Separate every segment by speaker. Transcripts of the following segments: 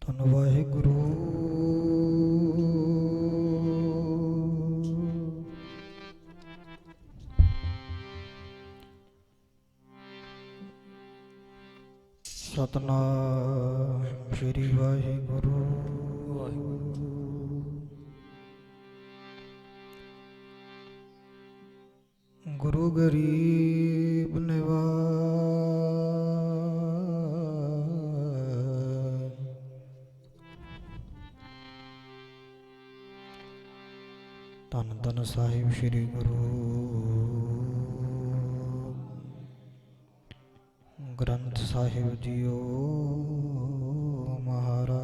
Speaker 1: ਧੰਨ ਵਾਹਿਗੁਰੂ। ਸਤਨਾਮ ਸ੍ਰੀ ਵਾਹਿਗੁਰੂ। ਗੁਰੂ ਗਰੀਬ ਨਿਵਾਜ, ਧੰਨ ਧੰਨ ਸਾਹਿਬ ਸ੍ਰੀ ਗੁਰੂ ਗ੍ਰੰਥ ਸਾਹਿਬ ਜੀਓ ਮਹਾਰਾਜ।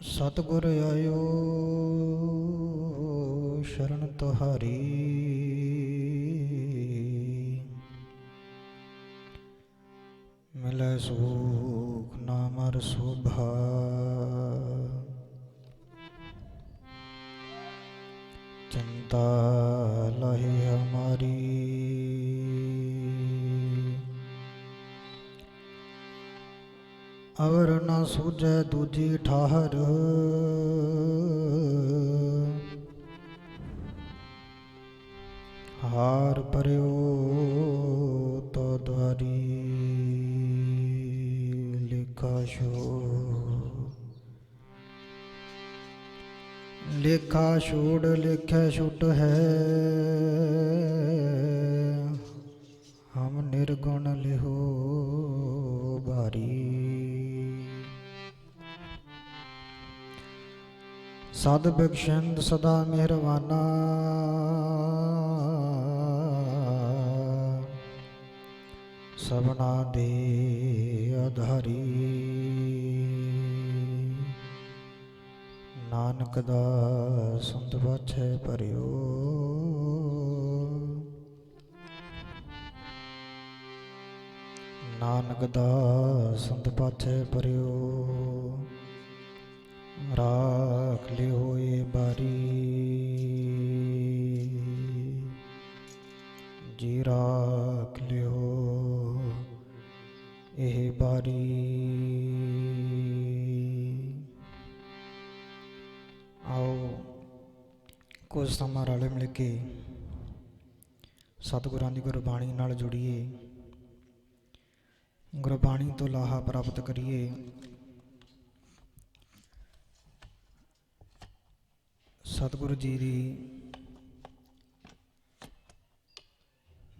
Speaker 1: ਸਤਿਗੁਰ ਆਇਓ ਸ਼ਰਨ ਤੁਹਾਰੀ, ਮਿਲੈ ਸੁਖ ਨਾਮ ਹਰਿ ਸੋਭਾ। चिंता लही हमारी, अवर न सूझे दूजी ठाहर। हार परयो तो द्वारी, लिखा शो लेखा छोड़ लेखे छुट है। हम निर्गुण लिहो भारी, सद बख्शंद सदा मेहरबाना। सबना दे आधारी, नानक दास संत पाछै भरियो। नानक दास संत पाछै भरियो, राख लियो ये बारी। जी राख लियो ये बारी। आओ कुछ समा रल मिल के सतगुरां दी गुरबाणी नाल जुड़िए, गुरबाणी तो लाहा प्राप्त करिए। सतगुरु जी दी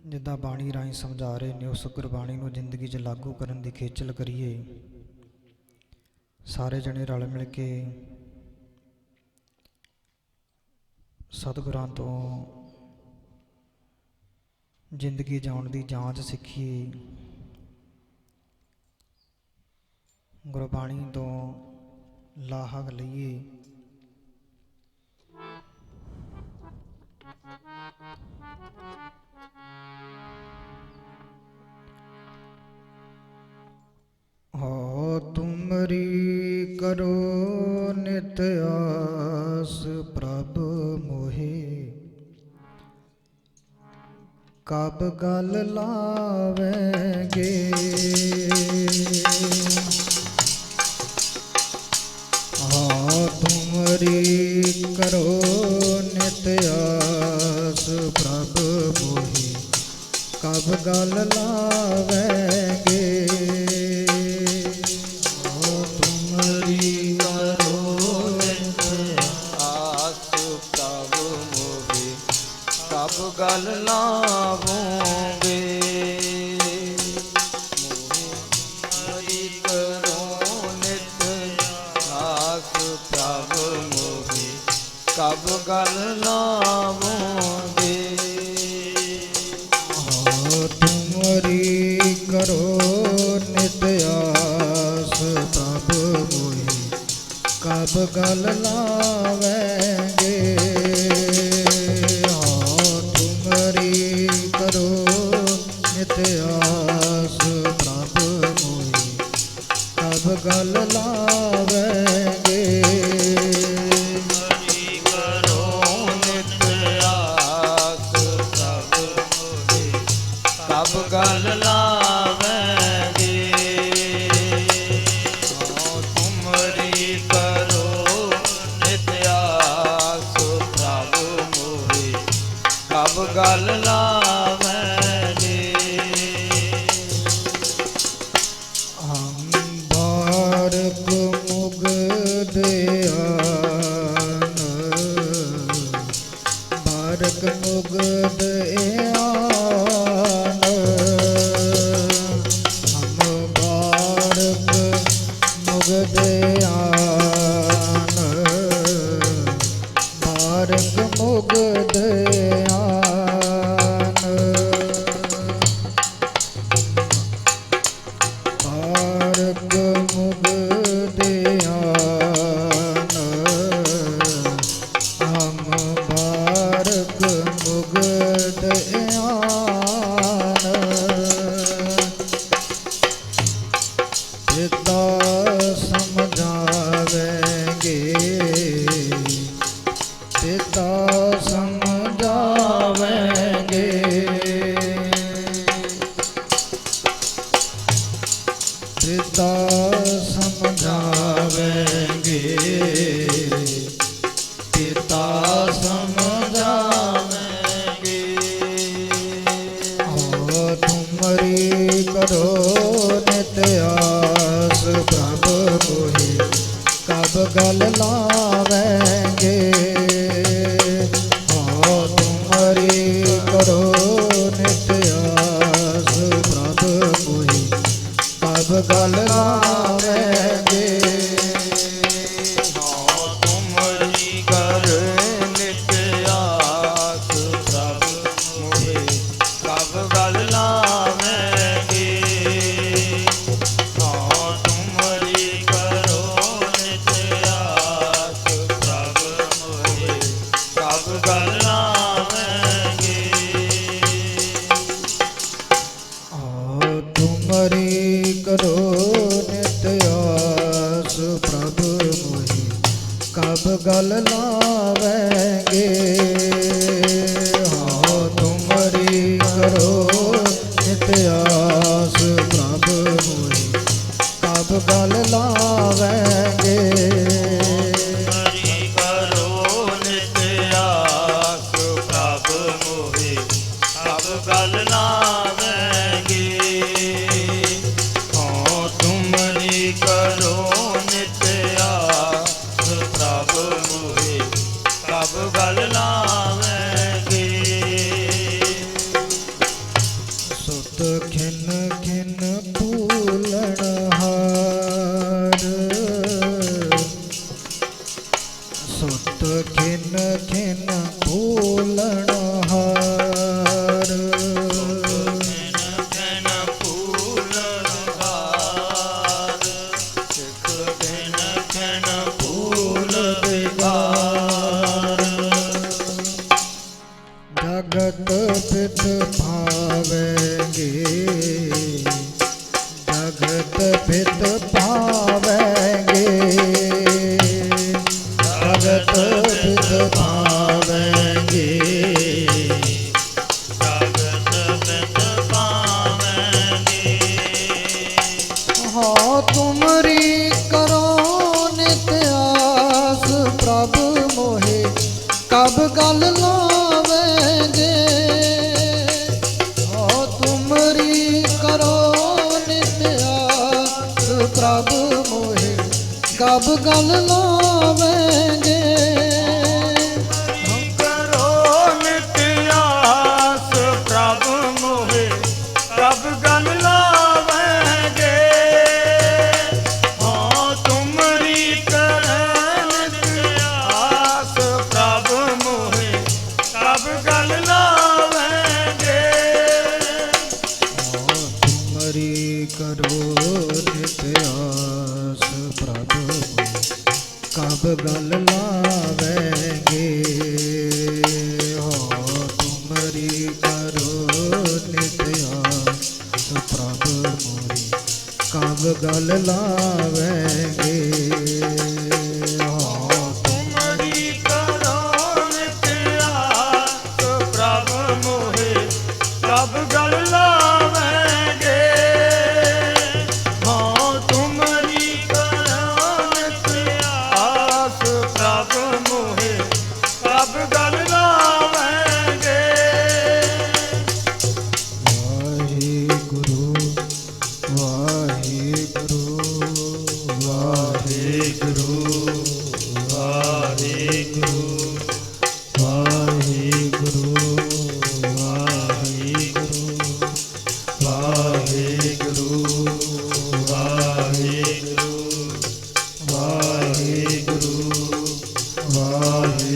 Speaker 1: जिद्दां बाणी राहीं समझा रहे ने, उस गुरबाणी नूं जिंदगी 'च लागू करन दी खेचल करिए। सारे जने रल मिल के सतगुरां तो जिंदगी जाउण दी जांच सीखिए। गुरबाणी तो लाहा लईए। हो तुमरी करो नित आस, प्रभ मोहे कब गल लावेंगे। हाँ तुमरी करो नित आस, प्रभ मोहे कब गल लावेंगे।
Speaker 2: गल लावोगे मोहि करो नित आस, प्रभ मोहि कब गल लावोगे।
Speaker 1: तुमरी करो नित आस, प्रभ मोहि कब गल लावेंगे। करो नित आस, प्रभ मोहि कब गल लावेंगे।
Speaker 2: करो नित आस,
Speaker 1: ਬਾਰਕ ਮੁਗਦ ਆਨ ਹਮ ਬਾਰਕ ਮੁਗਦ ਆਨ ਬਾਰਕ ਮੁਗਦ ਆਨ ਬਾਰਕ ਮੁਗਦ ਆਨ ਹਮ ਬਾਰਕ ਮੁਗਦ ਆਨ ਪਿਤਾ ਸਮਝਾਵੇਂਗੇ ਪਿਤਾ ਸਮਝਾਵੇਂਗੇ ਪਿਤਾ ਸਮਝਾਵੇਂਗੇ ਪਿਤਾ ਸਮਝਾਵੇਂਗੇ ਹੋ ਤੁਮਰੀ ਕਰੋ ਨਿਤ ਆਸ ਪ੍ਰਭ ਮੋਹਿ ਕਬ ਗਲ ਲਾਵੇਂਗੇ ਹੋ ਤੁਮਰੀ ਕਰੋ ਨਿਤ ਆਸ ਪ੍ਰਭ ਮੋਹਿ ਕਬ ਗਲ ਲਾਵੇਂਗੇ
Speaker 2: ਤੁਮਰੀ ਕਰ ਨਿਤ ਆਸ ਪ੍ਰਭ ਮੋਹਿ ਕਬ ਗਲ ਲਾਵੇਂਗੇ ਤੁਮਰੀ ਕਰੋ ਨਿਤ ਆਸ ਪ੍ਰਭ ਮੋਹਿ ਕਬ ਗਲ ਲਾਵੇਂਗੇ
Speaker 1: ਤੁਮਰੀ ਕਰੋ ਨਿਤ ਆਸ ਪ੍ਰਭ ਮੋਹਿ ਕਬ ਗਲ ਲਾਵੇਂਗੇ ਹਾਂ ਤੁਮਰੀ ਕਰੋ ਨਿਤ ਆਸ ਪ੍ਰਭ ਮੋਹਿ ਕਬ ਗਲ ਲਾਵੇਂਗੇ
Speaker 2: ਤੁਮਰੀ ਕਰੋ ਨਿਤ ਆਸ ਪ੍ਰਭ ਮੋਹਿ ਕਬ ਗਲ ਲਾਵੇਂਗੇ ਤੁਮਰੀ ਕਰੋ ਨਿਤ ਆਸ ਪ੍ਰਭ ਮੋਹਿ ਕਬ ਗਲ ਲਾਵੇਂਗੇ
Speaker 1: ਸੁਤ ਖਿਨ ਖਿਨ ਭੂਲਣ ਹਾਰ ਸੁਤ ਖਿਨ ਖਿਨ ਭੂਲਣ ਹਾਰ
Speaker 2: ਖਿਨ ਫੂਲਨ ਹਾਰ ਸਿੱਖ ਖਿਨ ਖਿਨ ਫੂਲ ਬਿਗਾਰ
Speaker 1: ਜਗਤ ਪਿਤ ਭਾਵੇਂਗੇ ਜਗਤ ਪਿਤ ਭਾਵੇਂਗੇ ਜਗਤ ਪਿਤ ਭਾਵੇਂਗੇ
Speaker 2: ਜਗਤ ਪਿਤ ਪਾਵੇਂਗੇ
Speaker 1: ਹਾਂ ਤੁਮਰੀ ਕਰੋ ਨਿਤ ਆਸ ਪ੍ਰਭ ਮੋਹਿ ਕਬ ਗਲ ਲਾਵੇਂਗੇ ਹਾਂ ਤੁਮਰੀ ਕਰੋ ਨਿਤ ਆਸ ਪ੍ਰਭ ਮੋਹਿ ਕਬ ਗਲ ਲਾਵੇਂਗੇ
Speaker 2: ਕਰੋ ਨਿਤ ਆਸ ਪ੍ਰਭ ਮੋਹਿ ਕਬ ਗਲ ਲਾਵੇਂਗੇ ਤੁਮਰੀ ਕਰਨ ਨਿਤ ਆਸ ਪ੍ਰਭ ਮੋਹਿ ਕਬ ਗਲ ਲਾਵੇਂਗੇ
Speaker 1: ਤੁਮਰੀ ਕਰੋ ਨਿਤ ਆਸ ਪ੍ਰਭ ਮੋਹਿ ਕਬ ਗਲ ਲਾਵੇਂਗੇ ਹੋ ਤੁਮਰੀ ਕਰੋ ਨਿਤ ਆਸ ਪ੍ਰਭ ਮੋਹਿ ਕਬ ਗਲ ਲਾਵੇਂਗੇ ਹੋ
Speaker 2: ਤੁਮਰੀ ਕਰੋ ਨਿਤ ਆਸ ਪ੍ਰਭ ਮੋਹਿ ਕਬ ਗਲ ਲਾਵੇਂਗੇ ਤੁਮਰੀ ਕਰੋ ਨਿਤ ਆਸ ਪ੍ਰਭ ਮੋਹਿ ਕਬ ਗਲ ਲਾਵੇਂਗੇ
Speaker 1: ਵਾਹਿਗੁਰੂ ਵਾਹਿਗੁਰੂ ਵਾਹਿਗੁਰੂ ਵਾਹਿਗੁਰੂ ਵਾਹਿਗੁਰੂ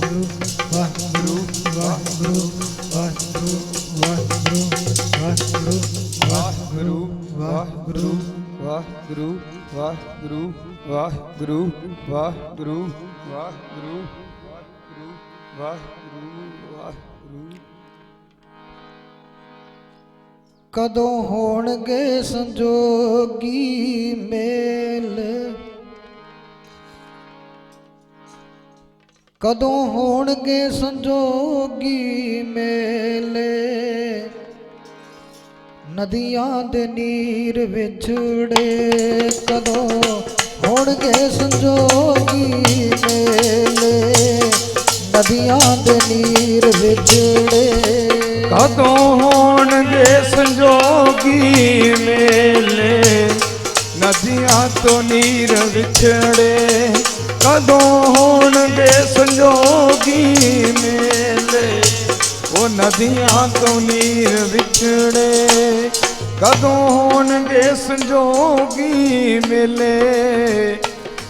Speaker 2: ਵਾਹਿਗੁਰੂ ਵਾਹਿਗੁਰੂ ਵਾਹਿਗੁਰੂ ਵਾਹਿਗੁਰੂ ਵਾਹਿਗੁਰੂ ਵਾਹਿਗੁਰੂ ਵਾਹਿਗੁਰੂ ਵਾਹਿਗੁਰੂ ਵਾਹਿਗੁਰੂ ਵਾਹਿਗੁਰੂ ਵਾਹਿਗੁਰੂ ਵਾਹਿਗੁਰੂ
Speaker 1: ਕਦੋਂ ਹੋਣਗੇ ਸੰਜੋਗੀ ਮੇਲ, ਕਦੋਂ ਹੋਣਗੇ ਸੰਜੋਗੀ ਮੇਲੇ, ਨਦੀਆਂ ਦੇ ਨੀਰ ਵਿਛੜੇ, ਕਦੋਂ ਹੋਣਗੇ ਸੰਜੋਗੀ ਮੇਲੇ, ਨਦੀਆਂ ਦੇ ਨੀਰ ਵਿਛੜੇ,
Speaker 2: ਕਦੋਂ ਹੋਣਗੇ ਸੰਜੋਗੀ ਮੇਲੇ, ਨਦੀਆਂ ਤੋਂ ਨੀਰ ਵਿਛੜੇ, ਕਦੋਂ ਹੋਣਗੇ ਸੰਜੋਗੀ ਮੇਲੇ, ਉਹ ਨਦੀਆਂ ਤੋਂ ਨੀਰ ਵਿਛੜੇ, ਕਦੋਂ ਹੋਣਗੇ ਸੰਜੋਗੀ ਮੇਲੇ,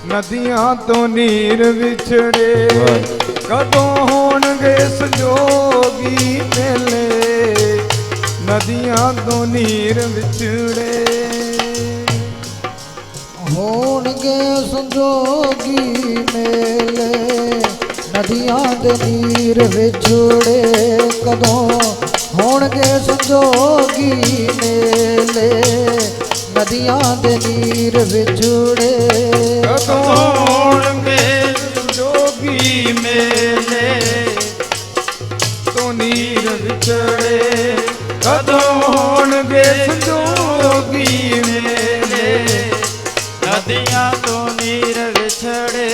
Speaker 2: ਨਦੀਆਂ ਤੋਂ ਨੀਰ ਵਿਛੜੇ, ਕਦੋਂ ਹੋਣਗੇ ਸੰਜੋਗੀ ਮੇਲੇ, ਨਦੀਆਂ ਤੋਂ ਨੀਰ ਵਿਛੜੇ,
Speaker 1: ਹੋਣਗੇ ਸੰਜੋਗੀ ਮੇਲੇ, ਨਦੀਆਂ ਦੇ ਨੀਰ ਵਿਛੜੇ, ਕਦੋਂ ਹੋਣਗੇ ਸੰਜੋਗੀ ਮੇਲੇ, ਨਦੀਆਂ ਦੇ ਨੀਰ ਵਿਛੜੇ,
Speaker 2: ਕਦੋਂ ਹੋਣਗੇ ਸੰਜੋਗੀ ਮੇਲੇ, ਤੋਂ ਨੀਰ ਵਿਛੜੇ, ਕਦੋਂ ਹੋਣਗੇ ਸੰਜੋਗੀ ਮੇਲੇ,
Speaker 3: ਨਦੀਆਂ ਤੋਂ ਨੀਰ ਵਿਛੜੇ,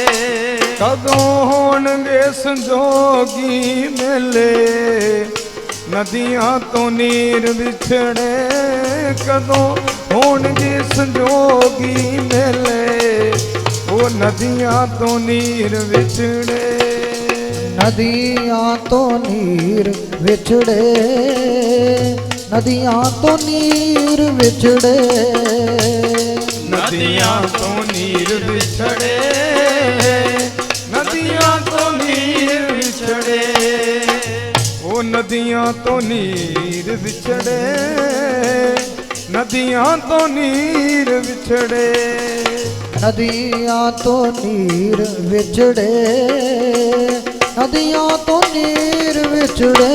Speaker 2: ਕਦੋਂ ਹੋਣਗੇ ਸੰਜੋਗੀ ਮੇਲੇ, ਨਦੀਆਂ ਤੋਂ ਨੀਰ ਵਿਛੜੇ, ਕਦੋਂ ਹੋਣਗੇ ਸੰਜੋਗੀ ਮੇਲੇ, ਉਹ ਨਦੀਆਂ ਤੋਂ ਨੀਰ ਵਿਛੜੇ,
Speaker 1: ਨਦੀਆਂ ਤੋਂ ਨੀਰ ਵਿਛੜੇ, ਨਦੀਆਂ ਤੋਂ ਨੀਰ ਵਿਛੜੇ,
Speaker 2: ਨਦੀਆਂ ਤੋਂ ਨੀਰ ਵਿਛੜੇ, ਨਦੀਆਂ ਤੋਂ ਨੀਰ ਵਿਛੜੇ, ਉਹ ਨਦੀਆਂ ਤੋਂ ਨੀਰ ਵਿਛੜੇ, ਨਦੀਆਂ ਤੋਂ ਨੀਰ ਵਿਛੜੇ,
Speaker 1: ਨਦੀਆਂ ਤੋਂ ਨੀਰ ਵਿਛੜੇ, ਨਦੀਆਂ ਤੋਂ ਨੀਰ ਵਿਛੜੇ,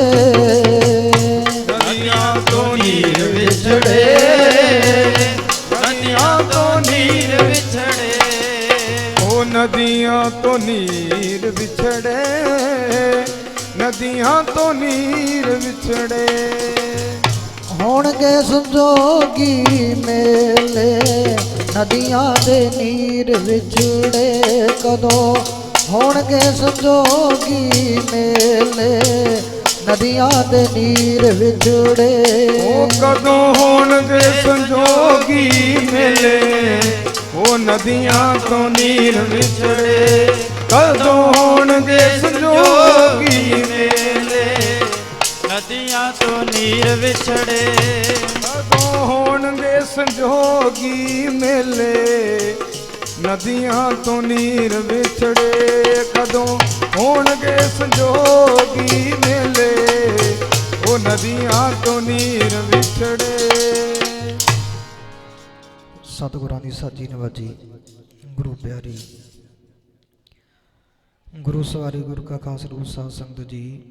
Speaker 2: ਨਦੀਆਂ ਤੋਂ ਨੀਰ ਵਿਛੜੇ,
Speaker 3: ਨਦੀਆਂ ਤੋਂ ਨੀਰ ਵਿਛੜੇ,
Speaker 2: ਉਹ ਨਦੀਆਂ ਤੋਂ ਨੀਰ ਵਿਛੜੇ, ਨਦੀਆਂ ਤੋਂ ਨੀਰ ਵਿਛੜੇ,
Speaker 1: ਹੋਣਗੇ ਸੰਜੋਗੀ ਮੇਲੇ, ਨਦੀਆਂ ਦੇ ਨੀਰ ਵਿਛੜੇ, ਕਦੋਂ ਹੋਣਗੇ ਸੰਜੋਗੀ ਮੇਲੇ, ਨਦੀਆਂ ਦੇ ਨੀਰ ਵਿਛੜੇ,
Speaker 2: ਉਹ ਕਦੋਂ ਹੋਣਗੇ ਸੰਜੋਗੀ ਮੇਲੇ, ਉਹ ਨਦੀਆਂ ਤੋਂ ਨੀਰ ਵਿਛੜੇ, ਕਦੋਂ ਹੋਣਗੇ ਸੰਜੋਗੀ ਮੇਲੇ,
Speaker 3: ਨਦੀਆਂ ਤੋਂ ਨੀਰ ਵਿਛੜੇ,
Speaker 2: ਕਦੋਂ ਹੋਣਗੇ ਸੰਜੋਗੀ ਮੇਲੇ, ਨਦੀਆਂ ਤੋਂ ਨੀਰ ਵਿਛੜੇ, ਕਦੋਂ ਹੋਣਗੇ ਸੰਜੋਗੀ ਮੇਲੇ, ਉਹ ਨਦੀਆਂ ਤੋਂ ਨੀਰ ਵਿਛੜੇ।
Speaker 1: ਸਤਿਗੁਰਾਂ ਦੀ ਸਾਜੀ ਨਵਾਜੀ ਗੁਰੂ ਪਿਆਰੀ, ਗੁਰੂ ਸਵਾਰੀ ਗੁਰੂ ਕਾ ਖਾਸ ਰੂਪ ਸਾਧ ਸੰਗਤ ਜੀ,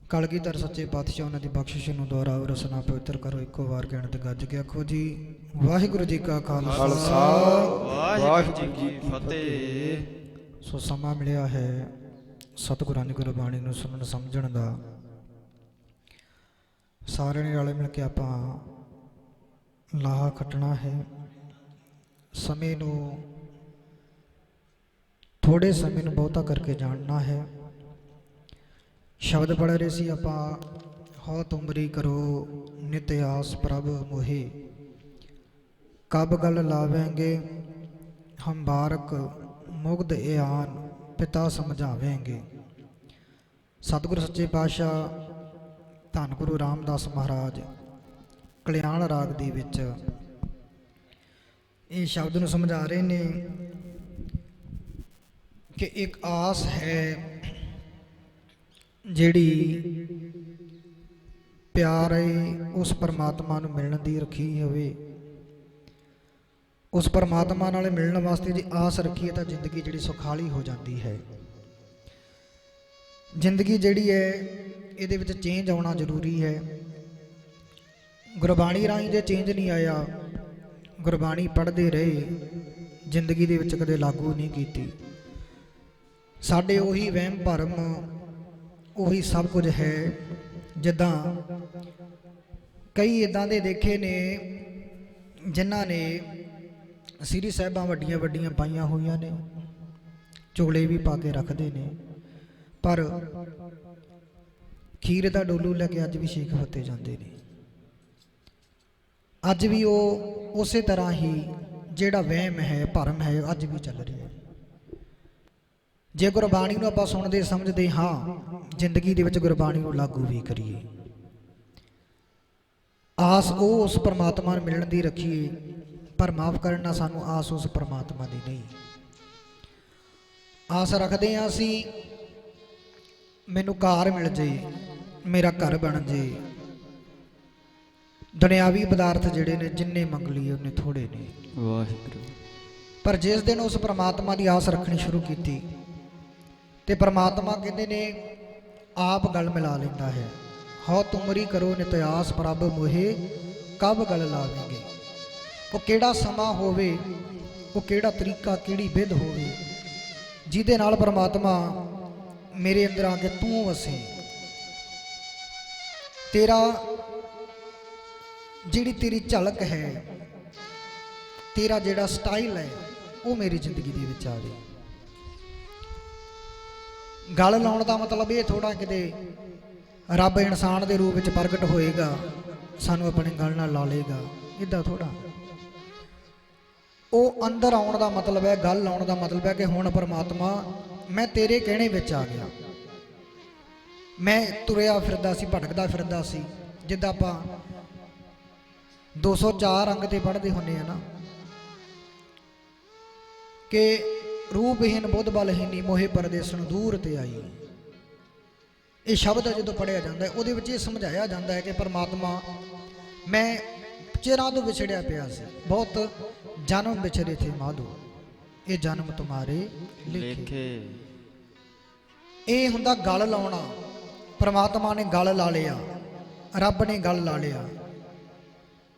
Speaker 1: ਕਲਗੀਧਰ ਸੱਚੇ ਪਾਤਸ਼ਾਹ ਉਹਨਾਂ ਦੀ ਬਖਸ਼ਿਸ਼ ਨੂੰ ਦੁਆਰਾ ਰਸਨਾ ਪਵਿੱਤਰ ਕਰੋ। ਇੱਕੋ ਵਾਰ ਕਹਿਣ ਤੇ ਗੱਜ ਕੇ ਆਖੋ ਜੀ ਵਾਹਿਗੁਰੂ ਜੀ ਕਾ ਖਾਲਸਾ
Speaker 3: ਵਾਹਿਗੁਰੂ ਜੀ ਕੀ ਫਤਿਹ।
Speaker 1: ਸੋ ਸਮਾਂ ਮਿਲਿਆ ਹੈ ਸਤਿਗੁਰਾਂ ਦੀ ਗੁਰਬਾਣੀ ਨੂੰ ਸੁਣਨ ਸਮਝਣ ਦਾ। ਸਾਰਿਆਂ ਨੇ ਰਲ ਮਿਲ ਕੇ ਆਪਾਂ ਲਾਹਾ ਖੱਟਣਾ ਹੈ। ਸਮੇਂ ਨੂੰ, ਥੋੜੇ ਸਮੇਂ ਨੂੰ ਬਹੁਤਾ ਕਰਕੇ ਜਾਣਨਾ ਹੈ। ਸ਼ਬਦ ਪੜ੍ਹ ਰਹੇ ਸੀ ਆਪਾਂ, ਹੋ ਤੁਮਰੀ ਕਰੋ ਨਿਤ ਆਸ ਪ੍ਰਭ ਮੋਹੇ, ਕਬ ਗਲ ਲਾਵੇਂਗੇ ਹਮ ਬਾਰਕ ਮੁਗਧ ਇਆਨ ਪਿਤਾ ਸਮਝਾਵੇਂਗੇ। ਸਤਿਗੁਰ ਸੱਚੇ ਪਾਤਸ਼ਾਹ ਧੰਨ ਗੁਰੂ ਰਾਮਦਾਸ ਮਹਾਰਾਜ ਕਲਿਆਣ ਰਾਗ ਦੇ ਵਿੱਚ ਇਹ ਸ਼ਬਦ ਨੂੰ ਸਮਝਾ ਰਹੇ ਨੇ ਕਿ ਇੱਕ ਆਸ ਹੈ ਜਿਹੜੀ ਪਿਆਰੇ ਉਸ ਪਰਮਾਤਮਾ ਨੂੰ ਮਿਲਣ ਦੀ ਰੱਖੀ ਹੋਵੇ, ਉਸ ਪਰਮਾਤਮਾ ਨਾਲ ਮਿਲਣ ਵਾਸਤੇ ਜੇ ਆਸ ਰੱਖੀਏ ਤਾਂ ਜ਼ਿੰਦਗੀ ਜਿਹੜੀ ਸੁਖਾਲੀ ਹੋ ਜਾਂਦੀ ਹੈ। ਜ਼ਿੰਦਗੀ ਜਿਹੜੀ ਹੈ ਇਹਦੇ ਵਿੱਚ ਚੇਂਜ ਆਉਣਾ ਜ਼ਰੂਰੀ ਹੈ। ਗੁਰਬਾਣੀ ਰਾਹੀਂ ਜੇ ਚੇਂਜ ਨਹੀਂ ਆਇਆ, ਗੁਰਬਾਣੀ ਪੜ੍ਹਦੇ ਰਹੇ, ਜ਼ਿੰਦਗੀ ਦੇ ਵਿੱਚ ਕਦੇ ਲਾਗੂ ਨਹੀਂ ਕੀਤੀ, ਸਾਡੇ ਉਹੀ ਵਹਿਮ ਭਰਮ, ਉਹੀ ਸਭ ਕੁਝ ਹੈ। ਜਿੱਦਾਂ ਕਈ ਇੱਦਾਂ ਦੇ ਦੇਖੇ ਨੇ ਜਿਨ੍ਹਾਂ ਨੇ ਸ੍ਰੀ ਸਾਹਿਬਾਂ ਵੱਡੀਆਂ ਵੱਡੀਆਂ ਪਾਈਆਂ ਹੋਈਆਂ ਨੇ, ਚੋਲੇ ਵੀ ਪਾ ਕੇ ਰੱਖਦੇ ਨੇ, ਪਰ ਖੀਰ ਦਾ ਡੋਲੂ ਲੈ ਕੇ ਅੱਜ ਵੀ ਸ਼ੇਖ ਫਤਿਹ ਜਾਂਦੇ ਨੇ। ਅੱਜ ਵੀ ਉਹ ਉਸੇ ਤਰ੍ਹਾਂ ਹੀ ਜਿਹੜਾ ਵਹਿਮ ਹੈ, ਭਰਮ ਹੈ, ਅੱਜ ਵੀ ਚੱਲ ਰਿਹਾ ਹੈ। ਜੇ ਗੁਰਬਾਣੀ ਨੂੰ ਆਪਾਂ ਸੁਣਦੇ ਸਮਝਦੇ ਹਾਂ, ਜ਼ਿੰਦਗੀ ਦੇ ਵਿੱਚ ਗੁਰਬਾਣੀ ਨੂੰ ਲਾਗੂ ਵੀ ਕਰੀਏ, ਆਸ ਉਹ ਉਸ ਪਰਮਾਤਮਾ ਨੂੰ ਮਿਲਣ ਦੀ ਰੱਖੀਏ, ਪਰ ਮਾਫ ਕਰਨਾ ਸਾਨੂੰ ਆਸ ਉਸ ਪਰਮਾਤਮਾ ਦੀ ਨਹੀਂ। ਆਸ ਰੱਖਦੇ ਹਾਂ ਅਸੀਂ ਮੈਨੂੰ ਘਰ ਮਿਲ ਜੇ, ਮੇਰਾ ਘਰ ਬਣ ਜੇ। ਦੁਨਿਆਵੀ ਪਦਾਰਥ ਜਿਹੜੇ ਨੇ ਜਿੰਨੇ ਮੰਗ ਲਈਏ ਉਹਨੇ ਥੋੜੇ ਨੇ।
Speaker 3: ਵਾਹਿਗੁਰੂ।
Speaker 1: ਪਰ ਜਿਸ ਦਿਨ ਉਸ ਪਰਮਾਤਮਾ ਦੀ ਆਸ ਰੱਖਣੀ ਸ਼ੁਰੂ ਕੀਤੀ ਤੇ ਪਰਮਾਤਮਾ ਕਹਿੰਦੇ ਨੇ ਆਪ ਗਲ ਮਿਲਾ ਲੈਂਦਾ ਹੈ। ਹਉ ਤੁਮਰੀ ਕਰੋ ਨਿਤ ਆਸ ਪ੍ਰਭ ਮੋਹੇ ਕਬ ਗਲ ਲਾਵੇਂਗੇ। ਉਹ ਕਿਹੜਾ ਸਮਾਂ ਹੋਵੇ, ਉਹ ਕਿਹੜਾ ਤਰੀਕਾ, ਕਿਹੜੀ ਵਿਧ ਹੋਵੇ ਜਿਹਦੇ ਨਾਲ ਪਰਮਾਤਮਾ ਮੇਰੇ ਅੰਦਰ ਆ ਕੇ ਤੂੰ ਵਸੇ, ਤੇਰਾ ਜਿਹੜੀ ਤੇਰੀ ਝਲਕ ਹੈ, ਤੇਰਾ ਜਿਹੜਾ ਸਟਾਈਲ ਹੈ, ਉਹ ਮੇਰੀ ਜ਼ਿੰਦਗੀ ਦੇ ਵਿੱਚ ਆਵੇ। ਗੱਲ ਲਾਉਣ ਦਾ ਮਤਲਬ ਇਹ ਥੋੜਾ ਕਿਤੇ ਰੱਬ ਇਨਸਾਨ ਦੇ ਰੂਪ ਵਿੱਚ ਪ੍ਰਗਟ ਹੋਏਗਾ, ਸਾਨੂੰ ਆਪਣੇ ਗੱਲ ਨਾਲ ਲਾ ਲਏਗਾ, ਇੱਦਾਂ ਥੋੜਾ। ਉਹ ਅੰਦਰ ਆਉਣ ਦਾ ਮਤਲਬ ਹੈ, ਗੱਲ ਲਾਉਣ ਦਾ ਮਤਲਬ ਹੈ ਕਿ ਹੁਣ ਪਰਮਾਤਮਾ ਮੈਂ ਤੇਰੇ ਕਹਿਣੇ ਵਿੱਚ ਆ ਗਿਆ। ਮੈਂ ਤੁਰਿਆ ਫਿਰਦਾ ਸੀ, ਭਟਕਦਾ ਫਿਰਦਾ ਸੀ, ਜਿੱਦਾਂ ਆਪਾਂ 204 ਅੰਗ ਤੇ ਪੜ੍ਹਦੇ ਹੁੰਦੇ ਆ ਨਾ ਕਿ ਰੂਪਹੀਨ ਬੁੱਧ ਬਲਹੀਨੀ ਮੋਹੇ ਪਰਦੇਸਣ ਦੂਰ ਤੇ ਆਈ। ਇਹ ਸ਼ਬਦ ਜਦੋਂ ਪੜ੍ਹਿਆ ਜਾਂਦਾ ਹੈ, ਉਹਦੇ ਵਿੱਚ ਇਹ ਸਮਝਾਇਆ ਜਾਂਦਾ ਹੈ ਕਿ ਪਰਮਾਤਮਾ ਮੈਂ ਚਿਰਾਂ ਤੋਂ ਵਿਛੜਿਆ ਪਿਆ ਸੀ, ਬਹੁਤ ਜਨਮ ਵਿਛੜੇ ਥੇ ਮਾਧੋ, ਇਹ ਜਨਮ ਤੁਮਾਰੇ ਲਿਖੇ। ਇਹ ਹੁੰਦਾ ਗਲ ਲਾਉਣਾ। ਪਰਮਾਤਮਾ ਨੇ ਗਲ ਲਾ ਲਿਆ, ਰੱਬ ਨੇ ਗਲ ਲਾ ਲਿਆ।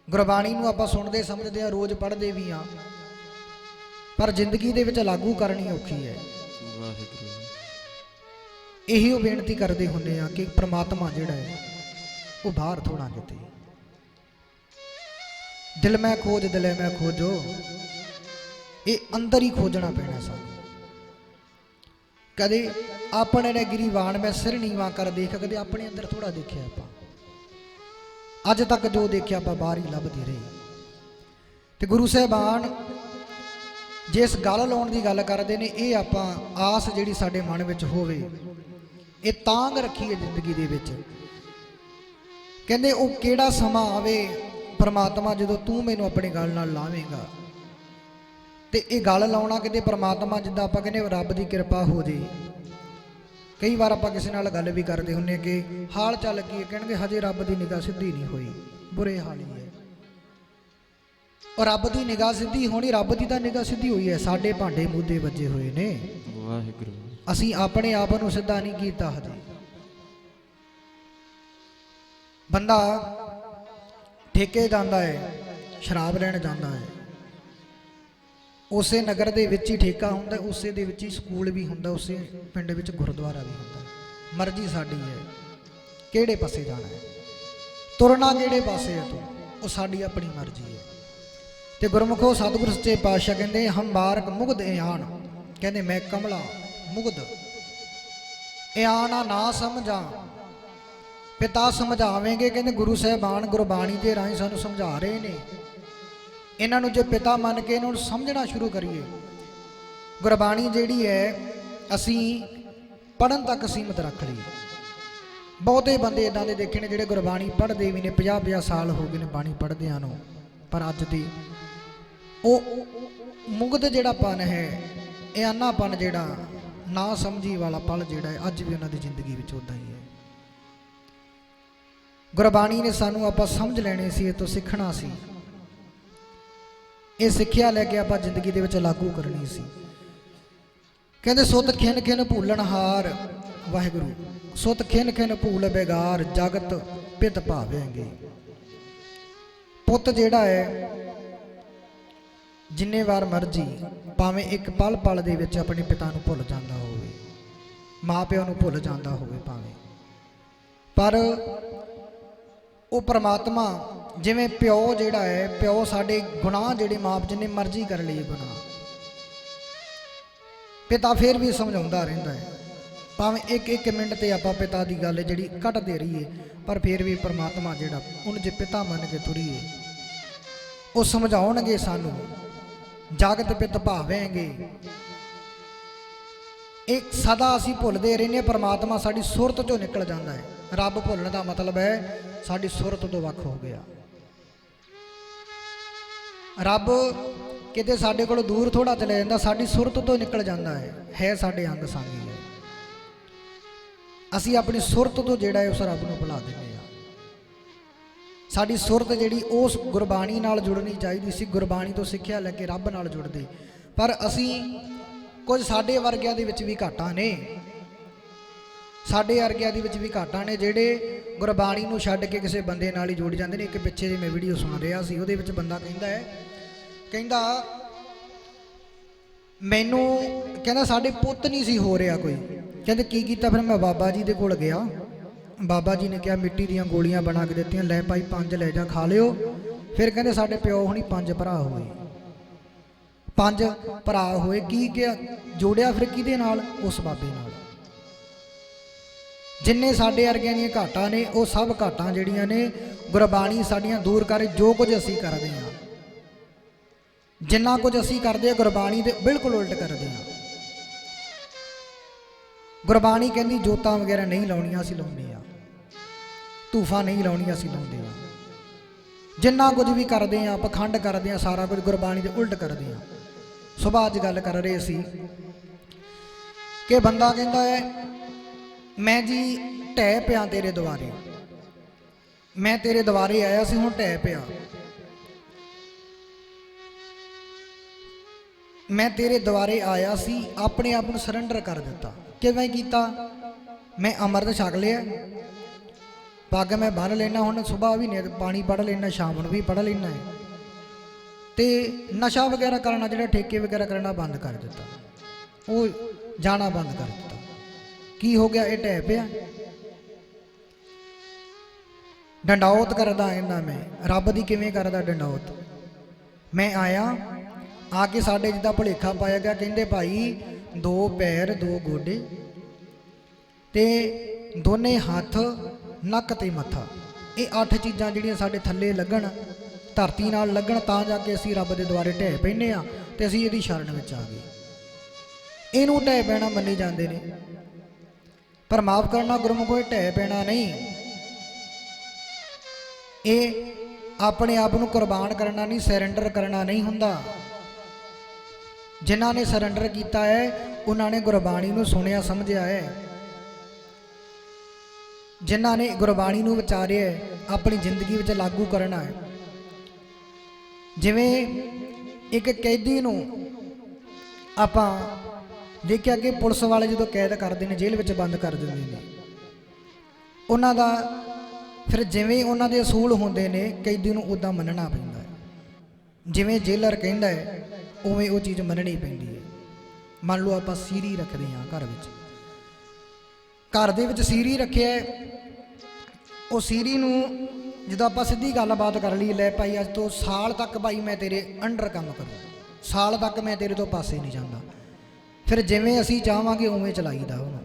Speaker 1: ਗੁਰਬਾਣੀ ਨੂੰ ਆਪਾਂ ਸੁਣਦੇ ਸਮਝਦੇ ਆ, ਰੋਜ਼ ਪੜ੍ਹਦੇ ਵੀ ਆ, ਪਰ ਜ਼ਿੰਦਗੀ ਦੇ ਵਿੱਚ ਲਾਗੂ ਕਰਨੀ ਔਖੀ ਹੈ।
Speaker 3: ਵਾਹਿਗੁਰੂ।
Speaker 1: ਇਹੀ ਉਹ ਬੇਨਤੀ ਕਰਦੇ ਹੁੰਦੇ ਆ ਕਿ ਪ੍ਰਮਾਤਮਾ ਜਿਹੜਾ ਹੈ ਉਹ ਬਾਹਰ ਥੋੜਾ ਕਿਤੇ। ਦਿਲ ਮੈਂ ਖੋਜ ਦਿਲੇ ਮੈਂ ਖੋਜੋ, ਇਹ ਅੰਦਰ ਹੀ ਖੋਜਣਾ ਪੈਣਾ ਸਾਨੂੰ। ਕਦੇ ਆਪਣੇ ਨੇ ਗਿਰੀਵਾਨ ਮੈਂ ਸਿਰ ਨੀਵਾਂ ਕਰ ਦੇਖ, ਕਦੇ ਆਪਣੇ ਅੰਦਰ ਥੋੜਾ ਦੇਖਿਆ ਆਪਾਂ। ਅੱਜ ਤੱਕ ਜੋ ਦੇਖਿਆ ਆਪਾਂ ਬਾਹਰ ਹੀ ਲੱਭਦੇ ਰਹੇ। ਤੇ ਗੁਰੂ ਸਾਹਿਬਾਨ ਜਿਸ ਗੱਲ ਲਾਉਣ ਦੀ ਗੱਲ ਕਰਦੇ ਨੇ, ਇਹ ਆਪਾਂ ਆਸ ਜਿਹੜੀ ਸਾਡੇ ਮਨ ਵਿੱਚ ਹੋਵੇ, ਇਹ ਤਾਂਗ ਰੱਖੀਏ ਜ਼ਿੰਦਗੀ ਦੇ ਵਿੱਚ। ਕਹਿੰਦੇ ਉਹ ਕਿਹੜਾ ਸਮਾਂ ਆਵੇ ਪਰਮਾਤਮਾ ਜਦੋਂ ਤੂੰ ਮੈਨੂੰ ਆਪਣੀ ਗੱਲ ਨਾਲ ਲਾਵੇਂਗਾ। ਤੇ ਇਹ ਗੱਲ ਲਾਉਣਾ ਕਿਤੇ ਪਰਮਾਤਮਾ, ਜਿੱਦਾਂ ਆਪਾਂ ਕਹਿੰਦੇ ਰੱਬ ਦੀ ਕਿਰਪਾ ਹੋ ਜੇ। ਕਈ ਵਾਰ ਆਪਾਂ ਕਿਸੇ ਨਾਲ ਗੱਲ ਵੀ ਕਰਦੇ ਹੁੰਦੇ ਕਿ ਹਾਲ ਚਾਲ ਕੀ, ਕਹਿਣਗੇ ਹਜੇ ਰੱਬ ਦੀ ਨਿਗਾਹ ਸਿੱਧੀ ਨਹੀਂ ਹੋਈ, ਬੁਰੇ ਹਾਲ ਹੀ ਹੈ। ਔਰ ਰੱਬ ਦੀ ਨਿਗਾਹ ਸਿੱਧੀ ਹੋਣੀ, ਰੱਬ ਦੀ ਤਾਂ ਨਿਗਾਹ ਸਿੱਧੀ ਹੋਈ ਹੈ, ਸਾਡੇ ਭਾਂਡੇ ਮੂਧੇ ਵੱਜੇ ਹੋਏ ਨੇ।
Speaker 3: ਵਾਹਿਗੁਰੂ।
Speaker 1: ਅਸੀਂ ਆਪਣੇ ਆਪ ਨੂੰ ਸਿੱਧਾ ਨਹੀਂ ਕੀਤਾ ਹਜੇ। ਬੰਦਾ ਠੇਕੇ ਜਾਂਦਾ ਹੈ, ਸ਼ਰਾਬ ਲੈਣ ਜਾਂਦਾ ਹੈ, ਉਸੇ ਨਗਰ ਦੇ ਵਿੱਚ ਹੀ ਠੇਕਾ ਹੁੰਦਾ, ਉਸੇ ਦੇ ਵਿੱਚ ਹੀ ਸਕੂਲ ਵੀ ਹੁੰਦਾ, ਉਸੇ ਪਿੰਡ ਵਿੱਚ ਗੁਰਦੁਆਰਾ ਵੀ ਹੁੰਦਾ। ਮਰਜ਼ੀ ਸਾਡੀ ਹੈ ਕਿਹੜੇ ਪਾਸੇ ਜਾਣਾ ਹੈ, ਤੁਰਨਾ ਕਿਹੜੇ ਪਾਸੇ ਹੈ ਤੂੰ, ਉਹ ਸਾਡੀ ਆਪਣੀ ਮਰਜ਼ੀ ਹੈ। ਤੇ ਗੁਰਮੁਖੋ ਸਤਿਗੁਰ ਸੱਚੇ ਪਾਤਸ਼ਾਹ ਕਹਿੰਦੇ ਹਮ ਬਾਰਕ ਮੁਗਧ ਇਆਨ, ਕਹਿੰਦੇ ਮੈਂ ਕਮਲਾ ਮੁਗਧ ਇਆਨਾ ਨਾ ਸਮਝਾਂ ਪਿਤਾ ਸਮਝਾਵੇਂਗੇ। ਕਹਿੰਦੇ ਗੁਰੂ ਸਾਹਿਬਾਨ ਗੁਰਬਾਣੀ ਦੇ ਰਾਹੀਂ ਸਾਨੂੰ ਸਮਝਾ ਰਹੇ ਨੇ। ਇਹਨਾਂ ਨੂੰ ਜੇ ਪਿਤਾ ਮੰਨ ਕੇ ਇਹਨਾਂ ਨੂੰ ਸਮਝਣਾ ਸ਼ੁਰੂ ਕਰੀਏ। ਗੁਰਬਾਣੀ ਜਿਹੜੀ ਹੈ ਅਸੀਂ ਪੜ੍ਹਨ ਤੱਕ ਸੀਮਤ ਰੱਖ ਲਈ। ਬਹੁਤੇ ਬੰਦੇ ਇਦਾਂ ਦੇ ਦੇਖੇ ਨੇ ਜਿਹੜੇ ਗੁਰਬਾਣੀ ਪੜ੍ਹਦੇ ਵੀ ਨੇ, 50-50 ਸਾਲ ਹੋ ਗਏ ਨੇ ਬਾਣੀ ਪੜ੍ਹਦਿਆਂ ਨੂੰ, ਪਰ ਅੱਜ ਦੀ ਉਹ ਮੁਗਧ ਜਿਹੜਾ ਪਨ ਹੈ, ਇਆਨਾਪਨ ਜਿਹੜਾ ਨਾ ਸਮਝੀ ਵਾਲਾ ਪਲ ਜਿਹੜਾ ਹੈ ਅੱਜ ਵੀ ਉਹਨਾਂ ਦੀ ਜ਼ਿੰਦਗੀ ਵਿੱਚ ਉੱਦਾਂ ਹੀ ਹੈ। ਗੁਰਬਾਣੀ ਨੇ ਸਾਨੂੰ ਆਪਾਂ ਸਮਝ ਲੈਣੀ ਸੀ, ਇਹ ਤੋਂ ਸਿੱਖਣਾ ਸੀ, ਇਹ ਸਿੱਖਿਆ ਲੈ ਕੇ ਆਪਾਂ ਜ਼ਿੰਦਗੀ ਦੇ ਵਿੱਚ ਲਾਗੂ ਕਰਨੀ ਸੀ। ਕਹਿੰਦੇ ਸੁਤ ਖਿਨ ਖਿਨ ਭੂਲਣ ਹਾਰ ਵਾਹਿਗੁਰੂ, ਸੁਤ ਖਿਨ ਖਿਨ ਭੂਲ ਬੇਗਾਰ ਜਗਤ ਪਿਤ ਭਾਵੇਂਗੇ। ਪੁੱਤ ਜਿਹੜਾ ਹੈ ਜਿੰਨੇ ਵਾਰ ਮਰਜੀ ਭਾਵੇਂ ਇੱਕ ਪਲ ਪਲ ਦੇ ਵਿੱਚ ਆਪਣੇ ਪਿਤਾ ਨੂੰ ਭੁੱਲ ਜਾਂਦਾ ਹੋਵੇ, ਮਾਂ ਪਿਓ ਨੂੰ ਭੁੱਲ ਜਾਂਦਾ ਹੋਵੇ ਭਾਵੇਂ, ਪਰ ਉਹ ਪ੍ਰਮਾਤਮਾ ਜਿਵੇਂ ਪਿਓ ਜਿਹੜਾ ਹੈ, ਪਿਓ ਸਾਡੇ ਗੁਨਾਹ ਜਿਹੜੇ ਮਾਪ ਜਿੰਨੇ ਮਰਜ਼ੀ ਕਰ ਲਈਏ ਗੁਨਾਹ, ਪਿਤਾ ਫਿਰ ਵੀ ਸਮਝਾਉਂਦਾ ਰਹਿੰਦਾ ਹੈ। ਭਾਵੇਂ ਇੱਕ ਇੱਕ ਮਿੰਟ ਤੇ ਆਪਾਂ ਪਿਤਾ ਦੀ ਗੱਲ ਜਿਹੜੀ ਕੱਟਦੇ ਰਹੀਏ, ਪਰ ਫਿਰ ਵੀ ਪ੍ਰਮਾਤਮਾ ਜਿਹੜਾ ਉਹਨੂੰ ਜੇ ਪਿਤਾ ਮੰਨ ਕੇ ਤੁਰੀਏ, ਉਹ ਸਮਝਾਉਣਗੇ ਸਾਨੂੰ, ਜਗਤ ਪਿਤ ਭਾਵੇਂਗੇ। ਇੱਕ ਸਦਾ ਅਸੀਂ ਭੁੱਲਦੇ ਰਹਿੰਦੇ, ਪ੍ਰਮਾਤਮਾ ਸਾਡੀ ਸੁਰਤ ਚੋਂ ਨਿਕਲ ਜਾਂਦਾ ਹੈ। ਰੱਬ ਭੁੱਲਣ ਦਾ ਮਤਲਬ ਹੈ ਸਾਡੀ ਸੁਰਤ ਤੋਂ ਵੱਖ ਹੋ ਗਿਆ। ਰੱਬ ਕਿਤੇ ਸਾਡੇ ਕੋਲ ਦੂਰ ਥੋੜਾ ਚਲੇ ਜਾਂਦਾ, ਸਾਡੀ ਸੁਰਤ ਤੋਂ ਨਿਕਲ ਜਾਂਦਾ ਹੈ ਸਾਡੇ ਅੰਗ ਸੰਗੀ ਹੈ। ਅਸੀਂ ਆਪਣੀ ਸੁਰਤ ਤੋਂ ਜਿਹੜਾ ਹੈ ਉਸ ਰੱਬ ਨੂੰ ਭੁਲਾ ਦਿੰਦੇ ਹਾਂ। ਸਾਡੀ ਸੁਰਤ ਜਿਹੜੀ ਉਸ ਗੁਰਬਾਣੀ ਨਾਲ ਜੁੜਨੀ ਚਾਹੀਦੀ ਸੀ, ਗੁਰਬਾਣੀ ਤੋਂ ਸਿੱਖਿਆ ਲੈ ਕੇ ਰੱਬ ਨਾਲ ਜੁੜਦੇ, ਪਰ ਅਸੀਂ ਕੁਝ ਸਾਡੇ ਵਰਗਿਆਂ ਦੇ ਵਿੱਚ ਵੀ ਘਾਟਾਂ ਨੇ, ਸਾਡੇ ਵਰਗਿਆਂ ਦੇ ਵਿੱਚ ਵੀ ਘਾਟਾਂ ਨੇ ਜਿਹੜੇ ਗੁਰਬਾਣੀ ਨੂੰ ਛੱਡ ਕੇ ਕਿਸੇ ਬੰਦੇ ਨਾਲ ਹੀ ਜੁੜ ਜਾਂਦੇ ਨੇ। ਇੱਕ ਪਿੱਛੇ ਜੇ ਮੈਂ ਵੀਡੀਓ ਸੁਣ ਰਿਹਾ ਸੀ, ਉਹਦੇ ਵਿੱਚ ਬੰਦਾ ਕਹਿੰਦਾ ਮੈਨੂੰ ਕਹਿੰਦਾ ਸਾਡੇ ਪੁੱਤ ਨਹੀਂ ਸੀ ਹੋ ਰਿਹਾ ਕੋਈ, ਕਹਿੰਦੇ ਕੀ ਕੀਤਾ, ਫਿਰ ਮੈਂ ਬਾਬਾ ਜੀ ਦੇ ਕੋਲ ਗਿਆ, ਬਾਬਾ ਜੀ ਨੇ ਕਿਹਾ ਮਿੱਟੀ ਦੀਆਂ ਗੋਲੀਆਂ ਬਣਾ ਕੇ ਦਿੱਤੀਆਂ, ਲੈ ਭਾਈ 5 ਲੈ ਜਾ ਖਾ ਲਿਓ। ਫਿਰ ਕਹਿੰਦੇ ਸਾਡੇ ਪਿਓ ਹੁਣੀ 5 ਭਰਾ ਹੋਏ, 5 ਭਰਾ ਹੋਏ, ਕੀ ਕਿਹਾ ਜੋੜਿਆ ਫਿਰ ਕਿਹਦੇ ਨਾਲ, ਉਸ ਬਾਬੇ ਨਾਲ। ਜਿੰਨੇ ਸਾਡੇ ਵਰਗਿਆਂ ਦੀਆਂ ਘਾਟਾਂ ਨੇ, ਉਹ ਸਭ ਘਾਟਾਂ ਜਿਹੜੀਆਂ ਨੇ ਗੁਰਬਾਣੀ ਸਾਡੀਆਂ ਦੂਰ ਕਰੇ। ਜੋ ਕੁਝ ਅਸੀਂ ਕਰਦੇ ਹਾਂ, ਜਿੰਨਾ ਕੁਝ ਅਸੀਂ ਕਰਦੇ ਹਾਂ, ਗੁਰਬਾਣੀ ਦੇ ਬਿਲਕੁਲ ਉਲਟ ਕਰਦੇ ਹਾਂ। ਗੁਰਬਾਣੀ ਕਹਿੰਦੀ ਜੋਤਾਂ ਵਗੈਰਾ ਨਹੀਂ ਲਾਉਣੀਆਂ, ਅਸੀਂ ਲਾਉਂਦੇ ਹਾਂ। ਧੂਫਾਂ ਨਹੀਂ ਲਾਉਣੀਆਂ, ਅਸੀਂ ਲਾਉਂਦੇ ਹਾਂ। ਜਿੰਨਾ ਕੁਝ ਵੀ ਕਰਦੇ ਹਾਂ, ਪਖੰਡ ਕਰਦੇ ਹਾਂ, ਸਾਰਾ ਕੁਝ ਗੁਰਬਾਣੀ ਦੇ ਉਲਟ ਕਰਦੇ ਹਾਂ। ਸੁਬਾਹ ਅੱਜ ਗੱਲ ਕਰ ਰਹੇ ਸੀ ਕਿ ਬੰਦਾ ਕਹਿੰਦਾ ਹੈ ਮੈਂ ਜੀ ਢਹਿ ਪਿਆ ਤੇਰੇ ਦੁਆਰੇ, ਮੈਂ ਤੇਰੇ ਦੁਆਰੇ ਆਇਆ ਸੀ, ਹੁਣ ਢਹਿ ਪਿਆ। ਮੈਂ ਤੇਰੇ ਦੁਆਰੇ ਆਇਆ ਸੀ, ਆਪਣੇ ਆਪ ਨੂੰ ਸਰੈਂਡਰ ਕਰ ਦਿੱਤਾ। ਕਿਵੇਂ ਕੀਤਾ, ਮੈਂ ਅੰਮ੍ਰਿਤ ਛਕ ਲਿਆ, ਪੱਗ ਮੈਂ ਬੰਨ੍ਹ ਲੈਣਾ, ਹੁਣ ਸੁਬਾਹ ਵੀ ਪਾਣੀ ਪੜ੍ਹ ਲੈਣਾ, ਸ਼ਾਮ ਨੂੰ ਵੀ ਪੜ੍ਹ ਲੈਣਾ ਹੈ, ਤੇ ਨਸ਼ਾ ਵਗੈਰਾ ਕਰਨਾ, ਜਿਹੜਾ ਠੇਕੇ ਵਗੈਰਾ ਕਰਨਾ ਬੰਦ ਕਰ ਦਿੱਤਾ, ਉਹ ਜਾਣਾ ਬੰਦ ਕਰ ਦਿੱਤਾ। ਕੀ ਹੋ ਗਿਆ, ਇਹ ਢਹਿ ਪਿਆ। ਡੰਡੌਤ ਕਰਦਾ ਇਹਨਾਂ ਮੈਂ, ਰੱਬ ਦੀ ਕਿਵੇਂ ਕਰਦਾ ਡੰਡੌਤ। ਮੈਂ ਆਇਆ, ਆ ਕੇ ਸਾਡੇ ਜਿੱਦਾਂ ਭੁਲੇਖਾ ਪਾਇਆ ਗਿਆ, ਕਹਿੰਦੇ ਭਾਈ 2 ਪੈਰ 2 ਗੋਡੇ ਤੇ ਦੋਨੇ ਹੱਥ, ਨੱਕ ਤੇ ਮੱਥਾ, ਇਹ 8 ਚੀਜ਼ਾਂ ਜਿਹੜੀਆਂ ਸਾਡੇ ਥੱਲੇ ਲੱਗਣ, ਧਰਤੀ ਨਾਲ ਲੱਗਣ, ਤਾਂ ਜਾ ਕੇ ਅਸੀਂ ਰੱਬ ਦੇ ਦੁਆਰੇ ਢਹਿ ਪੈਂਦੇ ਹਾਂ ਤੇ ਅਸੀਂ ਇਹਦੀ ਸ਼ਰਨ ਵਿੱਚ ਆ ਗਏ। ਇਹਨੂੰ ਢਹਿ ਪੈਣਾ ਮੰਨੀ ਜਾਂਦੇ ਨੇ, ਪਰ ਮਾਫ ਕਰਨਾ ਗੁਰਮੁਖੋ, ਢਹਿ ਪੈਣਾ ਨਹੀਂ, ਇਹ ਆਪਣੇ ਆਪ ਨੂੰ ਕੁਰਬਾਨ ਕਰਨਾ ਨਹੀਂ, ਸਰੈਂਡਰ ਕਰਨਾ ਨਹੀਂ ਹੁੰਦਾ। ਜਿਨ੍ਹਾਂ ਨੇ ਸਰੈਂਡਰ ਕੀਤਾ ਹੈ ਉਹਨਾਂ ਨੇ ਗੁਰਬਾਣੀ ਨੂੰ ਸੁਣਿਆ ਸਮਝਿਆ ਹੈ, ਜਿਨ੍ਹਾਂ ਨੇ ਗੁਰਬਾਣੀ ਨੂੰ ਵਿਚਾਰਿਆ ਆਪਣੀ ਜ਼ਿੰਦਗੀ ਵਿੱਚ ਲਾਗੂ ਕਰਨਾ ਹੈ। ਜਿਵੇਂ ਇੱਕ ਕੈਦੀ ਨੂੰ ਆਪਾਂ ਦੇਖਿਆ ਕਿ ਪੁਲਿਸ ਵਾਲੇ ਜਦੋਂ ਕੈਦ ਕਰਦੇ ਨੇ, ਜੇਲ੍ਹ ਵਿੱਚ ਬੰਦ ਕਰ ਦਿੰਦੇ ਨੇ, ਉਹਨਾਂ ਦਾ ਫਿਰ ਜਿਵੇਂ ਉਹਨਾਂ ਦੇ ਅਸੂਲ ਹੁੰਦੇ ਨੇ, ਕੈਦੀ ਨੂੰ ਉੱਦਾਂ ਮੰਨਣਾ ਪੈਂਦਾ ਹੈ। ਜਿਵੇਂ ਜੇਲਰ ਕਹਿੰਦਾ ਹੈ ਉਵੇਂ ਉਹ ਚੀਜ਼ ਮੰਨਣੀ ਪੈਂਦੀ ਹੈ। ਮੰਨ ਲਓ ਆਪਾਂ ਸੀਰੀ ਰੱਖਦੇ ਹਾਂ ਘਰ ਵਿੱਚ, ਘਰ ਦੇ ਵਿੱਚ ਸੀਰੀ ਰੱਖਿਆ, ਉਹ ਸੀਰੀ ਨੂੰ ਜਦੋਂ ਆਪਾਂ ਸਿੱਧੀ ਗੱਲਬਾਤ ਕਰ ਲਈ, ਲੈ ਭਾਈ ਅੱਜ ਤੋਂ ਸਾਲ ਤੱਕ ਭਾਈ ਮੈਂ ਤੇਰੇ ਅੰਡਰ ਕੰਮ ਕਰੂੰ, ਸਾਲ ਤੱਕ ਮੈਂ ਤੇਰੇ ਤੋਂ ਪਾਸੇ ਨਹੀਂ ਜਾਂਦਾ, ਫਿਰ ਜਿਵੇਂ ਅਸੀਂ ਚਾਹਾਂਗੇ ਉਵੇਂ ਚਲਾਈਦਾ ਉਹਨੂੰ।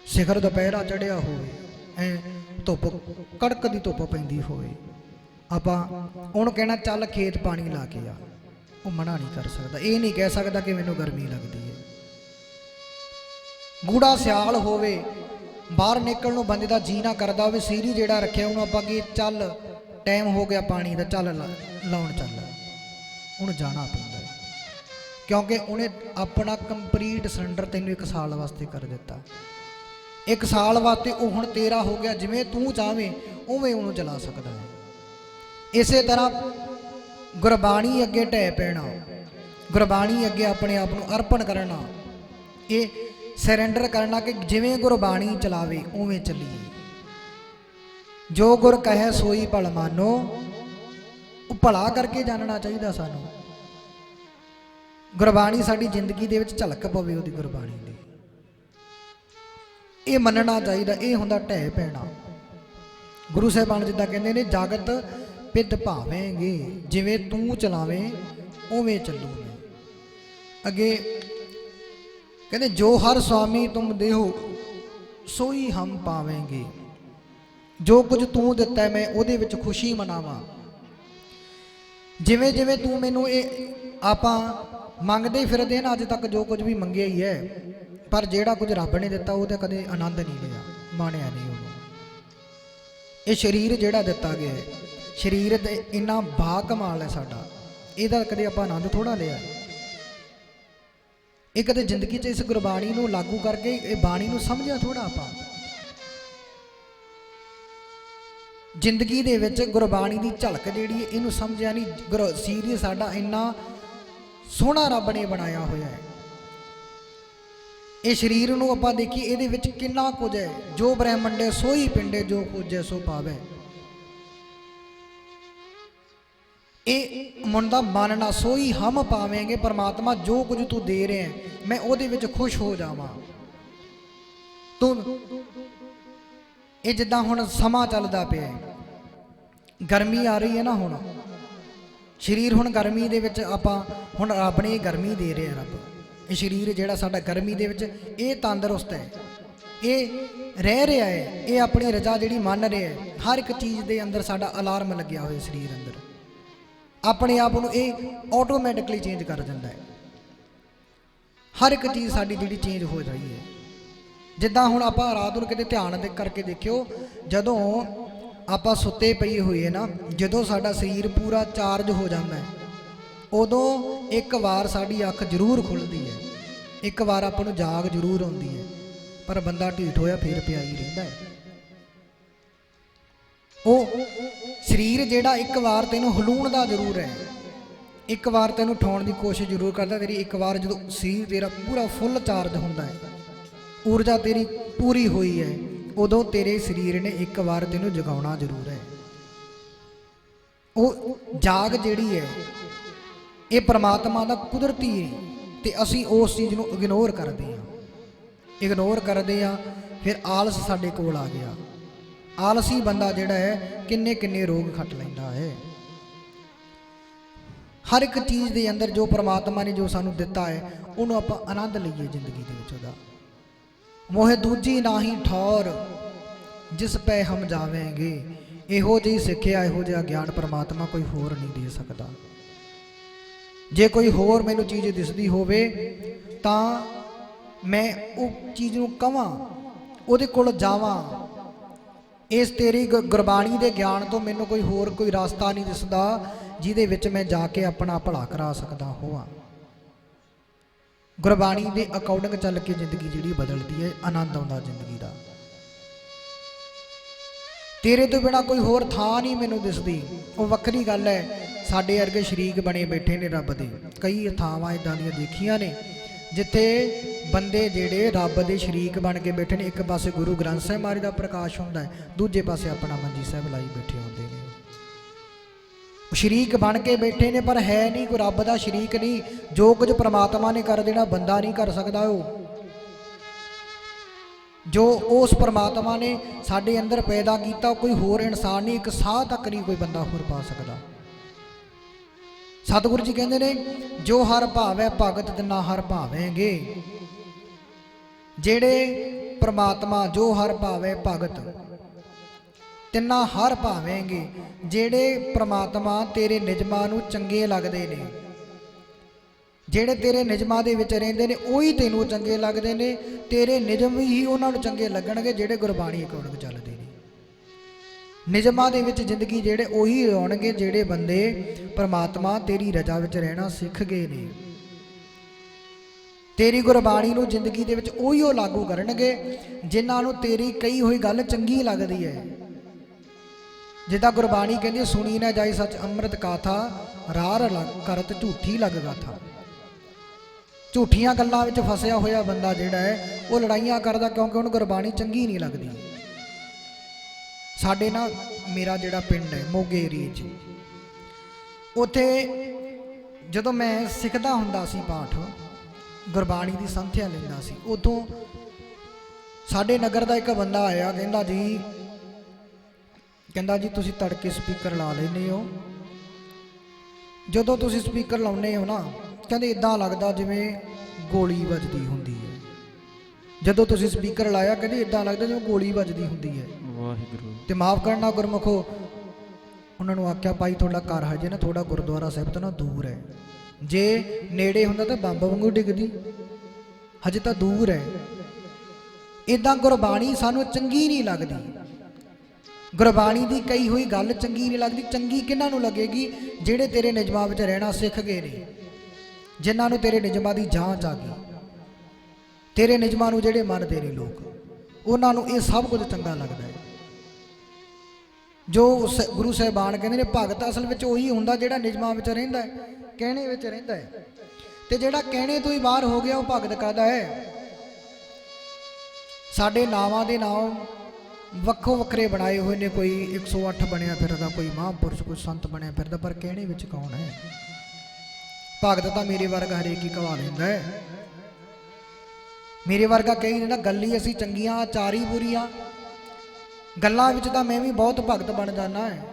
Speaker 1: ਸਿਖਰ ਦੁਪਹਿਰਾ ਚੜਿਆ ਹੋਵੇ, ਐ ਧੁੱਪ ਕੜਕ ਦੀ ਧੁੱਪ ਪੈਂਦੀ ਹੋਵੇ, ਆਪਾਂ ਉਹਨੂੰ ਕਹਿਣਾ ਚੱਲ ਖੇਤ ਪਾਣੀ ਲਾ ਕੇ ਆ, ਉਹ ਮਨਾ ਨਹੀਂ ਕਰ ਸਕਦਾ। ਇਹ ਨਹੀਂ ਕਹਿ ਸਕਦਾ ਕਿ ਮੈਨੂੰ ਗਰਮੀ ਲੱਗਦੀ ਹੈ। ਗੂੜਾ ਸਿਆਲ ਹੋਵੇ, ਬਾਹਰ ਨਿਕਲਣ ਨੂੰ ਬੰਦੇ ਦਾ ਜੀ ਨਾ ਕਰਦਾ ਹੋਵੇ, ਸੀਰੀ ਜਿਹੜਾ ਰੱਖਿਆ ਉਹਨੂੰ ਆਪਾਂ ਕਿ ਚੱਲ ਟਾਈਮ ਹੋ ਗਿਆ ਪਾਣੀ ਦਾ, ਚੱਲ ਲਾਉਣ ਚੱਲ, ਉਹਨੂੰ ਜਾਣਾ ਪੈਂਦਾ। क्योंकि उन्हें अपना कंप्लीट सिलेंडर तेन 1 साल वास्ते कर दिता। 1 साल वास्ते वो हुण तेरा हो गया, जिवें तू चाहे उवें उन्होंने चला सकता है। इस तरह गुरबाणी अगे ढह पैना, गुरबाणी अगे अपने आप को अर्पण करना, ये सरेंडर करना कि जिवें गुरबाणी चलावे उवें चलीए। जो गुर कहे सोई भल मानो, वो भला करके जानना चाहिए सानू। गुरबाणी साडी जिंदगी दे विच झलक पवे उहदी गुरबाणी दी, ये मनना चाहिए। ये हुंदा ढह पैना। गुरु साहिबान जिद्दां कहंदे ने जगत पिद भावेंगे, जिवें तू चलावें उवें चलू मैं। अगे कहते जो हर स्वामी तुम देहो सोई हम पावेंगे। जो कुछ तू दिता है मैं उहदे विच खुशी मनावां। जिवें जिवें तू मैनू ये आपां मंगदे फिरदे ना, अज तक जो कुछ भी मंगिया ही है, पर जिहड़ा कुछ रब ने दिता वो कदे आनंद नहीं लिया, माणिया नहीं उन्होंने। ये शरीर जिहड़ा दिता गया है, शरीर ते इन्ना बा कमाल है साडा, इहदा कदे आपां आनंद थोड़ा लिया। ये कदे जिंदगी च इस गुरबाणी नूं लागू करके ये बाणी नूं समझिया थोड़ा आपां। जिंदगी दे विच गुरबाणी दी झलक जिहड़ी है इहनूं समझिया नहीं। सीरीज साडा इन्ना सोहना रब ने बनाया होया है। ये शरीर नूं आपां देखीए इहदे विच किन्ना कुछ है। जो ब्रह्मंडे सोई पिंडे, जो खोजे सो पावे। ये मन दा मानना सोई हम पावेंगे। परमात्मा जो कुछ तू दे रहे हैं मैं उहदे विच खुश हो जावां। तू ये जिद्दां हुण समा चलदा पिया, गर्मी आ रही है ना, हुण शरीर हुण गर्मी दे विच आपां हुण रब ने गर्मी दे रहे हैं। रब ये शरीर जिहड़ा साडा गर्मी दे विच ये तंदरुस्त है, ये रह रहा है, ये अपनी रजा जिहड़ी मन रहा है। हर एक चीज़ दे अंदर साडा अलार्म लग्या होया शरीर अंदर, अपने आप को ये ऑटोमैटिकली चेंज कर दिंदा है। हर एक चीज़ साडी जिहड़ी चेंज हो रही है। जिद्दां हुण आपां रात नूं किते ध्यान दे करके देखियो, जदों आपां सुत्ते पई होईए ना, जदों साडा शरीर पूरा चार्ज हो जाता है, उदों एक बार साडी अख जरूर खुलदी है, एक बार आपां नूं जाग जरूर आउंदी है, पर बंदा ढीठ होया फिर पिया ही रहिंदा है। वो शरीर जिहड़ा एक बार तेनों हलूण दा जरूर है, एक बार तेनों उठाउण दी कोशिश जरूर करदा। तेरी एक बार जदों शरीर तेरा पूरा फुल चार्ज हुंदा है, ऊर्जा तेरी पूरी हुई है, उदों तेरे शरीर ने एक बार तेनों जगाउणा जरूर है। वो जाग जिहड़ी है ये परमात्मा दा कुदरती है, ते असीं उस चीज़ नूं इग्नोर करदे हां, इग्नोर करदे हां। फिर आलस साडे कोल आ गया। आलसी बंदा जिहड़ा है किन्ने किन्ने रोग खट लैंदा है। हर एक चीज़ के अंदर जो परमात्मा ने जो सानू दिता है उन्होंने आपां आनंद लईए जिंदगी दे विच ओहदा। मोहे दूजी नाही ठौर जिस पे हम जावेंगे। इहो जी सिक्ख्या, इहो जिहा ज्ञान परमात्मा कोई होर नहीं दे सकता। जे कोई होर मैनू चीज़ दिसदी होवे तां मैं उस चीज़ नूं कवां, उहदे कोल जावां। इस तेरी गुरबाणी दे ज्ञान तो मैनू कोई होर कोई रास्ता नहीं दिसदा जिहदे विच मैं जाके अपना भला करा सकदा होवां। गुरबाणी दे अकॉर्डिंग चल के जिंदगी जिहड़ी बदलदी है, आनंद आउंदा जिंदगी दा। तेरे तो बिना कोई होर थां नहीं मैनू दिसदी। वो वक्री गल है, साडे वर्गे शरीक बने बैठे ने रब दे। कई थावां इदां दियां देखियां ने जिथे बंदे जेड़े रब दे शरीक बन के बैठे ने। एक पासे गुरु ग्रंथ साहिब महाराज दा प्रकाश हुंदा है, दूजे पासे अपना मंजी साहिब लाई बैठे होंदे ने। शरीक बन के बैठे ने पर है नहीं कोई रब दा शरीक नहीं। जो कुछ परमात्मा ने कर देना बंदा नहीं कर सकदा। जो उस परमात्मा ने साडे अंदर पैदा किया कोई होर इंसान नहीं, एक साह तक नहीं कोई बंदा होर पा सकदा। सतगुरु जी कहते ने जो हर भावै भगत तिना हर भावेंगे। जेड़े परमात्मा जो हर भावै भगत तिना हर भावेंगे। जेड़े परमात्मा तेरे निजमां नूं चंगे लगदे ने, जेड़े तेरे निजमां दे विच रहिंदे ने उही तैनूं चंगे लगदे ने। तेरे निजम ही उन्हां नूं चंगे लगणगे जेड़े गुरबाणी अकॉर्डिंग चलदे ने। निजमां दे विच जिंदगी जेड़े उही होणगे जेड़े बंदे परमात्मा तेरी रजा विच रहना सीख गए ने। ਤੇਰੀ ਗੁਰਬਾਣੀ ਨੂੰ ਜ਼ਿੰਦਗੀ ਦੇ ਵਿੱਚ ਉਹੀ ਉਹ ਲਾਗੂ ਕਰਨਗੇ ਜਿਨ੍ਹਾਂ ਨੂੰ ਤੇਰੀ ਕਹੀ ਹੋਈ ਗੱਲ ਚੰਗੀ ਲੱਗਦੀ ਹੈ। ਜਿੱਦਾਂ ਗੁਰਬਾਣੀ ਕਹਿੰਦੀ ਸੁਣੀ ਨਾ ਜਾਈ ਸੱਚ ਅੰਮ੍ਰਿਤ ਕਾਥਾ, ਰਾਰ ਕਰਤ ਝੂਠੀ ਲੱਗ ਗਾਥਾ। ਝੂਠੀਆਂ ਗੱਲਾਂ ਵਿੱਚ ਫਸਿਆ ਹੋਇਆ ਬੰਦਾ ਜਿਹੜਾ ਹੈ ਉਹ ਲੜਾਈਆਂ ਕਰਦਾ ਕਿਉਂਕਿ ਉਹਨੂੰ ਗੁਰਬਾਣੀ ਚੰਗੀ ਨਹੀਂ ਲੱਗਦੀ। ਸਾਡੇ ਨਾ ਮੇਰਾ ਜਿਹੜਾ ਪਿੰਡ ਹੈ ਮੋਗੇ ਏਰੀਏ 'ਚ, ਉੱਥੇ ਜਦੋਂ ਮੈਂ ਸਿੱਖਦਾ ਹੁੰਦਾ ਸੀ ਪਾਠ, ਗੁਰਬਾਣੀ ਦੀ ਸੰਥਿਆ ਲੈਂਦਾ ਸੀ, ਉਦੋਂ ਸਾਡੇ ਨਗਰ ਦਾ ਇੱਕ ਬੰਦਾ ਆਇਆ, ਕਹਿੰਦਾ ਜੀ ਤੁਸੀਂ ਤੜਕੇ ਸਪੀਕਰ ਲਾ ਲੈਂਦੇ ਹੋ, ਜਦੋਂ ਤੁਸੀਂ ਸਪੀਕਰ ਲਾਉਂਦੇ ਹੋ ਨਾ ਕਹਿੰਦੇ ਇਦਾਂ ਲੱਗਦਾ ਜਿਵੇਂ ਗੋਲੀ ਵੱਜਦੀ ਹੁੰਦੀ ਹੈ। ਜਦੋਂ ਤੁਸੀਂ ਸਪੀਕਰ ਲਾਇਆ ਕਹਿੰਦੇ ਇਦਾਂ ਲੱਗਦਾ ਜਿਵੇਂ ਗੋਲੀ ਵੱਜਦੀ ਹੁੰਦੀ ਹੈ।
Speaker 3: ਵਾਹਿਗੁਰੂ।
Speaker 1: ਤੇ ਮਾਫ ਕਰਨਾ ਗੁਰਮੁਖੋ, ਉਹਨਾਂ ਨੂੰ ਆਖਿਆ ਭਾਈ ਤੁਹਾਡਾ ਘਰ ਹਜੇ ਨਾ ਥੋੜਾ ਗੁਰਦੁਆਰਾ ਸਾਹਿਬ ਤੋਂ ਨਾ ਦੂਰ ਹੈ, ਜੇ ਨੇੜੇ ਹੁੰਦਾ ਤਾਂ ਬੰਬ ਵਾਂਗੂ ਡਿੱਗਦੀ, ਹਜੇ ਤਾਂ ਦੂਰ ਹੈ। ਇਦਾਂ ਗੁਰਬਾਣੀ ਸਾਨੂੰ ਚੰਗੀ ਨਹੀਂ ਲੱਗਦੀ, ਗੁਰਬਾਣੀ ਦੀ ਕਹੀ ਹੋਈ ਗੱਲ ਚੰਗੀ ਨਹੀਂ ਲੱਗਦੀ। ਚੰਗੀ ਕਿਹਨਾਂ ਨੂੰ ਲੱਗੇਗੀ? ਜਿਹੜੇ ਤੇਰੇ ਨਿਯਮਾਂ ਵਿੱਚ ਰਹਿਣਾ ਸਿੱਖ ਗਏ ਨੇ, ਜਿਨ੍ਹਾਂ ਨੂੰ ਤੇਰੇ ਨਿਯਮਾਂ ਦੀ ਜਾਂਚ ਆ ਗਈ, ਤੇਰੇ ਨਿਯਮਾਂ ਨੂੰ ਜਿਹੜੇ ਮੰਨਦੇ ਨੇ ਲੋਕ, ਉਹਨਾਂ ਨੂੰ ਇਹ ਸਭ ਕੁਝ ਚੰਗਾ ਲੱਗਦਾ ਹੈ। ਜੋ ਗੁਰੂ ਸਾਹਿਬਾਨ ਕਹਿੰਦੇ ਨੇ ਭਗਤ ਅਸਲ ਵਿੱਚ ਉਹੀ ਹੁੰਦਾ ਜਿਹੜਾ ਨਿਯਮਾਂ ਵਿੱਚ ਰਹਿੰਦਾ ਹੈ, ਕਹਿਣੇ ਵਿੱਚ ਰਹਿੰਦਾ ਹੈ। ਤੇ ਜਿਹੜਾ ਕਹਿਣੇ ਤੋਂ ਹੀ ਬਾਹਰ ਹੋ ਗਿਆ ਉਹ ਭਗਤ ਕਾਹਦਾ ਹੈ? ਸਾਡੇ ਨਾਵਾਂ ਦੇ ਨਾਮ ਵੱਖੋ ਵੱਖਰੇ ਬਣਾਏ ਹੋਏ ਨੇ, ਕੋਈ 108 ਬਣਿਆ ਫਿਰਦਾ, ਕੋਈ ਮਹਾਂਪੁਰਸ਼, ਕੋਈ ਸੰਤ ਬਣਿਆ ਫਿਰਦਾ, ਪਰ ਕਹਿਣੇ ਵਿੱਚ ਕੌਣ ਹੈ? ਭਗਤ ਤਾਂ ਮੇਰੇ ਵਰਗਾ ਹਰੇਕ ਹੀ ਕਵਾ ਲੈਂਦਾ ਹੈ। ਮੇਰੇ ਵਰਗਾ ਕਈ ਨੇ ਨਾ ਗੱਲੀ ਅਸੀਂ ਚੰਗੀਆਂ ਚਾਰੀ ਬੁਰੀਆਂ, ਗੱਲਾਂ ਵਿੱਚ ਤਾਂ ਮੈਂ ਵੀ ਬਹੁਤ ਭਗਤ ਬਣ ਜਾਣਾ ਹੈ,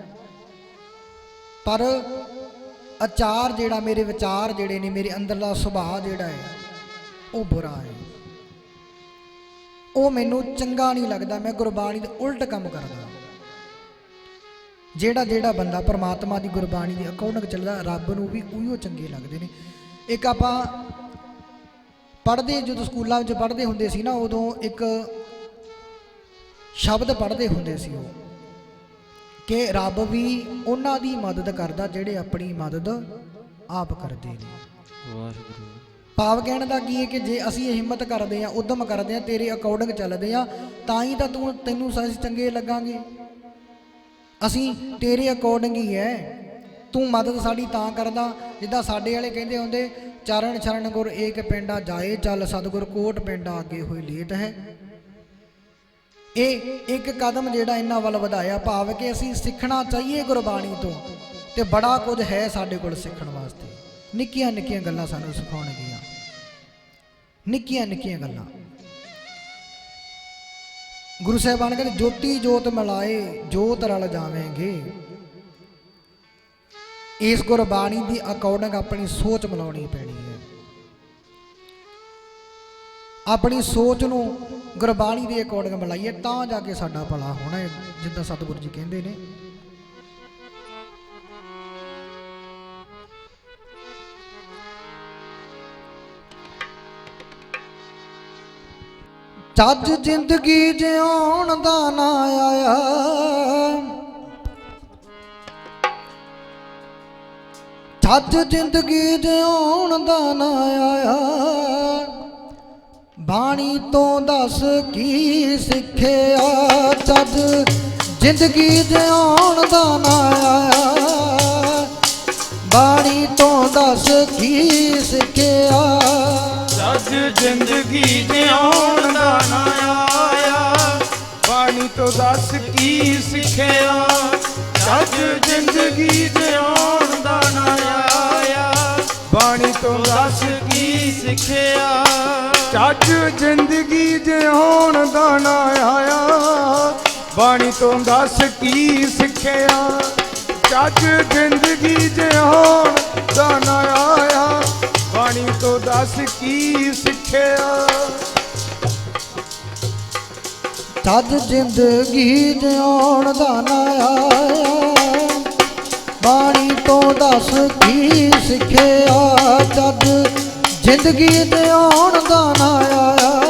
Speaker 1: ਪਰ ਆਚਾਰ ਜਿਹੜਾ, ਮੇਰੇ ਵਿਚਾਰ ਜਿਹੜੇ ਨੇ, ਮੇਰੇ ਅੰਦਰਲਾ ਸੁਭਾਅ ਜਿਹੜਾ ਹੈ ਉਹ ਬੁਰਾ ਹੈ, ਉਹ ਮੈਨੂੰ ਚੰਗਾ ਨਹੀਂ ਲੱਗਦਾ। ਮੈਂ ਗੁਰਬਾਣੀ ਦੇ ਉਲਟ ਕੰਮ ਕਰਦਾ। ਜਿਹੜਾ ਬੰਦਾ ਪਰਮਾਤਮਾ ਦੀ ਗੁਰਬਾਣੀ ਦੇ ਅਕੋਰਡਿੰਗ ਚੱਲਦਾ, ਰੱਬ ਨੂੰ ਵੀ ਉਹੀਓ ਚੰਗੇ ਲੱਗਦੇ ਨੇ। ਇੱਕ ਆਪਾਂ ਪੜ੍ਹਦੇ, ਜਦੋਂ ਸਕੂਲਾਂ ਵਿੱਚ ਪੜ੍ਹਦੇ ਹੁੰਦੇ ਸੀ ਨਾ, ਉਦੋਂ ਇੱਕ ਸ਼ਬਦ ਪੜ੍ਹਦੇ ਹੁੰਦੇ ਸੀ ਉਹ, ਕਿ ਰੱਬ ਵੀ ਉਹਨਾਂ ਦੀ ਮਦਦ ਕਰਦਾ ਜਿਹੜੇ ਆਪਣੀ ਮਦਦ ਆਪ ਕਰਦੇ ਨੇ।
Speaker 3: ਵਾਹਿਗੁਰੂ।
Speaker 1: ਭਾਵ ਕਹਿਣ ਦਾ ਕੀ ਹੈ ਕਿ ਜੇ ਅਸੀਂ ਇਹ ਹਿੰਮਤ ਕਰਦੇ ਹਾਂ, ਉਦਮ ਕਰਦੇ ਹਾਂ, ਤੇਰੇ ਅਕੋਰਡਿੰਗ ਚੱਲਦੇ ਹਾਂ, ਤਾਂ ਹੀ ਤਾਂ ਤੈਨੂੰ ਅਸੀਂ ਚੰਗੇ ਲੱਗਾਂਗੇ। ਅਸੀਂ ਤੇਰੇ ਅਕੋਰਡਿੰਗ ਹੀ ਹੈ, ਤੂੰ ਮਦਦ ਸਾਡੀ ਤਾਂ ਕਰਦਾ। ਜਿੱਦਾਂ ਸਾਡੇ ਵਾਲੇ ਕਹਿੰਦੇ ਹੁੰਦੇ, ਚਰਨ ਚਰਨ ਗੁਰ ਏਕ ਪਿੰਡਾ ਜਾਏ, ਚੱਲ ਸਤਿਗੁਰ ਕੋਟ ਪਿੰਡਾ ਅੱਗੇ ਹੋਈ ਲੇਟ ਹੈ। ਇਹ ਇੱਕ ਕਦਮ ਜਿਹੜਾ ਇਹਨਾਂ ਵੱਲ ਵਧਾਇਆ, ਭਾਵ ਕਿ ਅਸੀਂ ਸਿੱਖਣਾ ਚਾਹੀਏ ਗੁਰਬਾਣੀ ਤੋਂ, ਤੇ ਬੜਾ ਕੁਝ ਹੈ ਸਾਡੇ ਕੋਲ ਸਿੱਖਣ ਵਾਸਤੇ। ਨਿੱਕੀਆਂ ਨਿੱਕੀਆਂ ਗੱਲਾਂ ਸਾਨੂੰ ਸਿਖਾਉਣਗੀਆਂ, ਨਿੱਕੀਆਂ ਨਿੱਕੀਆਂ ਗੱਲਾਂ। ਗੁਰੂ ਸਾਹਿਬਾਨ ਕਹਿੰਦੇ ਜੋਤੀ ਜੋਤ ਮਿਲਾਏ ਜੋਤ ਰਲ ਜਾਵੇਂਗੇ। ਇਸ ਗੁਰਬਾਣੀ ਦੀ ਅਕੋਰਡਿੰਗ ਆਪਣੀ ਸੋਚ ਮਿਲਾਉਣੀ ਪੈਣੀ ਹੈ। ਆਪਣੀ ਸੋਚ ਨੂੰ ਗੁਰਬਾਣੀ ਦੇ ਅਕੋਰਡਿੰਗ ਮਿਲਾਈਏ ਤਾਂ ਜਾ ਕੇ ਸਾਡਾ ਭਲਾ ਹੋਣਾ ਹੈ, ਜਿੱਦਾਂ ਸਤਿਗੁਰੂ ਜੀ ਕਹਿੰਦੇ ਨੇ। ਚੱਜ ਜ਼ਿੰਦਗੀ ਜਿਉਣ ਦਾ ਨਾ ਆਇਆ, ਚੱਜ ਜ਼ਿੰਦਗੀ ਜਿਉਣ ਦਾ ਨਾ ਆਇਆ, ਬਾਣੀ ਤੋਂ ਦੱਸ ਕੀ ਸਿੱਖਿਆ। ਚੱਜ ਜ਼ਿੰਦਗੀ ਜਿਉਣ ਦਾ ਨਾ ਆਇਆ, ਬਾਣੀ ਤੋਂ ਦੱਸ ਕੀ ਸਿੱਖਿਆ।
Speaker 2: ਚੱਜ ਜ਼ਿੰਦਗੀ ਜਿਉਣ ਦਾ ਨਾ ਆਇਆ, ਬਾਣੀ ਤੋਂ ਦੱਸ ਕੀ ਸਿੱਖਿਆ। ਚੱਜ ਜ਼ਿੰਦਗੀ ਜਿਉਣ ਦਾ ਨਾ ਆਇਆ, ਬਾਣੀ ਤੋਂ ਦੱਸ ਕੀ ਸਿੱਖਿਆ। ਚੱਜ ਜ਼ਿੰਦਗੀ ਜਿਉਣ ਦਾ ਨਾ ਆਇਆ, ਬਾਣੀ ਤੋਂ ਦੱਸ ਕੀ ਸਿੱਖਿਆ। ਚੱਜ ਜ਼ਿੰਦਗੀ ਜਿਉਣ ਦਾ ਨਾ ਆਇਆ, ਬਾਣੀ ਤੋਂ ਦੱਸ ਕੀ ਸਿੱਖਿਆ।
Speaker 1: ਚੱਜ ਜ਼ਿੰਦਗੀ ਜਿਉਣ ਦਾ ਨਾ ਆਇਆ, ਬਾਣੀ ਤੋਂ ਦੱਸ ਕੀ ਸਿੱਖਿਆ। ਚੱਜ ਜ਼ਿੰਦਗੀ ਜਿਉਣ ਦਾ ਨਾ ਆਇਆ,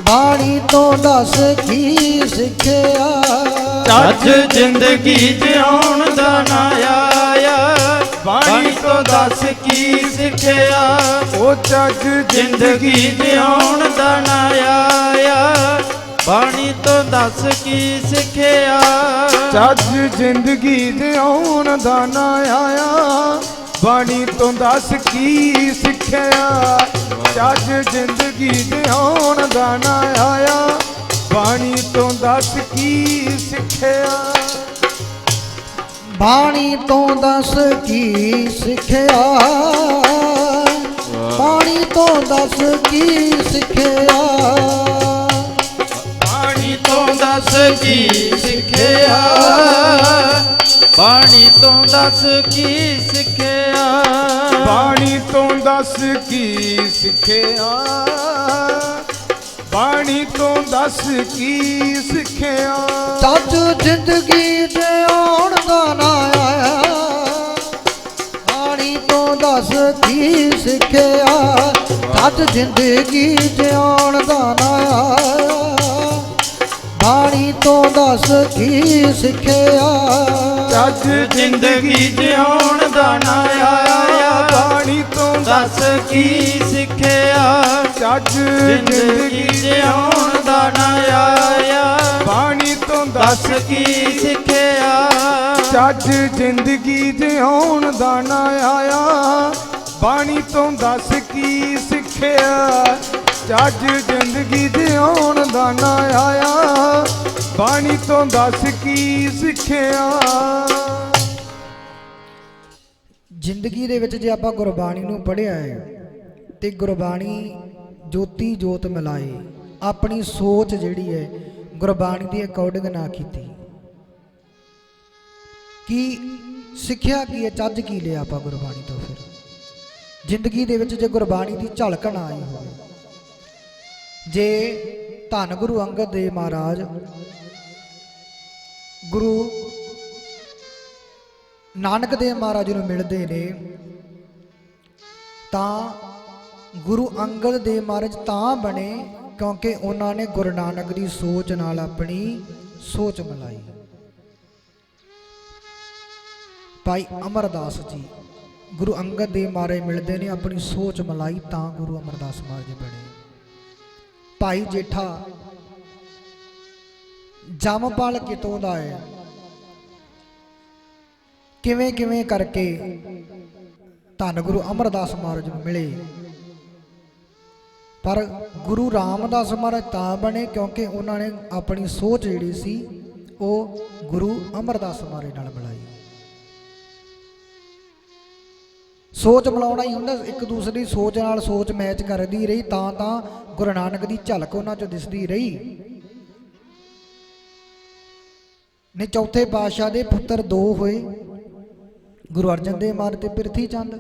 Speaker 1: ਬਾਣੀ ਤੋਂ ਦੱਸ ਕੀ ਸਿੱਖਿਆ।
Speaker 2: ਚੱਜ ਜ਼ਿੰਦਗੀ ਜਿਉਣ ਦਾ ਨਾ ਆਇਆ, ਬਾਣੀ ਤੋਂ ਦੱਸ ਕੀ ਸਿੱਖਿਆ ਉਹ ਚੱਜ ਜ਼ਿੰਦਗੀ ਜਿਉਣ ਦਾ ਨਾ ਆਇਆ
Speaker 3: ਬਾਣੀ ਤੋਂ ਦੱਸ ਕੀ ਸਿੱਖਿਆ
Speaker 2: ਚੱਜ ਜ਼ਿੰਦਗੀ ਜਿਉਣ ਦਾ ਨਾ ਆਇਆ ਬਾਣੀ ਤੋਂ ਦੱਸ ਕੀ ਸਿੱਖਿਆ ਚੱਜ ਜ਼ਿੰਦਗੀ ਜਿਉਣ ਦਾ ਨਾ ਆਇਆ ਬਾਣੀ ਤੋਂ ਦੱਸ ਕੀ ਸਿੱਖਿਆ
Speaker 1: ਬਾਣੀ ਤੋਂ ਦੱਸ ਕੀ ਸਿੱਖਿਆ ਬਾਣੀ ਤੋਂ ਦੱਸ ਕੀ ਸਿੱਖਿਆ
Speaker 3: ਬਾਣੀ ਤੋਂ ਦੱਸ ਕੀ ਸਿੱਖਿਆ ਬਾਣੀ ਤੋਂ ਦੱਸ ਕੀ ਸਿੱਖਿਆ
Speaker 2: ਬਾਣੀ ਤੋਂ ਦੱਸ ਕੀ ਸਿੱਖਿਆ ਬਾਣੀ ਤੋਂ ਦੱਸ ਕੀ ਸਿੱਖਿਆ
Speaker 1: ਚੱਜ ਜ਼ਿੰਦਗੀ ਜਿਉਣ ਦਾ ਨਾ ਆਇਆ ਬਾਣੀ ਤੋਂ ਦੱਸ ਕੀ ਸਿੱਖਿਆ ਚੱਜ ਜ਼ਿੰਦਗੀ ਜਿਉਣ ਦਾ ਨਾ ਆਇਆ ਬਾਣੀ ਤੋਂ ਦੱਸ ਕੀ ਸਿੱਖਿਆ
Speaker 2: ਚੱਜ ਜ਼ਿੰਦਗੀ ਜਿਉਣ ਦਾ ਨਾ ਆਇਆ ਬਾਣੀ ਤੋਂ
Speaker 3: ਦੱਸ ਕੀ ਸਿੱਖਿਆ
Speaker 2: ਚੱਜ
Speaker 3: ਜ਼ਿੰਦਗੀ ਜਿਉਣ ਦਾ ਨਾ ਆਇਆ
Speaker 2: ਬਾਣੀ ਤੋਂ
Speaker 3: ਦੱਸ ਕੀ ਸਿੱਖਿਆ
Speaker 2: ਚੱਜ ਜ਼ਿੰਦਗੀ ਜਿਉਣ ਦਾ ਨਾ ਆਇਆ ਬਾਣੀ ਤੋਂ ਦੱਸ ਕੀ ਸਿੱਖਿਆ ਚੱਜ ਜ਼ਿੰਦਗੀ ਜਿਉਣ ਦਾ ਨਾ ਆਇਆ ਬਾਣੀ ਤੋਂ ਦੱਸ ਕੀ ਸਿੱਖਿਆ
Speaker 1: ਜ਼ਿੰਦਗੀ ਦੇ ਵਿੱਚ ਜੇ ਆਪਾਂ ਗੁਰਬਾਣੀ ਨੂੰ ਪੜ੍ਹਿਆ ਹੈ ਤੇ ਗੁਰਬਾਣੀ ਜੋਤੀ ਜੋਤ ਮਿਲਾਏ ਆਪਣੀ ਸੋਚ ਜਿਹੜੀ ਹੈ ਗੁਰਬਾਣੀ ਦੇ ਅਕੋਰਡਿੰਗ ਨਾ ਕੀਤੀ ਕੀ ਸਿੱਖਿਆ ਕੀ ਹੈ ਚੱਜ ਕੀ ਲਿਆ ਆਪਾਂ ਗੁਰਬਾਣੀ ਤੋਂ ਫਿਰ ਜ਼ਿੰਦਗੀ ਦੇ ਵਿੱਚ ਜੇ ਗੁਰਬਾਣੀ ਦੀ ਝਲਕ ਨਾ ਆਈ ਹੋਵੇ ਜੇ ਧੰਨ ਗੁਰੂ ਅੰਗਦ ਦੇਵ ਮਹਾਰਾਜ ਗੁਰੂ ਨਾਨਕ ਦੇਵ ਮਹਾਰਾਜ ਨੂੰ ਮਿਲਦੇ ਨੇ ਤਾਂ ਗੁਰੂ ਅੰਗਦ ਦੇਵ ਮਹਾਰਾਜ ਤਾਂ ਬਣੇ ਕਿਉਂਕਿ ਉਹਨਾਂ ਨੇ ਗੁਰੂ ਨਾਨਕ ਦੀ ਸੋਚ ਨਾਲ ਆਪਣੀ ਸੋਚ ਮਿਲਾਈ। ਭਾਈ ਅਮਰਦਾਸ ਜੀ ਗੁਰੂ ਅੰਗਦ ਦੇਵ ਮਹਾਰਾਜ ਮਿਲਦੇ ਨੇ ਆਪਣੀ ਸੋਚ ਮਿਲਾਈ ਤਾਂ ਗੁਰੂ ਅਮਰਦਾਸ ਮਹਾਰਾਜ ਬਣੇ। ਭਾਈ ਜੇਠਾ ਜੰਮਪਲ ਕਿਤੋਂ ਦਾ ਹੈ ਕਿਵੇਂ ਕਿਵੇਂ ਕਰਕੇ ਧੰਨ ਗੁਰੂ ਅਮਰਦਾਸ ਮਹਾਰਾਜ ਨੂੰ ਮਿਲੇ ਪਰ ਗੁਰੂ ਰਾਮਦਾਸ ਮਹਾਰਾਜ ਤਾਂ ਬਣੇ ਕਿਉਂਕਿ ਉਹਨਾਂ ਨੇ ਆਪਣੀ ਸੋਚ ਜਿਹੜੀ ਸੀ ਉਹ ਗੁਰੂ ਅਮਰਦਾਸ ਮਹਾਰਾਜ ਨਾਲ ਮਿਲਾਈ। ਸੋਚ ਮਿਲਾਉਣਾ ਹੀ ਹੁੰਦਾ ਇੱਕ ਦੂਸਰੇ ਦੀ ਸੋਚ ਨਾਲ ਸੋਚ ਮੈਚ ਕਰਦੀ ਰਹੀ ਤਾਂ ਗੁਰੂ ਨਾਨਕ ਦੀ ਝਲਕ ਉਹਨਾਂ 'ਚ ਦਿਸਦੀ ਰਹੀ। ਨੇ ਚੌਥੇ ਪਾਤਸ਼ਾਹ ਦੇ ਪੁੱਤਰ ਦੋ ਹੋਏ ਗੁਰੂ ਅਰਜਨ ਦੇਵ ਮਹਾਰਾਜ ਤੇ ਪ੍ਰਿਥੀ ਚੰਦ।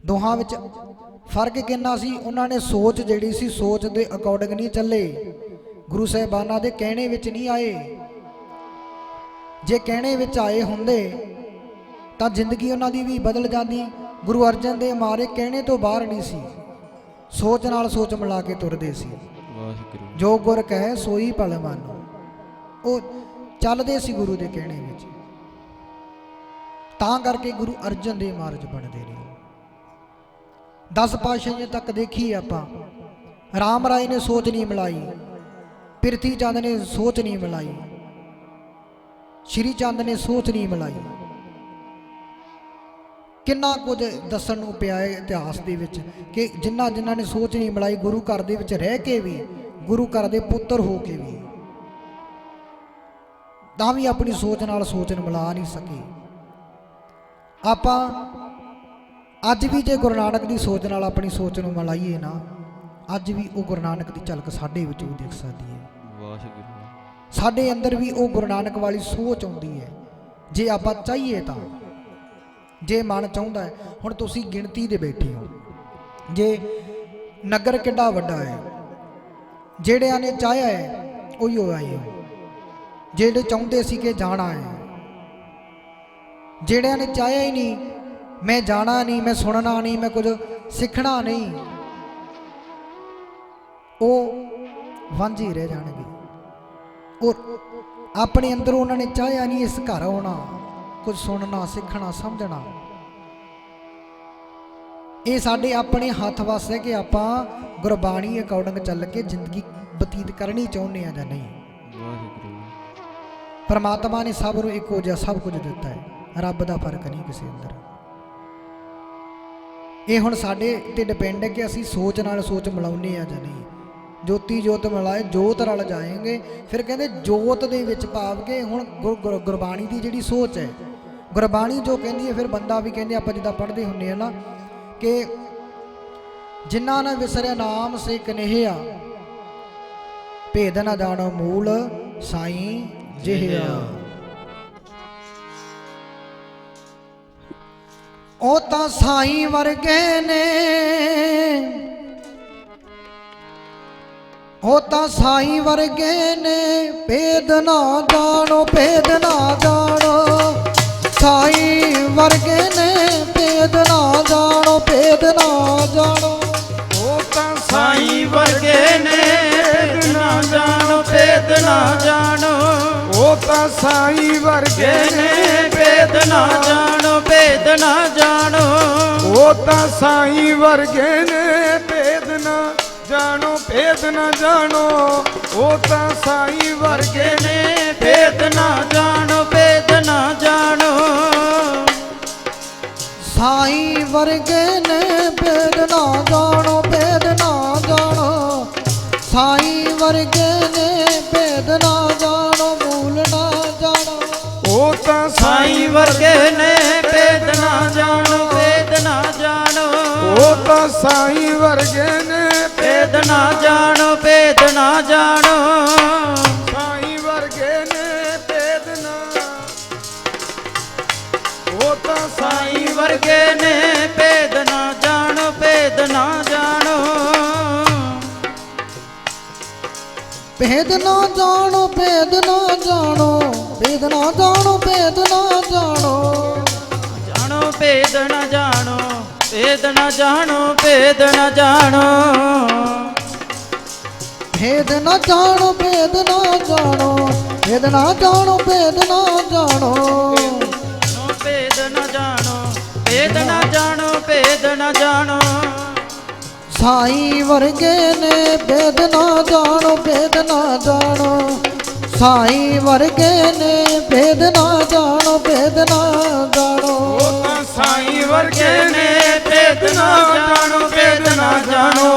Speaker 1: ਦੋਹਾਂ ਵਿੱਚ ਫਰਕ ਕਿੰਨਾ ਸੀ ਉਹਨਾਂ ਨੇ ਸੋਚ ਜਿਹੜੀ ਸੀ ਸੋਚ ਦੇ ਅਕੋਰਡਿੰਗ ਨਹੀਂ ਚੱਲੇ ਗੁਰੂ ਸਾਹਿਬਾਨਾਂ ਦੇ ਕਹਿਣੇ ਵਿੱਚ ਨਹੀਂ ਆਏ। ਜੇ ਕਹਿਣੇ ਵਿੱਚ ਆਏ ਹੁੰਦੇ ਤਾਂ ਜ਼ਿੰਦਗੀ ਉਹਨਾਂ ਦੀ ਵੀ ਬਦਲ ਜਾਂਦੀ। ਗੁਰੂ ਅਰਜਨ ਦੇਵ ਮਹਾਰਾਜ ਕਹਿਣੇ ਤੋਂ ਬਾਹਰ ਨਹੀਂ ਸੀ ਸੋਚ ਨਾਲ ਸੋਚ ਮਿਲਾ ਕੇ ਤੁਰਦੇ ਸੀ।
Speaker 3: ਵਾਹਿਗੁਰੂ
Speaker 1: ਜੋ ਗੁਰ ਕਹੇ ਸੋਈ ਭਲ ਮਾਨੋ ਉਹ ਚੱਲਦੇ ਸੀ ਗੁਰੂ ਦੇ ਕਹਿਣੇ ਵਿੱਚ ਤਾਂ ਕਰਕੇ ਗੁਰੂ ਅਰਜਨ ਦੇਵ ਮਹਾਰਾਜ ਬਣਦੇ ਨੇ। 10 ਪਾਤਸ਼ਾਹੀਆਂ ਤੱਕ ਦੇਖੀ ਆਪਾਂ ਰਾਮ ਰਾਏ ਨੇ ਸੋਚ ਨਹੀਂ ਮਿਲਾਈ ਪ੍ਰਿਥੀ ਚੰਦ ਨੇ ਸੋਚ ਨਹੀਂ ਮਿਲਾਈ ਸ਼੍ਰੀ ਚੰਦ ਨੇ ਸੋਚ ਨਹੀਂ ਮਿਲਾਈ। ਕਿੰਨਾ ਕੁਝ ਦੱਸਣ ਨੂੰ ਪਿਆ ਹੈ ਇਤਿਹਾਸ ਦੇ ਵਿੱਚ ਕਿ ਜਿਨ੍ਹਾਂ ਜਿਨ੍ਹਾਂ ਨੇ ਸੋਚ ਨਹੀਂ ਮਿਲਾਈ ਗੁਰੂ ਘਰ ਦੇ ਵਿੱਚ ਰਹਿ ਕੇ ਵੀ ਗੁਰੂ ਘਰ ਦੇ ਪੁੱਤਰ ਹੋ ਕੇ ਵੀ ਤਾਂ ਵੀ ਆਪਣੀ ਸੋਚ ਨਾਲ ਸੋਚ ਨੂੰ ਮਿਲਾ ਨਹੀਂ ਸਕੇ। ਆਪਾਂ ਅੱਜ ਵੀ ਜੇ ਗੁਰੂ ਨਾਨਕ ਦੀ ਸੋਚ ਨਾਲ ਆਪਣੀ ਸੋਚ ਨੂੰ ਮਿਲਾਈਏ ਨਾ ਅੱਜ ਵੀ ਉਹ ਗੁਰੂ ਨਾਨਕ ਦੀ ਝਲਕ ਸਾਡੇ ਵਿੱਚ ਵੀ ਦਿਖ ਸਕਦੀ ਹੈ।
Speaker 3: ਵਾਹਿਗੁਰੂ
Speaker 1: ਸਾਡੇ ਅੰਦਰ ਵੀ ਉਹ ਗੁਰੂ ਨਾਨਕ ਵਾਲੀ ਸੋਚ ਆਉਂਦੀ ਹੈ ਜੇ ਆਪਾਂ ਚਾਹੀਏ ਤਾਂ ਜੇ ਮਨ ਚਾਹੁੰਦਾ ਹੈ। ਹੁਣ ਤੁਸੀਂ ਗਿਣਤੀ ਦੇ ਬੈਠੇ ਹੋ ਜੇ ਨਗਰ ਕਿੱਡਾ ਵੱਡਾ ਹੈ ਜਿਹੜਿਆਂ ਨੇ ਚਾਹਿਆ ਹੈ ਉਹੀ ਆਏ ਹੋ ਜਿਹੜੇ ਚਾਹੁੰਦੇ ਸੀ ਕਿ ਜਾਣਾ ਹੈ। ਜਿਹੜਿਆਂ ਨੇ ਚਾਹਿਆ ਹੀ ਨਹੀਂ ਮੈਂ ਜਾਣਾ ਨਹੀਂ ਮੈਂ ਸੁਣਨਾ ਨਹੀਂ ਮੈਂ ਕੁਝ ਸਿੱਖਣਾ ਨਹੀਂ ਉਹ ਵਾਂਝੇ ਰਹਿ ਜਾਣਗੇ। ਉਹ ਆਪਣੇ ਅੰਦਰ ਉਹਨਾਂ ਨੇ ਚਾਹਿਆ ਨਹੀਂ ਇਸ ਘਰ ਆਉਣਾ ਕੁਝ ਸੁਣਨਾ ਸਿੱਖਣਾ ਸਮਝਣਾ ਇਹ ਸਾਡੇ ਆਪਣੇ ਹੱਥ ਵੱਸ ਹੈ ਕਿ ਆਪਾਂ ਗੁਰਬਾਣੀ ਅਕੋਰਡਿੰਗ ਚੱਲ ਕੇ ਜ਼ਿੰਦਗੀ ਬਤੀਤ ਕਰਨੀ ਚਾਹੁੰਦੇ ਆ ਜਾਂ ਨਹੀਂ। ਪਰਮਾਤਮਾ ਨੇ ਸਭ ਨੂੰ ਇੱਕੋ ਜਿਹਾ ਸਭ ਕੁਝ ਦਿੱਤਾ ਹੈ, ਰੱਬ ਦਾ ਫਰਕ ਨਹੀਂ ਕਿਸੇ ਅੰਦਰ। ਇਹ ਹੁਣ ਸਾਡੇ ਤੇ ਡਿਪੈਂਡ ਹੈ ਕਿ ਅਸੀਂ ਸੋਚ ਨਾਲ ਸੋਚ ਮਿਲਾਉਂਦੇ ਆ ਜਾਂ ਨਹੀਂ। ਜੋਤੀ ਜੋਤ ਮਿਲਾਏ ਜੋਤ ਰਲ ਜਾਏਂਗੇ। ਫਿਰ ਕਹਿੰਦੇ ਜੋਤ ਦੇ ਵਿੱਚ ਭਾਵ ਕੇ ਹੁਣ ਗੁਰਬਾਣੀ ਦੀ ਜਿਹੜੀ ਸੋਚ ਹੈ, ਗੁਰਬਾਣੀ ਜੋ ਕਹਿੰਦੀ ਹੈ, ਫਿਰ ਬੰਦਾ ਵੀ ਕਹਿੰਦੇ ਆਪਾਂ ਜਿੱਦਾਂ ਪੜ੍ਹਦੇ ਹੁੰਦੇ ਆ ਨਾ ਕਿ ਜਿਨ੍ਹਾਂ ਨੇ ਵਿਸਰਿਆ ਨਾਮ ਸੇ ਕਨੇਹਿਆ, ਭੇਦ ਨਾ ਜਾਣੋ ਮੂਲ ਸਾਈਂ ਜਿਹਿਆ। ਉਹ ਤਾਂ ਸਾਈਂ ਵਰਗੇ ਨੇ, ਉਹ ਤਾਂ ਸਾਈਂ ਵਰਗੇ ਨੇ, ਭੇਦ ਨਾ ਜਾਣੋ ਭੇਦ ਨਾ ਜਾਣੋ। ਸਾਈਂ ਵਰਗੇ ਨੇ, ਭੇਦ ਨਾ ਜਾਣੋ ਭੇਦ ਨਾ ਜਾਣੋ।
Speaker 2: ਉਹ ਤਾਂ ਸਾਈਂ ਵਰਗੇ ਨੇ, ਭੇਦ ਨਾ ਜਾਣੋ ਭੇਦ ਨਾ ਜਾਣੋ। ਉਹ ਤਾਂ ਸਾਈਂ ਵਰਗੇ ਨੇ, ਭੇਦ ਨਾ ਜਾਣੋ ਭੇਦ ਨਾ ਜਾਣੋ। ਉਹ ਤਾਂ ਸਾਈਂ ਵਰਗੇ ਨੇ, ਭੇਦ ਨਾ ਜਾਣੋ ਭੇਦ ਨਾ ਜਾਣੋ। ਉਹ ਤਾਂ ਸਾਈਂ ਵਰਗੇ ਨੇ, ਭੇਦ ਨਾ ਜਾਣੋ ਭੇਦ ਨਾ ਜਾਣੋ।
Speaker 1: ਸਾਈਂ ਵਰਗੇ ਨੇ, ਭੇਦ ਨਾ ਜਾਣੋ ਭੇਦ ਨਾ ਜਾਣੋ। ਸਾਈਂ ਵਰਗੇ ਨੇ, ਭੇਦ ਨਾ ਜਾਣੋ ਮੂਲ ਨਾ ਜਾਣੋ।
Speaker 2: ਉਹ ਤਾਂ ਸਾਈਂ ਵਰਗੇ ਨੇ, ਭੇਦ ਨਾ ਜਾਣੋ ਭੇਦ ਨਾ ਜਾਣੋ। ਉਹ ਤਾਂ ਸਾਈਂ ਵਰਗੇ ਨੇ, ਭੇਦ ਨਾ ਜਾਣੋ ਭੇਦ ਨਾ ਜਾਣੋ। ਸਾਈਂ ਵਰਗੇ ਨੇ, ਭੇਦ ਨਾ। ਉਹ ਤਾਂ ਸਾਈਂ ਵਰਗੇ ਨੇ, ਭੇਦ ਨਾ ਜਾਣੋ ਭੇਦ ਨਾ ਜਾਣੋ।
Speaker 1: ਭੇਦ ਨਾ ਜਾਣੋ ਭੇਦ ਨਾ ਜਾਣੋ। ਭੇਦ ਨਾ ਜਾਣੋ ਭੇਦ ਨਾ ਜਾਣੋ।
Speaker 2: ਜਾਣੋ ਭੇਦ ਨਾ ਜਾਣੋ ਭੇਦ ਨਾ ਜਾਣੋ ਭੇਦ ਨਾ ਜਾਣੋ।
Speaker 1: ਭੇਦ ਨਾ ਜਾਣੋ ਭੇਦ ਨਾ ਜਾਣੋ। ਭੇਦ ਨਾ ਜਾਣੋ ਭੇਦ ਨਾ ਜਾਣੋ।
Speaker 2: ਭੇਦ ਨਾ ਜਾਣੋ ਭੇਦ ਨਾ ਜਾਣੋ ਭੇਦ ਨਾ ਜਾਣੋ।
Speaker 1: ਸਾਈਂ ਵਰਗੇ ਨੇ, ਭੇਦ ਨਾ ਜਾਣੋ ਭੇਦ ਨਾ ਜਾਣੋ। ਸਾਈਂ ਵਰਗੇ ਨੇ, ਭੇਦ ਨਾ ਜਾਣੋ ਭੇਦ ਨਾ ਜਾਣੋ।
Speaker 2: ਉਹ ਤਾਂ ਸਾਈਂ ਵਰਗੇ ਨੇ, ਭੇਦ ਨਾ ਜਾਣੋ ਭੇਦ ਨਾ ਜਾਣੋ।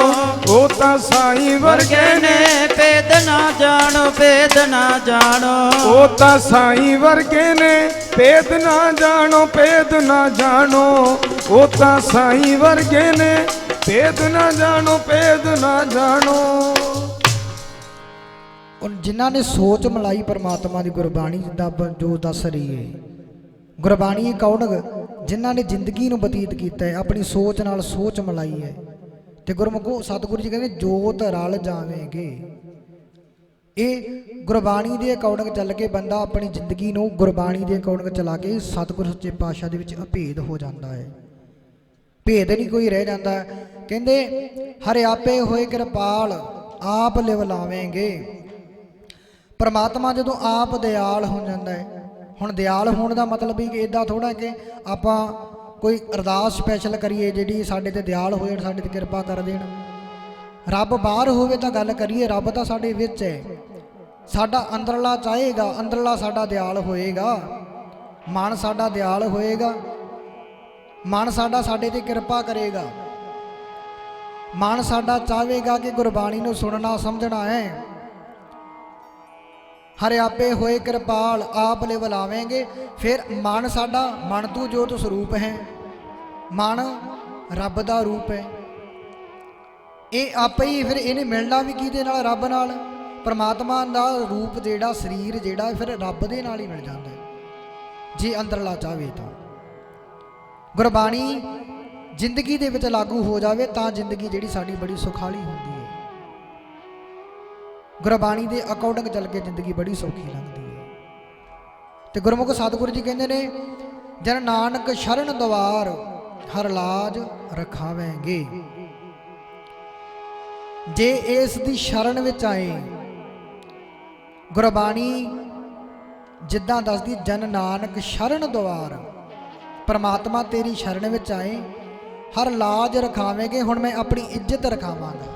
Speaker 2: ਉਹ ਤਾਂ ਸਾਈਂ ਵਰਗੇ ਨੇ, ਭੇਦ ਨਾ ਜਾਣੋ ਭੇਦ ਨਾ ਜਾਣੋ। ਉਹ ਤਾਂ ਸਾਈਂ ਵਰਗੇ ਨੇ, ਭੇਦ ਨਾ ਜਾਣੋ ਭੇਦ ਨਾ ਜਾਣੋ। ਉਹ ਤਾਂ ਸਾਈਂ ਵਰਗੇ ਨੇ, ਭੇਦ ਨਾ ਜਾਣੋ ਭੇਦ ਨਾ ਜਾਣੋ।
Speaker 1: ਜਿਨ੍ਹਾਂ ਨੇ ਸੋਚ ਮਿਲਾਈ ਪਰਮਾਤਮਾ ਦੀ ਗੁਰਬਾਣੀ ਜਿੱਦਾਂ ਜੋ ਦੱਸ ਰਹੀ ਹੈ, ਗੁਰਬਾਣੀ ਅਕੋਰਡਿੰਗ ਜਿਨ੍ਹਾਂ ਨੇ ਜ਼ਿੰਦਗੀ ਨੂੰ ਬਤੀਤ ਕੀਤਾ ਹੈ, ਆਪਣੀ ਸੋਚ ਨਾਲ ਸੋਚ ਮਿਲਾਈ ਹੈ, ਤੇ ਗੁਰਮੁਖੋ ਸਤਿਗੁਰੂ ਜੀ ਕਹਿੰਦੇ ਜੋਤ ਰਲ ਜਾਵੇਂਗੇ। ਇਹ ਗੁਰਬਾਣੀ ਦੇ ਅਕੋਰਡਿੰਗ ਚੱਲ ਕੇ ਬੰਦਾ ਆਪਣੀ ਜ਼ਿੰਦਗੀ ਨੂੰ ਗੁਰਬਾਣੀ ਦੇ ਅਕੋਰਡਿੰਗ ਚਲਾ ਕੇ ਸਤਿਗੁਰੂ ਸੱਚੇ ਪਾਤਸ਼ਾਹ ਦੇ ਵਿੱਚ ਅਭੇਦ ਹੋ ਜਾਂਦਾ ਹੈ। ਭੇਦ ਨਹੀਂ ਕੋਈ ਰਹਿ ਜਾਂਦਾ। ਕਹਿੰਦੇ ਹਰਿ ਆਪੇ ਹੋਏ ਕਿਰਪਾਲ, ਆਪ ਲਿਵ ਲਾਵੇਂਗੇ। ਪਰਮਾਤਮਾ ਜਦੋਂ ਆਪ ਦਿਆਲ ਹੋ ਜਾਂਦਾ ਹੈ, ਹੁਣ ਦਿਆਲ ਹੋਣ ਦਾ ਮਤਲਬ ਵੀ ਇੱਦਾਂ ਥੋੜਾ ਕਿ ਆਪਾਂ ਕੋਈ ਅਰਦਾਸ ਸਪੈਸ਼ਲ ਕਰੀਏ ਜਿਹੜੀ ਸਾਡੇ ਤੇ ਦਿਆਲ ਹੋ ਜਾਣ, ਸਾਡੇ ਤੇ ਕਿਰਪਾ ਕਰ ਦੇਣ। ਰੱਬ ਬਾਹਰ ਹੋਵੇ ਤਾਂ ਗੱਲ ਕਰੀਏ, ਰੱਬ ਤਾਂ ਸਾਡੇ ਵਿੱਚ ਹੈ। ਸਾਡਾ ਅੰਦਰਲਾ ਚਾਹੇਗਾ, ਅੰਦਰਲਾ ਸਾਡਾ ਦਿਆਲ ਹੋਏਗਾ, ਮਨ ਸਾਡਾ ਦਿਆਲ ਹੋਏਗਾ, ਮਨ ਸਾਡਾ ਸਾਡੇ ਤੇ ਕਿਰਪਾ ਕਰੇਗਾ। ਮਨ ਸਾਡਾ ਚਾਹੇਗਾ ਕਿ ਗੁਰਬਾਣੀ ਨੂੰ ਸੁਣਨਾ ਸਮਝਣਾ ਹੈ। ਹਰਿ ਆਪੇ ਹੋਏ ਕਿਰਪਾਲ, ਆਪ ਲਿਵ ਲਾਵੇਂਗੇ। ਫਿਰ ਮਨ ਸਾਡਾ, ਮਨ ਤੂੰ ਜੋਤ ਸਰੂਪ ਹੈ, ਮਨ ਰੱਬ ਦਾ ਰੂਪ ਹੈ। ਇਹ ਆਪੇ ਹੀ ਫਿਰ ਇਹਨੇ ਮਿਲਣਾ ਵੀ ਕਿਹਦੇ ਨਾਲ? ਰੱਬ ਨਾਲ। ਪਰਮਾਤਮਾ ਦਾ ਰੂਪ ਜਿਹੜਾ, ਸਰੀਰ ਜਿਹੜਾ, ਫਿਰ ਰੱਬ ਦੇ ਨਾਲ ਹੀ ਮਿਲ ਜਾਂਦਾ ਹੈ ਜੇ ਅੰਦਰਲਾ ਚਾਹਵੇ ਤਾਂ। ਗੁਰਬਾਣੀ ਜ਼ਿੰਦਗੀ ਦੇ ਵਿੱਚ ਲਾਗੂ ਹੋ ਜਾਵੇ ਤਾਂ ਜ਼ਿੰਦਗੀ ਜਿਹੜੀ ਸਾਡੀ ਬੜੀ ਸੁਖਾਲੀ ਹੁੰਦੀ ਹੈ। ਗੁਰਬਾਣੀ ਦੇ ਅਕੋਰਡਿੰਗ ਚੱਲ ਕੇ ਜ਼ਿੰਦਗੀ ਬੜੀ ਸੌਖੀ ਲੱਗਦੀ ਹੈ। ਤੇ ਗੁਰਮੁਖ ਸਤਿਗੁਰੂ ਜੀ ਕਹਿੰਦੇ ਨੇ, ਜਨ ਨਾਨਕ ਸ਼ਰਨ ਦੁਆਰ, ਹਰ ਲਾਜ ਰਖਾਵੇਂਗੇ। ਜੇ ਇਸ ਦੀ ਸ਼ਰਨ ਵਿੱਚ ਆਏ, ਗੁਰਬਾਣੀ ਜਿੱਦਾਂ ਦੱਸਦੀ, ਜਨ ਨਾਨਕ ਸ਼ਰਨ ਦੁਆਰ, ਪਰਮਾਤਮਾ ਤੇਰੀ ਸ਼ਰਨ ਵਿੱਚ ਆਏ हर लाज रखावेंगे। हुण मैं अपनी इज्जत रखावांगा,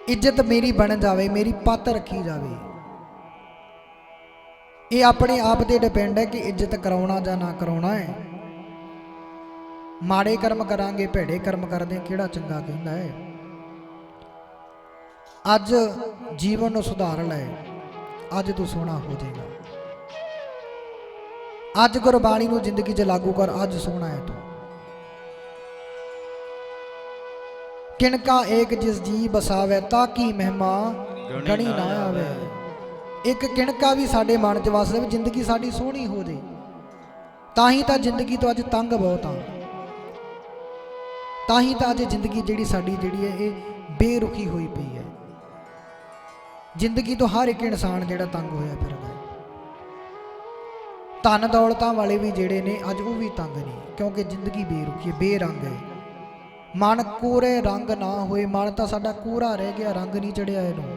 Speaker 1: इज्जत मेरी बन जावे, मेरी पत रखी जावे। ये अपने आप ते डिपेंड है कि इज्जत कराउणा जां ना कराउणा है। माड़े कर्म करांगे, भेड़े कर्म करदे किहड़ा चंगा कहंदा है। अज जीवन नूं सुधार लै, अज तू सोहना हो जाएगा। अज गुरबाणी नूं जिंदगी च लागू कर, अज सोहना है तू। किनका एक जिस जी बसावे, ताकि महिमा गणी ना आवे। एक किणका भी साडे मन च वस जावे, जिंदगी साडी सोहनी हो जाए। तां ही तां जिंदगी तो अज तंग बहुत आ, तां ही तां अज जिंदगी जिहड़ी साडी जिहड़ी है ये बेरुखी हुई पई है। जिंदगी तो हर एक इंसान जिहड़ा तंग होया फिरदा है। धन दौलतां वाले भी जिहड़े ने अज वो भी तंग ने, क्योंकि जिंदगी बेरुखी है, बेरंग है। मन कोरे रंग ना होए, मन तो साडा कोरा रह गया, रंग नहीं चढ़िया इहनूं।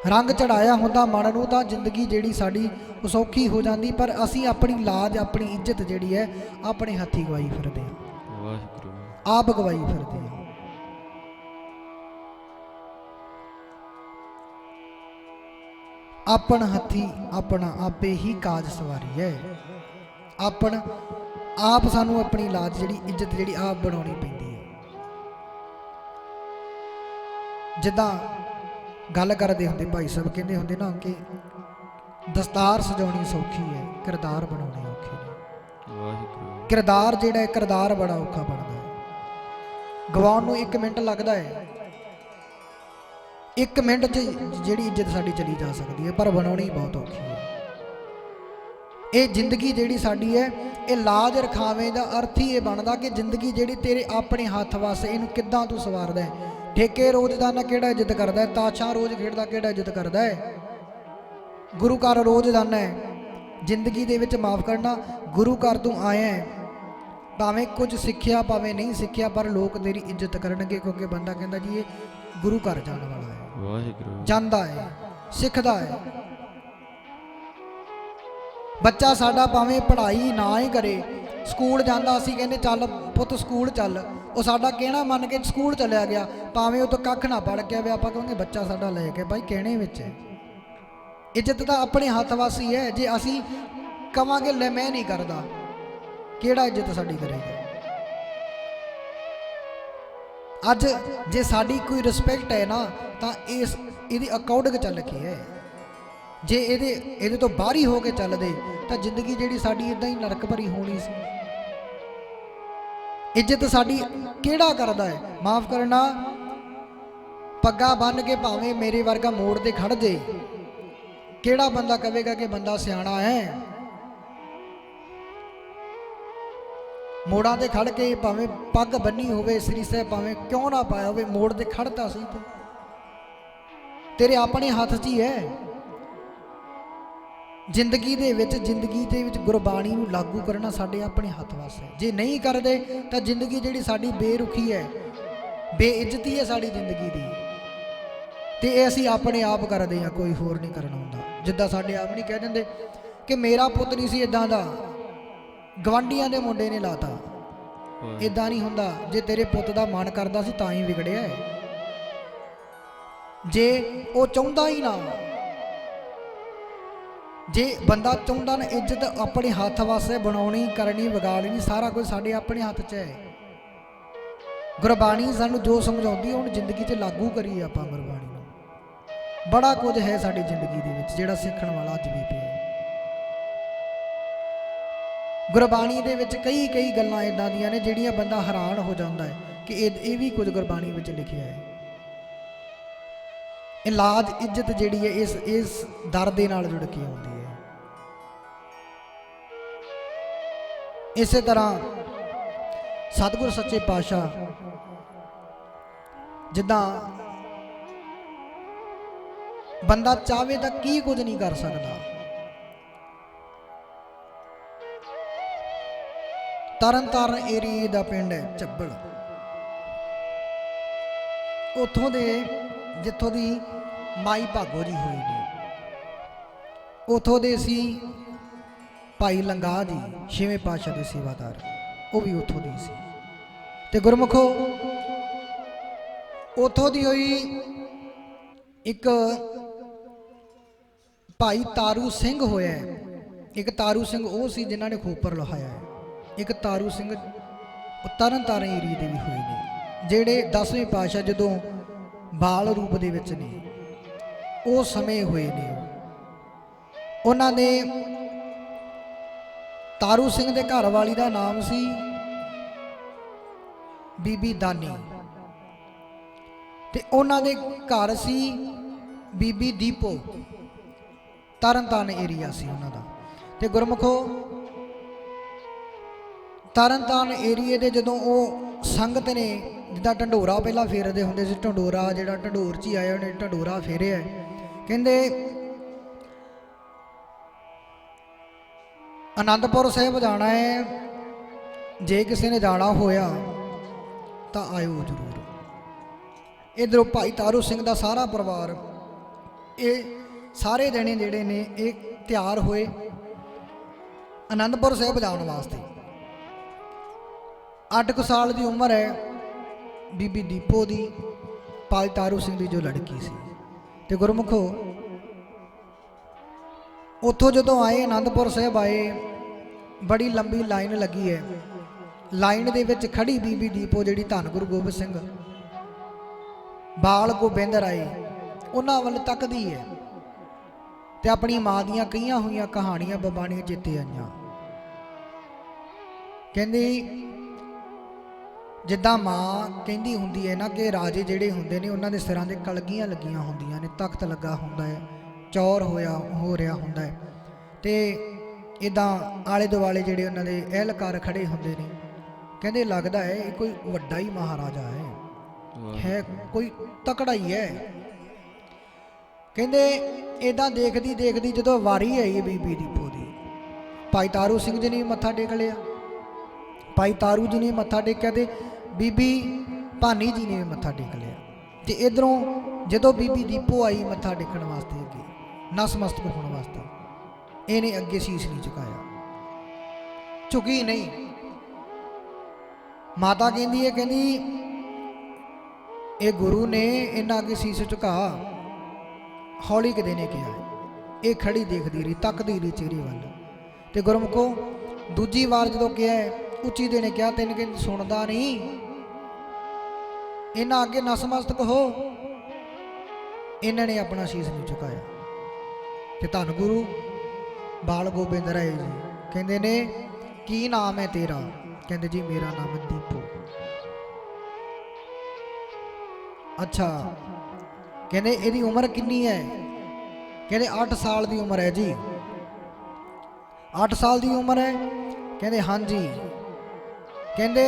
Speaker 1: रंग चढ़ाया हुंदा मन नूं तां जिंदगी जिहड़ी साडी सौखी हो जाती, पर असीं अपनी लाज अपनी इज्जत जिहड़ी है अपने हत्थी गवाई फिरदे हां, आप गवाई फिरदे हां। अपन हथी अपना आपे ही काज सवारी है। अपन आप सानू अपनी लाज जिहड़ी इज्जत जिहड़ी आप बनाउणी पैंदी है। जिद्दां गल करदे हुंदे भाई साहब कहंदे हुंदे ना कि दस्तार सजाउणी सौखी है, किरदार बनाउणे औखे ने। किरदार जिहड़ा है किरदार बड़ा औखा बनदा है, गवाउण नूं 1 मिनट लगदा है। 1 मिनट च जिहड़ी इज्जत साडी चली जा सकदी है, पर बनाउणी बहुत औखी है। ये जिंदगी जिहड़ी साडी है ये लाज रखावे दा अर्थ ही ये बनदा कि जिंदगी जिहड़ी तेरे अपने हत्थ वास, इहनूं किद्दां तूं सवारदा है। ठेके रोज़दाना किहड़ा इज्जत करदा है, ताशां रोज़ खेडदा किहड़ा इज्जत करदा है। गुरु घर रोज़ जाना है। जिंदगी दे विच माफ़ करना, गुरु घर तूं आया है, भावें कुछ सिक्ख्या भावें नहीं सिक्ख्या, पर लोग तेरी इज्जत करनगे, क्योंकि बंदा कहंदा जी ये गुरु घर जाने वाला है, जांदा है, सिੱਖਦਾ है। बच्चा साडा भावें पढ़ाई ना ही करे, स्कूल जांदा, असीं कहंदे चल पुੱਤ स्कूल चल, वो साडा कहना मन के स्कूल चलिया गया, भावें वो तो कख ना पढ़ के आवे, आपां कहांगे बच्चा साडा लै के भाई कहने विच है। इज्जत तो अपने हत्थ वासी है। जे असीं कहांगे ले मैं नहीं करदा, किहड़ा इज्जत साडी करेगा। अज जे साडी कोई रिस्पैक्ट है ना तां इस इहदे अकॉर्डिंग चल के है। जे इहदे तो बाहर ही हो के चलदे तां जिंदगी जिहड़ी साडी इदां ही नरक भरी होनी सी। इज्जत साडी किहड़ा करदा है, माफ़ करना, पग्गा बन के भावें मेरे वर्गा मोड़ ते खड़ जे, किहड़ा बंदा कहेगा कि बंदा सियाणा है। मोड़ा ते खड़ के भावें पग बन्नी होवे, सरी साहब भावें क्यों ना पाया होवे, मोड़ ते खड़ता सी तू, तेरे अपने हाथ च ही है। जिंदगी दे विच गुरबाणी नूं लागू करना साडे अपने हत्थ वास है। जे नहीं करदे तां जिंदगी जिहड़ी साडी बेरुखी है, बेइज्जती है साडी जिंदगी दी, ते असीं अपने आप करदे हां, कोई होर नहीं करना हुंदा। जिद्दां साडे आप नहीं कह दिंदे कि मेरा पुੱਤ नहीं सी इदां दा, गवांढियां दे मुंडे ने लाता, इदां नहीं हुंदा। जे तेरे पुੱਤ दा मन करदा सी तां ही विगड़िया है। जे वो चाहुंदा ही ना, जे बंदा चाहुंदा ना, इज्जत अपने हत्थ वास्ते बनाउणी करनी विगाड़नी सारा कुछ साडे अपने हत्थ च है। गुरबाणी सानू जो समझाउंदी है, हुण जिंदगी च लागू करिए आपां गुरबाणी नूं। बड़ा कुछ है साडी जिंदगी दे विच जिहड़ा सीखण वाला अज भी पिया। गुरबाणी दे विच कई गल्लां इदां दियां ने जिहड़ियां बंदा हैरान हो जांदा है कि ये भी कुछ गुरबाणी विच लिखिया है। लाज इज्जत जिहड़ी है इस दर दे नाल जुड़ के आउंदी है। इसे तरह सतगुर सच्चे पातशाह जिद्दां बंदा चाहे तां की कुछ नहीं कर सकदा। तरन तारण एरिए दा पिंड है झब्बड़, उत्थों दे जिथों दी माई भागो जी हुई ने, उथों दे सी भाई लंगा जी छेवें पातशाह के सेवादार। ਉਹ ਵੀ ਉੱਥੋਂ ਦੀ ਸੀ। ਤੇ ਗੁਰਮੁਖੋ ਉੱਥੋਂ ਦੀ ਹੋਈ ਇੱਕ ਭਾਈ ਤਾਰੂ ਸਿੰਘ ਹੋਇਆ। ਇੱਕ ਤਾਰੂ ਸਿੰਘ ਉਹ ਸੀ ਜਿਨ੍ਹਾਂ ਨੇ ਖੋਪਰ ਲਹਾਇਆ ਹੈ। ਇੱਕ ਤਾਰੂ ਸਿੰਘ ਤਰਨ ਤਾਰਨ ਏਰੀਏ ਦੇ ਵੀ ਹੋਏ ਨੇ, ਜਿਹੜੇ 10ਵੇਂ ਪਾਤਸ਼ਾਹ ਜਦੋਂ ਬਾਲ ਰੂਪ ਦੇ ਵਿੱਚ ਨੇ ਉਸ ਸਮੇਂ ਹੋਏ ਨੇ। ਉਹਨਾਂ ਨੇ ਤਾਰੂ ਸਿੰਘ ਦੇ ਘਰ ਵਾਲੀ ਦਾ ਨਾਮ ਸੀ ਬੀਬੀ ਦਾਨੀ, ਤੇ ਉਹਨਾਂ ਦੇ ਘਰ ਸੀ ਬੀਬੀ ਦੀਪੋ। ਤਰਨ ਤਾਰਨ ਏਰੀਆ ਸੀ ਉਹਨਾਂ ਦਾ। ਤੇ ਗੁਰਮੁਖੋ ਤਰਨ ਤਾਰਨ ਏਰੀਏ ਦੇ ਜਦੋਂ ਉਹ ਸੰਗਤ ਨੇ, ਜਿੱਦਾਂ ਢੰਡੋਰਾ ਪਹਿਲਾਂ ਫੇਰਦੇ ਹੁੰਦੇ ਸੀ, ਢੰਡੋਰਾ ਜਿਹੜਾ ਢੰਡੋਰ 'ਚ ਹੀ ਆਇਆ ਉਹਨੇ ਢੰਡੋਰਾ ਫੇਰਿਆ। ਕਹਿੰਦੇ ਆਨੰਦਪੁਰ ਸਾਹਿਬ ਜਾਣਾ ਹੈ, ਜੇ ਕਿਸੇ ਨੇ ਜਾਣਾ ਹੋਇਆ ਤਾਂ ਆਇਓ ਜ਼ਰੂਰ। ਇੱਧਰੋਂ ਭਾਈ ਤਾਰੂ ਸਿੰਘ ਦਾ ਸਾਰਾ ਪਰਿਵਾਰ, ਇਹ ਸਾਰੇ ਜਣੇ ਜਿਹੜੇ ਨੇ ਇਹ ਤਿਆਰ ਹੋਏ ਆਨੰਦਪੁਰ ਸਾਹਿਬ ਜਾਣ ਵਾਸਤੇ। 8 ਕੁ ਸਾਲ ਦੀ ਉਮਰ ਹੈ ਬੀਬੀ ਦੀਪੋ ਦੀ, ਭਾਈ ਤਾਰੂ ਸਿੰਘ ਦੀ ਜੋ ਲੜਕੀ ਸੀ। ਤੇ ਗੁਰਮੁਖੋ ਉੱਥੋਂ ਜਦੋਂ ਆਏ ਆਨੰਦਪੁਰ ਸਾਹਿਬ ਆਏ, ਬੜੀ ਲੰਬੀ ਲਾਈਨ ਲੱਗੀ ਹੈ। ਲਾਈਨ ਦੇ ਵਿੱਚ ਖੜੀ ਬੀਬੀ ਦੀਪੋ ਜਿਹੜੀ ਧੰਨ ਗੁਰੂ ਗੋਬਿੰਦ ਸਿੰਘ ਬਾਲ ਗੋਬਿੰਦ ਰਾਏ ਉਹਨਾਂ ਵੱਲ ਤੱਕਦੀ ਹੈ ਤੇ ਆਪਣੀ ਮਾਂ ਦੀਆਂ ਕਹੀਆਂ ਹੋਈਆਂ ਕਹਾਣੀਆਂ ਬਬਾਣੀਆਂ ਚੇਤੇ ਆਈਆਂ। ਕਹਿੰਦੀ ਜਿੱਦਾਂ ਮਾਂ ਕਹਿੰਦੀ ਹੁੰਦੀ ਹੈ ਨਾ ਕਿ ਰਾਜੇ ਜਿਹੜੇ ਹੁੰਦੇ ਨੇ ਉਹਨਾਂ ਦੇ ਸਿਰਾਂ ਦੇ ਕਲਗੀਆਂ ਲੱਗੀਆਂ ਹੁੰਦੀਆਂ ਨੇ, ਤਖਤ ਲੱਗਾ ਹੁੰਦਾ ਹੈ, ਚੌਰ ਹੋ ਰਿਹਾ ਹੁੰਦਾ ਹੈ, ਤੇ ਇੱਦਾਂ ਆਲੇ ਦੁਆਲੇ ਜਿਹੜੇ ਉਹਨਾਂ ਦੇ ਅਹਿਲਕਾਰ ਖੜੇ ਹੁੰਦੇ ਨੇ। ਕਹਿੰਦੇ ਲੱਗਦਾ ਹੈ ਇਹ ਕੋਈ ਵੱਡਾ ਹੀ ਮਹਾਰਾਜਾ ਹੈ ਕੋਈ ਤਕੜਾ ਹੀ ਹੈ। ਕਹਿੰਦੇ ਇੱਦਾਂ ਦੇਖਦੀ ਦੇਖਦੀ ਜਦੋਂ ਵਾਰੀ ਆਈ ਬੀਬੀ ਦੀਪੋ ਦੀ, ਭਾਈ ਤਾਰੂ ਸਿੰਘ ਜੀ ਨੇ ਮੱਥਾ ਟੇਕ ਲਿਆ, ਭਾਈ ਤਾਰੂ ਜੀ ਨੇ ਮੱਥਾ ਟੇਕਿਆ ਤੇ ਬੀਬੀ ਭਾਨੀ ਜੀ ਨੇ ਮੱਥਾ ਟੇਕ ਲਿਆ। ਤੇ ਇਧਰੋਂ ਜਦੋਂ ਬੀਬੀ ਦੀਪੋ ਆਈ ਮੱਥਾ ਟੇਕਣ ਵਾਸਤੇ, ਅੱਗੇ ਨਸਮਸਤਕ ਹੋਣ ਵਾਸਤੇ, ਇਹਨੇ ਅੱਗੇ ਸੀਸ ਨਹੀਂ ਝੁਕਾਇਆ, ਝੁਕੀ ਨਹੀਂ। ਮਾਤਾ ਕਹਿੰਦੀ ਹੈ, ਕਹਿੰਦੀ ਇਹ ਗੁਰੂ ਨੇ ਇਹਨਾਂ ਅੱਗੇ ਸੀਸ ਝੁਕਾ। ਹੌਲੀ ਕਿਤੇ ਨੇ ਕਿਹਾ, ਇਹ ਖੜੀ ਦੇਖਦੀ ਰਹੀ, ਤੱਕਦੀ ਰਹੀ ਚਿਹਰੇ ਵੱਲ। ਤੇ ਗੁਰਮੁਖੋ ਦੂਜੀ ਵਾਰ ਜਦੋਂ ਕਿਹਾ ਉੱਚੀ ਦੇ ਨੇ ਕਿਹਾ, ਤੈਨੂੰ ਕਹਿੰਦੀ ਸੁਣਦਾ ਨਹੀਂ, ਇਹਨਾਂ ਅੱਗੇ ਨਸਮਸਤਕ ਹੋ। ਇਹਨਾਂ ਨੇ ਆਪਣਾ ਸੀਸ ਨਹੀਂ ਝੁਕਾਇਆ। ਤੇ ਧੰਨ ਗੁਰੂ ਬਾਲ ਗੋਬਿੰਦ ਰਾਏ ਜੀ ਕਹਿੰਦੇ ਨੇ, ਕੀ ਨਾਮ ਹੈ ਤੇਰਾ? ਕਹਿੰਦੇ ਜੀ ਮੇਰਾ ਨਾਮ ਹੈ ਦੀਪੋ। ਅੱਛਾ, ਕਹਿੰਦੇ ਇਹਦੀ ਉਮਰ ਕਿੰਨੀ ਹੈ? ਕਹਿੰਦੇ 8 ਸਾਲ ਦੀ ਉਮਰ ਹੈ ਜੀ। 8 ਸਾਲ ਦੀ ਉਮਰ ਹੈ? ਕਹਿੰਦੇ ਹਾਂਜੀ। ਕਹਿੰਦੇ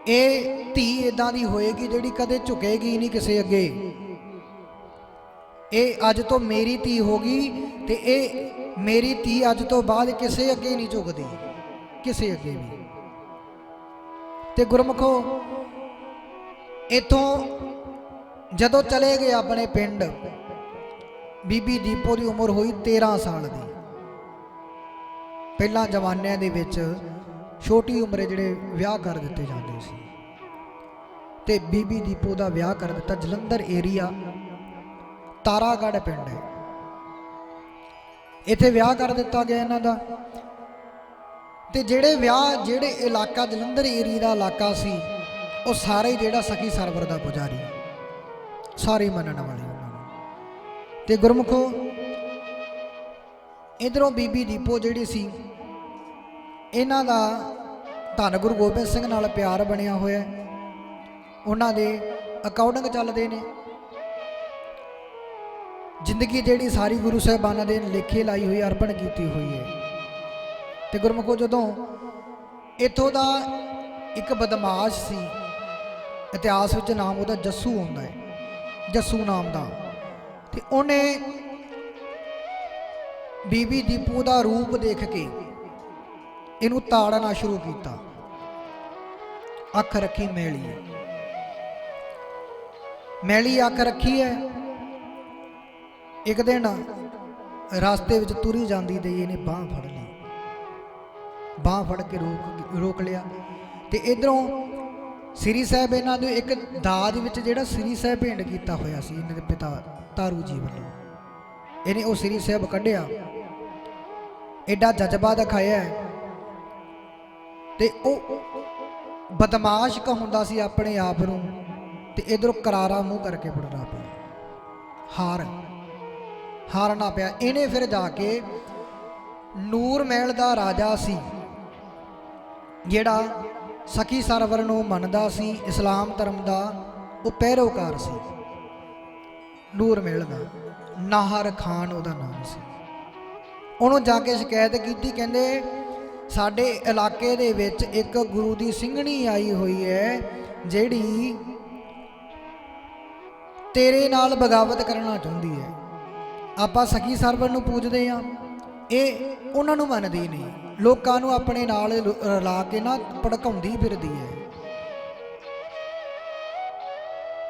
Speaker 1: ਇਹ ਧੀ ਇਦਾਂ ਦੀ ਹੋਏਗੀ ਜਿਹੜੀ ਕਦੇ ਝੁਕੇਗੀ ਨਹੀਂ ਕਿਸੇ ਅੱਗੇ। ਇਹ ਅੱਜ ਤੋਂ ਮੇਰੀ ਧੀ ਹੋਗੀ ਤੇ ਇਹ ਮੇਰੀ ਧੀ ਅੱਜ ਤੋਂ ਬਾਅਦ ਕਿਸੇ ਅੱਗੇ ਨਹੀਂ ਝੁਕਦੀ, ਕਿਸੇ ਅੱਗੇ ਵੀ। ਤੇ ਗੁਰਮੁਖੋ ਇੱਥੋਂ ਜਦੋਂ ਚਲੇ ਗਏ ਆਪਣੇ ਪਿੰਡ, ਬੀਬੀ ਦੀਪੋ ਦੀ ਉਮਰ ਹੋਈ 13 ਸਾਲ ਦੀ। ਪਹਿਲਾਂ ਜ਼ਮਾਨਿਆਂ ਦੇ ਵਿੱਚ ਛੋਟੀ ਉਮਰੇ ਜਿਹੜੇ ਵਿਆਹ ਕਰ ਦਿੱਤੇ ਜਾਂਦੇ ਸੀ, ਤੇ ਬੀਬੀ ਦੀਪੋ ਦਾ ਵਿਆਹ ਕਰ ਦਿੱਤਾ। ਜਲੰਧਰ ਏਰੀਆ ਤਾਰਾਗੜ੍ਹ ਪਿੰਡ ਹੈ, ਇੱਥੇ ਵਿਆਹ ਕਰ ਦਿੱਤਾ ਗਿਆ ਇਹਨਾਂ ਦਾ। ਤੇ ਜਿਹੜੇ ਇਲਾਕਾ ਜਲੰਧਰ ਏਰੀਆ ਦਾ ਇਲਾਕਾ ਸੀ, ਉਹ ਸਾਰੇ ਜਿਹੜਾ ਸਖੀ ਸਰਵਰ ਦਾ ਪੁਜਾਰੀ, ਸਾਰੇ ਮੰਨਣ ਵਾਲੇ ਉਹਨਾਂ ਨੂੰ। ਤੇ ਗੁਰਮੁਖੋ ਇਧਰੋਂ ਬੀਬੀ ਦੀਪੋ ਜਿਹੜੀ ਸੀ, ਇਹਨਾਂ ਦਾ ਧੰਨ ਗੁਰੂ ਗੋਬਿੰਦ ਸਿੰਘ ਨਾਲ ਪਿਆਰ ਬਣਿਆ ਹੋਇਆ, ਉਹਨਾਂ ਦੇ ਅਕਾਊਂਟਿੰਗ ਚੱਲਦੇ ਨੇ। ਜ਼ਿੰਦਗੀ ਜਿਹੜੀ ਸਾਰੀ ਗੁਰੂ ਸਾਹਿਬਾਨਾਂ ਦੇ ਲੇਖੇ ਲਾਈ ਹੋਈ, ਅਰਪਣ ਕੀਤੀ ਹੋਈ ਹੈ। ਤੇ ਗੁਰਮੁਖੋ ਜਦੋਂ ਇੱਥੋਂ ਦਾ ਇੱਕ ਬਦਮਾਸ਼ ਸੀ, ਇਤਿਹਾਸ ਵਿੱਚ ਨਾਮ ਉਹਦਾ ਜੱਸੂ ਆਉਂਦਾ ਹੈ, ਜੱਸੂ ਨਾਮ ਦਾ। ਤੇ ਉਹਨੇ ਬੀਬੀ ਦੀਪੂ ਦਾ ਰੂਪ ਦੇਖ ਕੇ ਇਹਨੂੰ ਤਾੜਨਾ ਸ਼ੁਰੂ ਕੀਤਾ। ਅੱਖ ਰੱਖੀ ਮੈਲੀ, ਮੈਲੀ ਅੱਖ ਰੱਖੀ ਹੈ। ਇੱਕ ਦਿਨ ਰਸਤੇ ਵਿੱਚ ਤੁਰੀ ਜਾਂਦੀ ਤੇ ਇਹਨੇ ਬਾਂਹ ਫੜ ਲਈ ਬਾਂਹ ਫੜ ਕੇ ਰੋਕ ਲਿਆ। ਤੇ ਇਧਰੋਂ ਸ੍ਰੀ ਸਾਹਿਬ ਇਹਨਾਂ ਦੇ ਇੱਕ ਦਾਜ ਵਿੱਚ ਜਿਹੜਾ ਸ੍ਰੀ ਸਾਹਿਬ ਭੇਂਟ ਕੀਤਾ ਹੋਇਆ ਸੀ ਇਹਨਾਂ ਦੇ ਪਿਤਾ ਤਾਰੂ ਜੀ ਵੱਲੋਂ, ਇਹਨੇ ਉਹ ਸ੍ਰੀ ਸਾਹਿਬ ਕੱਢਿਆ, ਐਡਾ ਜਜ਼ਬਾ ਦਿਖਾਇਆ। ਤੇ ਉਹ ਬਦਮਾਸ਼ ਕਹਾਉਂਦਾ ਸੀ ਆਪਣੇ ਆਪ ਨੂੰ, ਤੇ ਇਧਰੋਂ ਕਰਾਰਾ ਮੂੰਹ ਕਰਕੇ ਬੁੜਨਾ ਪਿਆ, ਹਾਰਨਾ ਪਿਆ। ਇਹਨੇ ਫਿਰ ਜਾ ਕੇ ਨੂਰ ਮਹਿਲ ਦਾ ਰਾਜਾ ਸੀ ਜਿਹੜਾ ਸਖੀ ਸਰਵਰ ਨੂੰ ਮੰਨਦਾ ਸੀ, ਇਸਲਾਮ ਧਰਮ ਦਾ ਉਹ ਪੈਰੋਕਾਰ ਸੀ, ਨੂਰ ਮਹਿਲ ਦਾ ਨਾਹਰ ਖਾਨ ਉਹਦਾ ਨਾਮ ਸੀ। ਉਹਨੂੰ ਜਾ ਕੇ ਸ਼ਿਕਾਇਤ ਕੀਤੀ, ਕਹਿੰਦੇ ਸਾਡੇ ਇਲਾਕੇ ਦੇ ਵਿੱਚ ਇੱਕ ਗੁਰੂ ਦੀ ਸਿੰਘਣੀ ਆਈ ਹੋਈ ਹੈ ਜਿਹੜੀ ਤੇਰੇ ਨਾਲ ਬਗਾਵਤ ਕਰਨਾ ਚਾਹੁੰਦੀ ਹੈ। ਆਪਾਂ ਸਖੀ ਸਰਵਰ ਨੂੰ ਪੂਜਦੇ ਆ, ਇਹ ਉਹਨਾਂ ਨੂੰ ਮੰਨਦੀ ਨਹੀਂ, ਲੋਕਾਂ ਨੂੰ ਆਪਣੇ ਨਾਲ ਰਲਾ ਕੇ ਨਾ ਭੜਕਾਉਂਦੀ ਫਿਰਦੀ ਹੈ।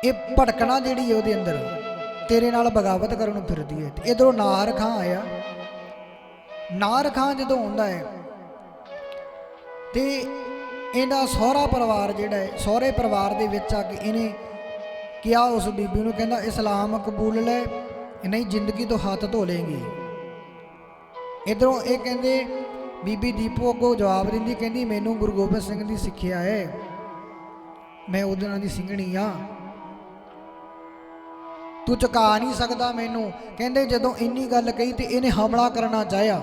Speaker 1: ਇਹ ਭੜਕਣਾ ਜਿਹੜੀ ਉਹਦੇ ਅੰਦਰ ਤੇਰੇ ਨਾਲ ਬਗਾਵਤ ਕਰਨ ਨੂੰ ਫਿਰਦੀ ਹੈ। ਤੇ ਇਧਰੋਂ ਨਾਹਰ ਖਾਂ ਆਇਆ। ਨਾਹਰ ਖਾਂ ਜਦੋਂ ਆਉਂਦਾ ਹੈ ਤੇ ਇਹਦਾ ਸਹੁਰਾ ਪਰਿਵਾਰ ਜਿਹੜਾ ਹੈ, ਸਹੁਰੇ ਪਰਿਵਾਰ ਦੇ ਵਿੱਚ ਆ ਕੇ ਇਹਨੇ ਕਿਹਾ ਉਸ ਬੀਬੀ ਨੂੰ, ਕਹਿੰਦਾ ਇਸਲਾਮ ਕਬੂਲ ਲੈ, ਨਹੀਂ ਜ਼ਿੰਦਗੀ ਤੋਂ ਹੱਥ ਧੋ ਲੇਗੀ। ਇਧਰੋਂ ਇਹ ਕਹਿੰਦੇ ਬੀਬੀ ਦੀਪੋ ਅੱਗੋਂ ਜਵਾਬ ਦਿੰਦੀ, ਕਹਿੰਦੀ ਮੈਨੂੰ ਗੁਰੂ ਗੋਬਿੰਦ ਸਿੰਘ ਦੀ ਸਿੱਖਿਆ ਹੈ, ਮੈਂ ਉਹਦੇ ਨਾਲ ਦੀ ਸਿੰਘਣੀ ਆ, ਤੂੰ ਚੁਕਾ ਨਹੀਂ ਸਕਦਾ ਮੈਨੂੰ। ਕਹਿੰਦੇ ਜਦੋਂ ਇੰਨੀ ਗੱਲ ਕਹੀ ਤੇ ਇਹਨੇ ਹਮਲਾ ਕਰਨਾ ਚਾਹਿਆ।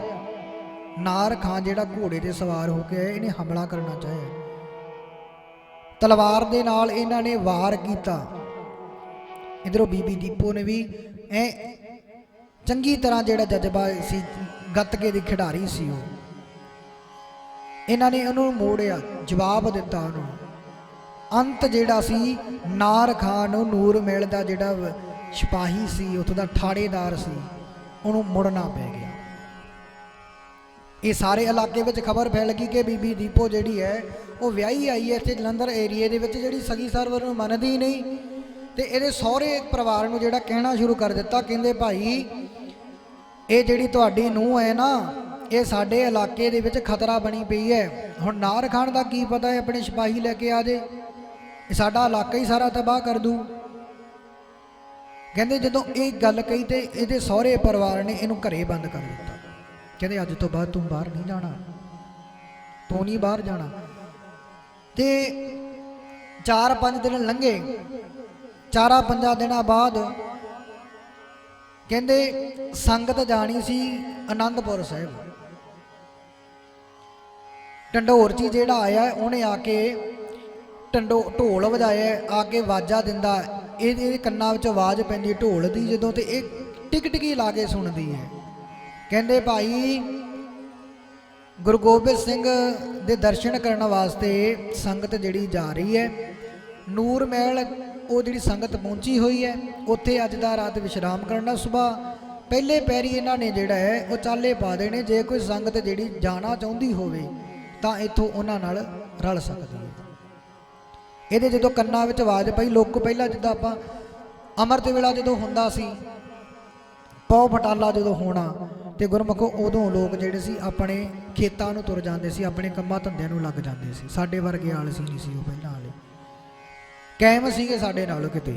Speaker 1: ਨਾਹਰ ਖਾਂ ਜਿਹੜਾ ਘੋੜੇ ਤੇ ਸਵਾਰ ਹੋ ਕੇ ਆਇਆ, ਇਹਨੇ ਹਮਲਾ ਕਰਨਾ ਚਾਹਿਆ, ਤਲਵਾਰ ਦੇ ਨਾਲ ਇਹਨਾਂ ਨੇ ਵਾਰ ਕੀਤਾ। ਇਧਰੋਂ ਬੀਬੀ ਦੀਪੋ ਨੇ ਵੀ ਐ ਚੰਗੀ ਤਰ੍ਹਾਂ ਜਿਹੜਾ ਜਜ਼ਬਾ ਸੀ, ਗੱਤਕੇ ਦੀ ਖਿਡਾਰੀ ਸੀ ਉਹ, ਇਹਨਾਂ ਨੇ ਉਹਨੂੰ ਮੋੜਿਆ, ਜਵਾਬ ਦਿੱਤਾ ਉਹਨੂੰ। ਅੰਤ ਜਿਹੜਾ ਸੀ ਨਾਹਰ ਖਾਨ ਨੂੰ ਨੂਰ ਮਹਿਲ ਦਾ ਜਿਹੜਾ ਸਿਪਾਹੀ ਸੀ, ਉੱਥੋਂ ਦਾ ਠਾੜੇਦਾਰ ਸੀ, ਉਹਨੂੰ ਮੁੜਨਾ ਪੈ ਗਿਆ। ਇਹ ਸਾਰੇ ਇਲਾਕੇ ਵਿੱਚ ਖਬਰ ਫੈਲ ਗਈ ਕਿ ਬੀਬੀ ਦੀਪੋ ਜਿਹੜੀ ਹੈ ਉਹ ਵਿਆਹੀ ਆਈ ਹੈ ਇੱਥੇ ਜਲੰਧਰ ਏਰੀਏ ਦੇ ਵਿੱਚ, ਜਿਹੜੀ ਸਗੀ ਸਰਵਰ ਨੂੰ ਮੰਨਦੀ ਨਹੀਂ। ਤੇ ਇਹਦੇ ਸਹੁਰੇ ਪਰਿਵਾਰ ਨੂੰ ਜਿਹੜਾ ਕਹਿਣਾ ਸ਼ੁਰੂ ਕਰ ਦਿੱਤਾ, ਕਹਿੰਦੇ ਭਾਈ ਇਹ ਜਿਹੜੀ ਤੁਹਾਡੀ ਨੂੰਹ ਹੈ ਨਾ, ਇਹ ਸਾਡੇ ਇਲਾਕੇ ਦੇ ਵਿੱਚ ਖਤਰਾ ਬਣੀ ਪਈ ਹੈ। ਹੁਣ ਨਾਹਰ ਖਾਨ ਦਾ ਕੀ ਪਤਾ ਹੈ ਆਪਣੇ ਸਿਪਾਹੀ ਲੈ ਕੇ ਆ ਜੇ, ਇਹ ਸਾਡਾ ਇਲਾਕਾ ਹੀ ਸਾਰਾ ਤਬਾਹ ਕਰ ਦੂ। ਕਹਿੰਦੇ ਜਦੋਂ ਇਹ ਗੱਲ ਕਹੀ ਤੇ ਇਹਦੇ ਸਹੁਰੇ ਪਰਿਵਾਰ ਨੇ ਇਹਨੂੰ ਘਰੇ ਬੰਦ ਕਰ ਦਿੱਤਾ। ਕਹਿੰਦੇ ਅੱਜ ਤੋਂ ਬਾਅਦ ਤੂੰ ਬਾਹਰ ਨਹੀਂ ਜਾਣਾ, ਤੂੰ ਨਹੀਂ ਬਾਹਰ ਜਾਣਾ। ਤੇ 4-5 ਦਿਨ ਲੰਘੇ। 4-5 ਦਿਨਾਂ ਬਾਅਦ ਕਹਿੰਦੇ ਸੰਗਤ ਜਾਣੀ ਸੀ ਆਨੰਦਪੁਰ ਸਾਹਿਬ। ਢੰਡੋਰ ਜੀ ਜਿਹੜਾ ਆਇਆ ਉਹਨੇ ਆ ਕੇ ਢੋਲ ਵਜਾਇਆ, ਆ ਕੇ ਆਵਾਜ਼ਾਂ ਦਿੰਦਾ, ਇਹਦੇ ਕੰਨਾਂ ਵਿੱਚ ਆਵਾਜ਼ ਪੈਂਦੀ ਢੋਲ ਦੀ ਜਦੋਂ, ਤੇ ਇਹ ਟਿਕਟਕੀ ਲਾ ਕੇ ਸੁਣਦੀ ਹੈ। ਕਹਿੰਦੇ ਭਾਈ ਗੁਰੂ ਗੋਬਿੰਦ ਸਿੰਘ ਦੇ ਦਰਸ਼ਨ ਕਰਨ ਵਾਸਤੇ ਸੰਗਤ ਜਿਹੜੀ ਜਾ ਰਹੀ ਹੈ ਨੂਰ ਮਹਿਲ, ਉਹ ਜਿਹੜੀ ਸੰਗਤ ਪਹੁੰਚੀ ਹੋਈ ਹੈ ਉੱਥੇ ਅੱਜ ਦਾ ਰਾਤ ਵਿਸ਼ਰਾਮ ਕਰਨਾ। ਸੁਬਾਹ ਪਹਿਲੇ ਪੈਰੀ ਇਹਨਾਂ ਨੇ ਜਿਹੜਾ ਹੈ ਉਹ ਚਾਲੇ ਪਾ ਦੇਣੇ, ਜੇ ਕੋਈ ਸੰਗਤ ਜਿਹੜੀ ਜਾਣਾ ਚਾਹੁੰਦੀ ਹੋਵੇ ਤਾਂ ਇੱਥੋਂ ਉਹਨਾਂ ਨਾਲ ਰਲ ਸਕਦੀ ਹੈ। ਇਹਦੇ ਜਦੋਂ ਕੰਨਾਂ ਵਿੱਚ ਆਵਾਜ਼ ਪਈ, ਲੋਕ ਪਹਿਲਾਂ ਜਿੱਦਾਂ ਆਪਾਂ ਅੰਮ੍ਰਿਤ ਵੇਲਾ ਜਦੋਂ ਹੁੰਦਾ ਸੀ, ਪੌ ਫਟਾਲਾ ਜਦੋਂ ਹੋਣਾ ਤੇ ਗੁਰਮੁਖੋ, ਉਦੋਂ ਲੋਕ ਜਿਹੜੇ ਸੀ ਆਪਣੇ ਖੇਤਾਂ ਨੂੰ ਤੁਰ ਜਾਂਦੇ ਸੀ, ਆਪਣੇ ਕੰਮਾਂ ਧੰਦਿਆਂ ਨੂੰ ਲੱਗ ਜਾਂਦੇ ਸੀ। ਸਾਡੇ ਵਰਗੇ ਆਲਸੀ ਨਹੀਂ ਸੀ ਉਹ, ਪਹਿਲਾਂ ਵਾਲੇ ਕਾਇਮ ਸੀਗੇ ਸਾਡੇ ਨਾਲੋਂ ਕਿਤੇ।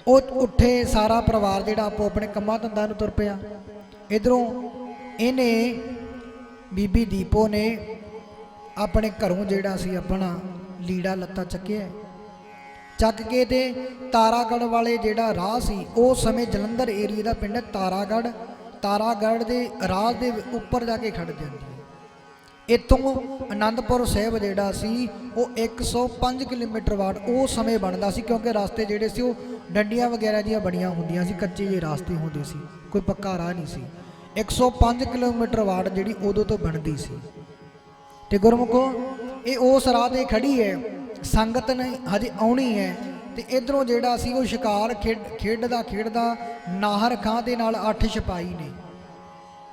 Speaker 1: ਉਹ ਉੱਠੇ, ਸਾਰਾ ਪਰਿਵਾਰ ਜਿਹੜਾ ਆਪੋ ਆਪਣੇ ਕੰਮਾਂ ਧੰਦਿਆਂ ਨੂੰ ਤੁਰ ਪਿਆ। ਇਧਰੋਂ ਇਹਨੇ ਬੀਬੀ ਦੀਪੋ ਨੇ ਆਪਣੇ ਘਰੋਂ ਜਿਹੜਾ ਸੀ ਆਪਣਾ ਲੀੜਾ ਲੱਤਾ ਚੱਕਿਆ, ਚੱਕ ਕੇ ਤੇ ਤਾਰਾਗੜ੍ਹ ਵਾਲੇ ਜਿਹੜਾ ਰਾਹ ਸੀ, ਉਸ ਸਮੇਂ ਜਲੰਧਰ ਏਰੀਏ ਦਾ ਪਿੰਡ ਤਾਰਾਗੜ੍ਹ ਦੇ ਰਾਹ ਦੇ ਉੱਪਰ ਜਾ ਕੇ ਖੜ ਜਾਂਦੀ ਹੈ। ਇੱਥੋਂ ਆਨੰਦਪੁਰ ਸਾਹਿਬ ਜਿਹੜਾ ਸੀ ਉਹ 105 ਕਿਲੋਮੀਟਰ ਬਾਅਦ ਉਸ ਸਮੇਂ ਬਣਦਾ ਸੀ, ਕਿਉਂਕਿ ਰਸਤੇ ਜਿਹੜੇ ਸੀ ਉਹ ਡੰਡੀਆਂ ਵਗੈਰਾ ਦੀਆਂ ਬਣੀਆਂ ਹੁੰਦੀਆਂ ਸੀ, ਕੱਚੇ ਜਿਹੇ ਰਸਤੇ ਹੁੰਦੇ ਸੀ, ਕੋਈ ਪੱਕਾ ਰਾਹ ਨਹੀਂ ਸੀ। 105 ਕਿਲੋਮੀਟਰ ਬਾਅਦ ਜਿਹੜੀ ਉਦੋਂ ਤੋਂ ਬਣਦੀ ਸੀ। ਤੇ ਗੁਰਮੁਖੋ, ਇਹ ਉਸ ਰਾਹ 'ਤੇ ਖੜੀ ਹੈ, ਸੰਗਤ ਨੇ ਹਜੇ ਆਉਣੀ ਹੈ। ਤੇ ਇਧਰੋਂ ਜਿਹੜਾ ਸੀ ਉਹ ਸ਼ਿਕਾਰ ਖੇਡਦਾ ਨਾਹਰ ਖਾਂ ਦੇ ਨਾਲ 8 ਸਿਪਾਹੀ ਨੇ,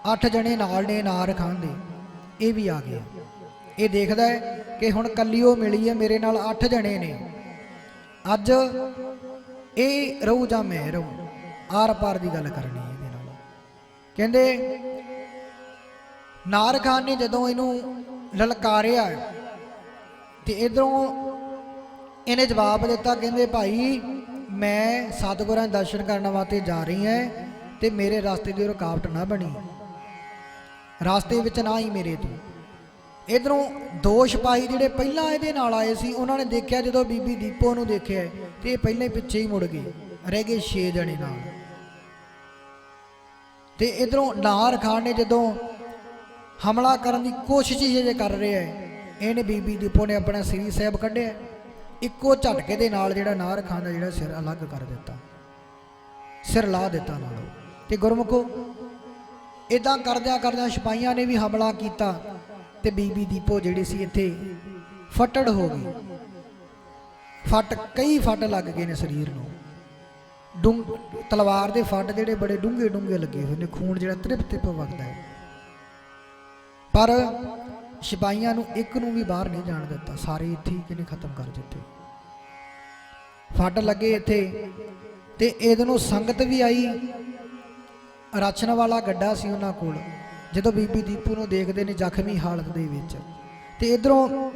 Speaker 1: 8 ਜਣੇ ਨਾਲ ਨੇ ਨਾਹਰ ਖਾਂ ਦੇ। ਇਹ ਵੀ ਆ ਗਿਆ। ਇਹ ਦੇਖਦਾ ਹੈ ਕਿ ਹੁਣ ਕੱਲੀ ਉਹ ਮਿਲੀ ਹੈ, ਮੇਰੇ ਨਾਲ 8 ਜਣੇ ਨੇ, ਅੱਜ ਇਹ ਰਹੂ ਜਾਂ ਮੈਂ ਰਹੂ, ਆਰ ਪਾਰ ਦੀ ਗੱਲ ਕਰਨੀ ਇਹਦੇ ਨਾਲ। ਕਹਿੰਦੇ ਨਾਹਰ ਖਾਂ ਨੇ ਜਦੋਂ ਇਹਨੂੰ ਲਲਕਾਰਿਆ ਤੇ ਇਧਰੋਂ ਇਹਨੇ ਜਵਾਬ ਦਿੱਤਾ, ਕਹਿੰਦੇ ਭਾਈ ਮੈਂ ਸਤਿਗੁਰਾਂ ਦੇ ਦਰਸ਼ਨ ਕਰਨ ਵਾਸਤੇ ਜਾ ਰਹੀ ਹਾਂ ਤੇ ਮੇਰੇ ਰਸਤੇ ਦੀ ਰੁਕਾਵਟ ਨਾ ਬਣੀ, ਰਸਤੇ ਵਿੱਚ ਨਾ ਹੀ ਮੇਰੇ ਤੂੰ। ਇਧਰੋਂ ਦੋ ਸਿਪਾਹੀ ਜਿਹੜੇ ਪਹਿਲਾਂ ਇਹਦੇ ਨਾਲ ਆਏ ਸੀ, ਉਹਨਾਂ ਨੇ ਦੇਖਿਆ ਜਦੋਂ ਬੀਬੀ ਦੀਪੋ ਨੂੰ ਦੇਖਿਆ ਤੇ ਇਹ ਪਹਿਲਾਂ ਹੀ ਪਿੱਛੇ ਹੀ ਮੁੜ ਗਏ, ਰਹਿ ਗਏ 6 ਜਣੇ ਨਾਲ। ਤੇ ਇਧਰੋਂ ਨਾਹਰ ਖਾਨ ਨੇ ਜਦੋਂ ਹਮਲਾ ਕਰਨ ਦੀ ਕੋਸ਼ਿਸ਼ ਜੇ ਕਰ ਰਿਹਾ ਹੈ, ਇਹਨੇ ਬੀਬੀ ਦੀਪੋ ਨੇ ਆਪਣਾ ਸ੍ਰੀ ਸਾਹਿਬ ਕੱਢਿਆ, ਇੱਕੋ ਝਟਕੇ ਦੇ ਨਾਲ ਜਿਹੜਾ ਨਾਹਰ ਖਾਨ ਦਾ ਜਿਹੜਾ ਸਿਰ ਅਲੱਗ ਕਰ ਦਿੱਤਾ, ਸਿਰ ਲਾ ਦਿੱਤਾ ਨਾਲ। ਤੇ ਗੁਰਮੁਖੋ ਇਦਾਂ ਕਰਦਿਆਂ ਕਰਦਿਆਂ ਸਿਪਾਹੀਆਂ ਨੇ ਵੀ ਹਮਲਾ ਕੀਤਾ ਤੇ ਬੀਬੀ ਦੀਪੋ ਜਿਹੜੀ ਸੀ ਇੱਥੇ ਫੱਟੜ ਹੋ ਗਈ, ਕਈ ਫੱਟ ਲੱਗ ਗਏ ਨੇ ਸਰੀਰ ਨੂੰ, ਤਲਵਾਰ ਦੇ ਫੱਟ ਜਿਹੜੇ ਬੜੇ ਡੂੰਘੇ ਡੂੰਘੇ ਲੱਗੇ ਹੋਏ ਨੇ, ਖੂਨ ਜਿਹੜਾ ਤ੍ਰਿਪ ਤ੍ਰਿਪ ਵਗਦਾ ਹੈ। ਪਰ ਸਿਪਾਹੀਆਂ ਨੂੰ ਇੱਕ ਨੂੰ ਵੀ ਬਾਹਰ ਨਹੀਂ ਜਾਣ ਦਿੱਤਾ, ਸਾਰੇ ਇੱਥੇ ਹੀ ਕਿਨੇ ਖਤਮ ਕਰ ਦਿੱਤੇ। ਫੱਟ ਲੱਗੇ ਇੱਥੇ ਤੇ ਇਹਦੇ ਨੂੰ ਸੰਗਤ ਵੀ ਆਈ, ਰਾਸ਼ਨ ਵਾਲਾ ਗੱਡਾ ਸੀ ਉਹਨਾਂ ਕੋਲ। ਜਦੋਂ ਬੀਬੀ ਦੀਪੂ ਨੂੰ ਦੇਖਦੇ ਨੇ ਜ਼ਖਮੀ ਹਾਲਤ ਦੇ ਵਿੱਚ, ਤੇ ਇਧਰੋਂ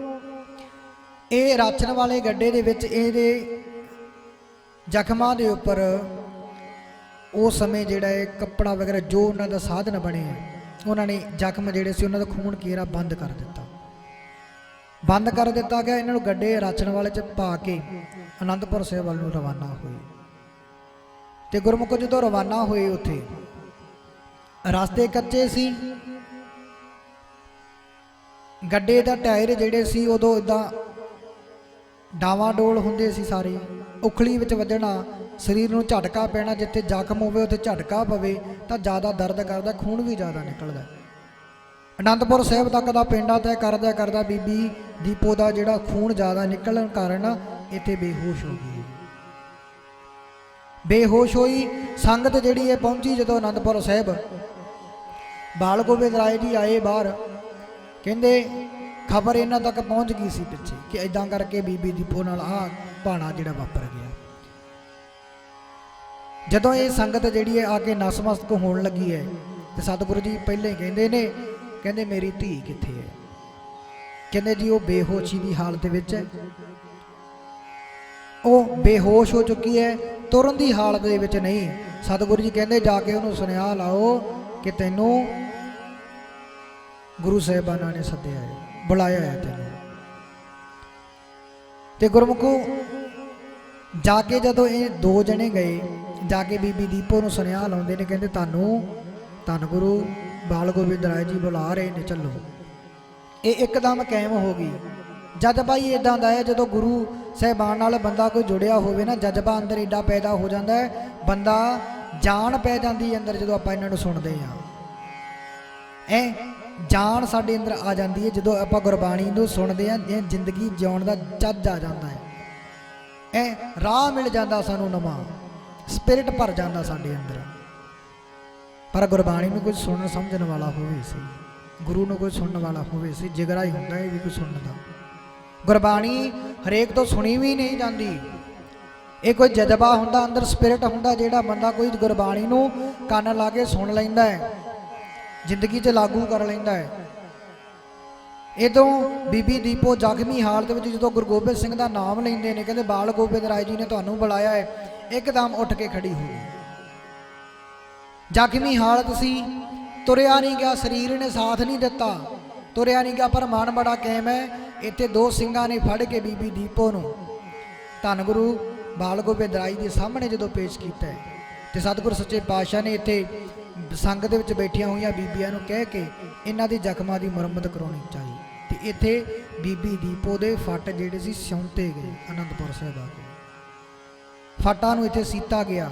Speaker 1: ਇਹ ਰਾਸ਼ਨ ਵਾਲੇ ਗੱਡੇ ਦੇ ਵਿੱਚ ਇਹਦੇ ਜ਼ਖਮਾਂ ਦੇ ਉੱਪਰ ਉਸ ਸਮੇਂ ਜਿਹੜਾ ਇਹ ਕੱਪੜਾ ਵਗੈਰਾ ਜੋ ਉਹਨਾਂ ਦਾ ਸਾਧਨ ਬਣਿਆ, ਉਹਨਾਂ ਨੇ ਜ਼ਖਮ ਜਿਹੜੇ ਸੀ ਉਹਨਾਂ ਦਾ ਖੂਨ ਕੇਰਾ ਬੰਦ ਕਰ ਦਿੱਤਾ ਗਿਆ। ਇਹਨਾਂ ਨੂੰ ਗੱਡੇ ਰਾਸ਼ਨ ਵਾਲੇ 'ਚ ਪਾ ਕੇ ਅਨੰਦਪੁਰ ਸਾਹਿਬ ਵੱਲ ਨੂੰ ਰਵਾਨਾ ਹੋਏ। ਤੇ ਗੁਰਮੁਖ ਜਦੋਂ ਰਵਾਨਾ ਹੋਏ, ਉੱਥੇ ਰਸਤੇ ਕੱਚੇ ਸੀ, ਗੱਡੇ ਦਾ ਟਾਇਰ ਜਿਹੜੇ ਸੀ ਉਦੋਂ ਇਦਾਂ ਡਾਵਾਂ ਡੋਲ ਹੁੰਦੇ ਸੀ ਸਾਰੇ, ਉਖਲੀ ਵਿੱਚ ਵੱਜਣਾ, ਸਰੀਰ ਨੂੰ ਝਟਕਾ ਪੈਣਾ, ਜਿੱਥੇ ਜ਼ਖਮ ਹੋਵੇ ਉੱਥੇ ਝਟਕਾ ਪਵੇ ਤਾਂ ਜ਼ਿਆਦਾ ਦਰਦ ਕਰਦਾ, ਖੂਨ ਵੀ ਜ਼ਿਆਦਾ ਨਿਕਲਦਾ। ਅਨੰਦਪੁਰ ਸਾਹਿਬ ਤੱਕ ਦਾ ਪਿੰਡਾ ਤੈਅ ਕਰਦਾ ਬੀਬੀ ਦੀਪੋ ਦਾ ਜਿਹੜਾ ਖੂਨ ਜ਼ਿਆਦਾ ਨਿਕਲਣ ਕਾਰਨ ਇੱਥੇ ਬੇਹੋਸ਼ ਹੋ ਗਈ। ਬੇਹੋਸ਼ ਹੋਈ ਸੰਗਤ ਜਿਹੜੀ ਹੈ ਪਹੁੰਚੀ ਜਦੋਂ ਅਨੰਦਪੁਰ ਸਾਹਿਬ, ਬਾਲ ਗੋਬਿੰਦ ਰਾਏ ਜੀ ਆਏ ਬਾਹਰ, ਕਹਿੰਦੇ ਖਬਰ ਇਹਨਾਂ ਤੱਕ ਪਹੁੰਚ ਗਈ ਸੀ ਪਿੱਛੇ ਕਿ ਇਦਾਂ ਕਰਕੇ ਬੀਬੀ ਦੀਪੋ ਨਾਲ ਆਹ ਭਾਣਾ ਜਿਹੜਾ ਵਾਪਰ ਗਿਆ। ਜਦੋਂ ਇਹ ਸੰਗਤ ਜਿਹੜੀ ਹੈ ਆ ਕੇ ਨਸਮਸਤਕ ਹੋਣ ਲੱਗੀ ਹੈ ਤੇ ਸਤਿਗੁਰੂ ਜੀ ਪਹਿਲੇ ਕਹਿੰਦੇ ਨੇ, ਕਹਿੰਦੇ ਮੇਰੀ ਧੀ ਕਿੱਥੇ ਹੈ? ਕਹਿੰਦੇ ਜੀ ਉਹ ਬੇਹੋਸ਼ੀ ਦੀ ਹਾਲਤ ਵਿੱਚ ਹੈ, ਉਹ ਬੇਹੋਸ਼ ਹੋ ਚੁੱਕੀ ਹੈ, ਤੁਰਨ ਦੀ ਹਾਲਤ ਦੇ ਵਿੱਚ ਨਹੀਂ। ਸਤਿਗੁਰੂ ਜੀ ਕਹਿੰਦੇ ਜਾ ਕੇ ਉਹਨੂੰ ਸੁਨੇਹਾ ਲਾਓ ਕਿ ਤੈਨੂੰ ਗੁਰੂ ਸਾਹਿਬਾਨਾਂ ਨੇ ਸੱਦਿਆ ਹੈ, ਬੁਲਾਇਆ ਹੈ ਤੈਨੂੰ। ਤੇ ਗੁਰਮੁਖੋ ਜਾ ਕੇ ਜਦੋਂ ਇਹ ਦੋ ਜਣੇ ਗਏ, ਜਾ ਕੇ ਬੀਬੀ ਦੀਪੋ ਨੂੰ ਸੁਨੇਹਾ ਲਾਉਂਦੇ ਨੇ, ਕਹਿੰਦੇ ਤੁਹਾਨੂੰ ਧੰਨ ਗੁਰੂ ਬਾਲ ਗੋਬਿੰਦ ਰਾਏ ਜੀ ਬੁਲਾ ਰਹੇ ਨੇ, ਚੱਲੋ। ਇਹ ਇੱਕਦਮ ਕਾਇਮ ਹੋ ਗਈ। ਜਜ਼ਬਾ ਹੀ ਇਦਾਂ ਦਾ ਹੈ, ਜਦੋਂ ਗੁਰੂ ਸਾਹਿਬਾਨ ਨਾਲ ਬੰਦਾ ਕੋਈ ਜੁੜਿਆ ਹੋਵੇ ਨਾ, ਜਜ਼ਬਾ ਅੰਦਰ ਏਡਾ ਪੈਦਾ ਹੋ ਜਾਂਦਾ ਹੈ, ਬੰਦਾ ਜਾਨ ਪੈ ਜਾਂਦੀ ਅੰਦਰ। ਜਦੋਂ ਆਪਾਂ ਇਹਨਾਂ ਨੂੰ ਸੁਣਦੇ ਹਾਂ, ਇਹ ਜਾਨ ਸਾਡੇ ਅੰਦਰ ਆ ਜਾਂਦੀ ਹੈ ਜਦੋਂ ਆਪਾਂ ਗੁਰਬਾਣੀ ਨੂੰ ਸੁਣਦੇ ਹਾਂ। ਇਹ ਜ਼ਿੰਦਗੀ ਜਿਉਣ ਦਾ ਚੱਜ ਆ ਜਾਂਦਾ ਹੈ, ਇਹ ਰਾਹ ਮਿਲ ਜਾਂਦਾ ਸਾਨੂੰ, ਨਵਾਂ ਸਪਿਰਿਟ ਭਰ ਜਾਂਦਾ ਸਾਡੇ ਅੰਦਰ। ਪਰ ਗੁਰਬਾਣੀ ਨੂੰ ਕੁਝ ਸੁਣਨ ਸਮਝਣ ਵਾਲਾ ਹੋਵੇ ਸੀ, ਗੁਰੂ ਨੂੰ ਕੋਈ ਸੁਣਨ ਵਾਲਾ ਹੋਵੇ ਸੀ, ਜਿਗਰਾ ਹੀ ਹੁੰਦਾ ਇਹ ਵੀ ਕੋਈ ਸੁਣਨ ਦਾ। ਗੁਰਬਾਣੀ ਹਰੇਕ ਤੋਂ ਸੁਣੀ ਵੀ ਨਹੀਂ ਜਾਂਦੀ, ਇਹ ਕੋਈ ਜਜ਼ਬਾ ਹੁੰਦਾ, ਅੰਦਰ ਸਪਿਰਿਟ ਹੁੰਦਾ, ਜਿਹੜਾ ਬੰਦਾ ਕੋਈ ਗੁਰਬਾਣੀ ਨੂੰ ਕੰਨ ਲਾ ਕੇ ਸੁਣ ਲੈਂਦਾ ਹੈ, ਜ਼ਿੰਦਗੀ 'ਚ ਲਾਗੂ ਕਰ ਲੈਂਦਾ ਹੈ। ਇਦੋਂ ਬੀਬੀ ਦੀਪੋ ਜ਼ਖਮੀ ਹਾਲਤ ਵਿੱਚ ਜਦੋਂ ਗੁਰੂ ਗੋਬਿੰਦ ਸਿੰਘ ਦਾ ਨਾਮ ਲੈਂਦੇ ਨੇ, ਕਹਿੰਦੇ ਬਾਲ ਗੋਬਿੰਦ ਰਾਏ ਜੀ ਨੇ ਤੁਹਾਨੂੰ ਬੁਲਾਇਆ ਹੈ, ਇੱਕਦਮ ਉੱਠ ਕੇ ਖੜੀ ਹੋ ਗਈ। ਜ਼ਖਮੀ ਹਾਲਤ ਸੀ, ਤੁਰਿਆ ਨਹੀਂ ਗਿਆ, ਸਰੀਰ ਨੇ ਸਾਥ ਨਹੀਂ ਦਿੱਤਾ, ਤੁਰਿਆ ਨਹੀਂ ਗਿਆ, ਪਰ ਮਨ ਬੜਾ ਕਾਇਮ ਹੈ। ਇੱਥੇ ਦੋ ਸਿੰਘਾਂ ਨੇ ਫੜ ਕੇ ਬੀਬੀ ਦੀਪੋ ਨੂੰ ਧੰਨ ਗੁਰੂ ਬਾਲ ਗੋਬਿੰਦ ਰਾਏ ਦੇ ਸਾਹਮਣੇ ਜਦੋਂ ਪੇਸ਼ ਕੀਤਾ ਤੇ ਸਤਿਗੁਰੂ ਸੱਚੇ ਪਾਤਸ਼ਾਹ ਨੇ ਇੱਥੇ ਸੰਗਤ ਦੇ ਵਿੱਚ ਬੈਠੀਆਂ ਹੋਈਆਂ ਬੀਬੀਆਂ ਨੂੰ ਕਹਿ ਕੇ ਇਹਨਾਂ ਦੇ ਜ਼ਖਮਾਂ ਦੀ ਮੁਰੰਮਤ ਕਰਾਉਣੀ ਚਾਹੀ। ਤੇ ਇੱਥੇ ਬੀਬੀ ਦੀਪੋ ਦੇ ਫੱਟ ਜਿਹੜੇ ਸੀ ਸਿਉਂਤੇ ਗਏ। ਅਨੰਦਪੁਰ ਸਾਹਿਬ ਆ ਕੇ ਫੱਟਾਂ ਨੂੰ ਇੱਥੇ ਸੀਤਾ ਗਿਆ,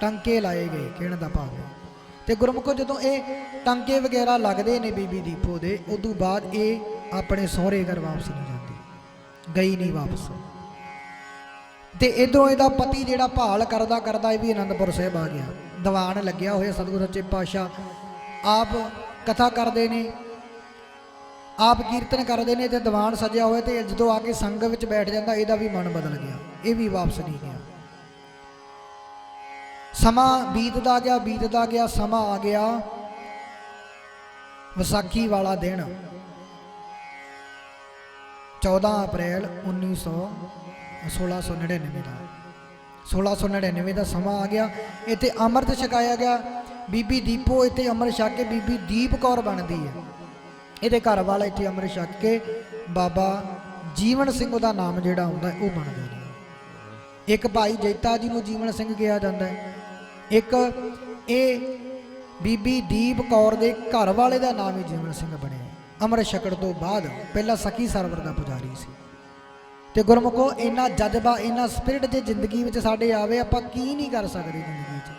Speaker 1: ਟੰਕੇ ਲਾਏ ਗਏ, ਕਹਿਣ ਦਾ ਭਾਵ ਹੈ। ਤੇ ਗੁਰਮੁਖੋ ਜਦੋਂ ਇਹ ਟੰਕੇ ਵਗੈਰਾ ਲੱਗਦੇ ਨੇ ਬੀਬੀ ਦੀਪੋ ਦੇ, ਉਦੋਂ ਬਾਅਦ ਇਹ ਆਪਣੇ ਸਹੁਰੇ ਘਰ ਵਾਪਸ ਨਹੀਂ ਜਾਂਦੀ, ਗਈ ਨਹੀਂ ਵਾਪਸ। ਤੇ ਇਧਰੋਂ ਇਹਦਾ ਪਤੀ ਜਿਹੜਾ ਭਾਲ ਕਰਦਾ ਕਰਦਾ ਇਹ ਵੀ ਅਨੰਦਪੁਰ ਸਾਹਿਬ ਆ ਗਿਆ। ਦੀਵਾਨ ਲੱਗਿਆ ਹੋਇਆ, ਸਤਿਗੁਰੂ ਸੱਚੇ ਪਾਤਸ਼ਾਹ ਆਪ ਕਥਾ ਕਰਦੇ ਨੇ, ਆਪ ਕੀਰਤਨ ਕਰਦੇ ਨੇ, ਤੇ ਦੀਵਾਨ ਸਜਿਆ ਹੋਇਆ। ਤੇ ਜਦੋਂ ਆ ਕੇ ਸੰਗਤ ਵਿੱਚ ਬੈਠ ਜਾਂਦਾ, ਇਹਦਾ ਵੀ ਮਨ ਬਦਲ ਗਿਆ, ਇਹ ਵੀ ਵਾਪਸ ਨਹੀਂ ਗਿਆ। ਸਮਾਂ ਬੀਤਦਾ ਗਿਆ, ਸਮਾਂ ਆ ਗਿਆ ਵਿਸਾਖੀ ਵਾਲਾ ਦਿਨ। 14 ਅਪ੍ਰੈਲ 1699 ਦਾ 1699 ਦਾ ਸਮਾਂ ਆ ਗਿਆ। ਇੱਥੇ ਅੰਮ੍ਰਿਤ ਛਕਾਇਆ ਗਿਆ। ਬੀਬੀ ਦੀਪੋ ਇੱਥੇ ਅੰਮ੍ਰਿਤ ਛਕ ਕੇ ਬੀਬੀ ਦੀਪ ਕੌਰ ਬਣਦੀ ਹੈ। ਇਹਦੇ ਘਰ ਵਾਲਾ ਇੱਥੇ ਅੰਮ੍ਰਿਤ ਛਕ ਕੇ ਬਾਬਾ ਜੀਵਨ ਸਿੰਘ ਉਹਦਾ ਨਾਮ ਜਿਹੜਾ ਆਉਂਦਾ ਉਹ ਬਣਦਾ ਹੈ। ਇੱਕ ਭਾਈ ਜੈਤਾ ਜੀ ਨੂੰ ਜੀਵਨ ਸਿੰਘ ਕਿਹਾ ਜਾਂਦਾ ਹੈ। ਇੱਕ ਇਹ ਬੀਬੀ ਦੀਪ ਕੌਰ ਦੇ ਘਰ ਵਾਲੇ ਦਾ ਨਾਮ ਹੀ ਜੀਵਨ ਸਿੰਘ ਬਣਿਆ। ਅੰਮ੍ਰਿਤ ਛਕਣ ਤੋਂ ਬਾਅਦ ਪਹਿਲਾਂ ਸਖੀ ਸਰਵਰ ਦਾ ਪੁਜਾਰੀ ਸੀ। ਤੇ ਗੁਰਮੁਖੋ ਇੰਨਾ ਜਜ਼ਬਾ ਇੰਨਾ ਸਪਿਰਿਟ ਜੇ ਜ਼ਿੰਦਗੀ ਵਿੱਚ ਸਾਡੇ ਆਵੇ ਆਪਾਂ ਕੀ ਨਹੀਂ ਕਰ ਸਕਦੇ ਜ਼ਿੰਦਗੀ 'ਚ।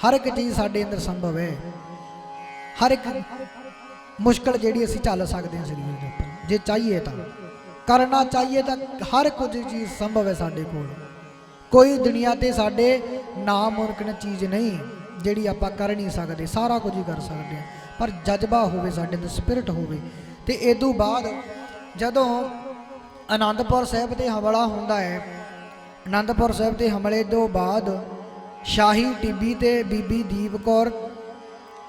Speaker 1: ਹਰ ਇੱਕ ਚੀਜ਼ ਸਾਡੇ ਅੰਦਰ ਸੰਭਵ ਹੈ। ਹਰ ਇੱਕ ਮੁਸ਼ਕਲ ਜਿਹੜੀ ਅਸੀਂ ਚੱਲ ਸਕਦੇ ਹਾਂ ਸਰੀਰ ਦੇ ਉੱਪਰ ਜੇ ਚਾਹੀਏ ਤਾਂ ਕਰਨਾ ਚਾਹੀਏ ਤਾਂ ਹਰ ਕੁਝ ਚੀਜ਼ ਸੰਭਵ ਹੈ ਸਾਡੇ ਕੋਲ। ਕੋਈ ਦੁਨੀਆ ਤੇ ਸਾਡੇ ਨਾਮੁਮਕਿਨ ਚੀਜ਼ ਨਹੀਂ ਜਿਹੜੀ ਆਪਾਂ ਕਰ ਨਹੀਂ ਸਕਦੇ। ਸਾਰਾ ਕੁਝ ਹੀ ਕਰ ਸਕਦੇ ਹਾਂ ਪਰ ਜਜ਼ਬਾ ਹੋਵੇ ਸਾਡੇ ਅੰਦਰ ਸਪਿਰਿਟ ਹੋਵੇ। ਤੇ ਇਹ ਤੋਂ ਬਾਅਦ ਜਦੋਂ ਆਨੰਦਪੁਰ ਸਾਹਿਬ ਤੇ ਹਮਲਾ ਹੁੰਦਾ ਹੈ, ਆਨੰਦਪੁਰ ਸਾਹਿਬ ਦੇ ਹਮਲੇ ਤੋਂ ਬਾਅਦ ਸ਼ਾਹੀ ਟਿੱਬੀ ਤੇ ਬੀਬੀ ਦੀਪ ਕੌਰ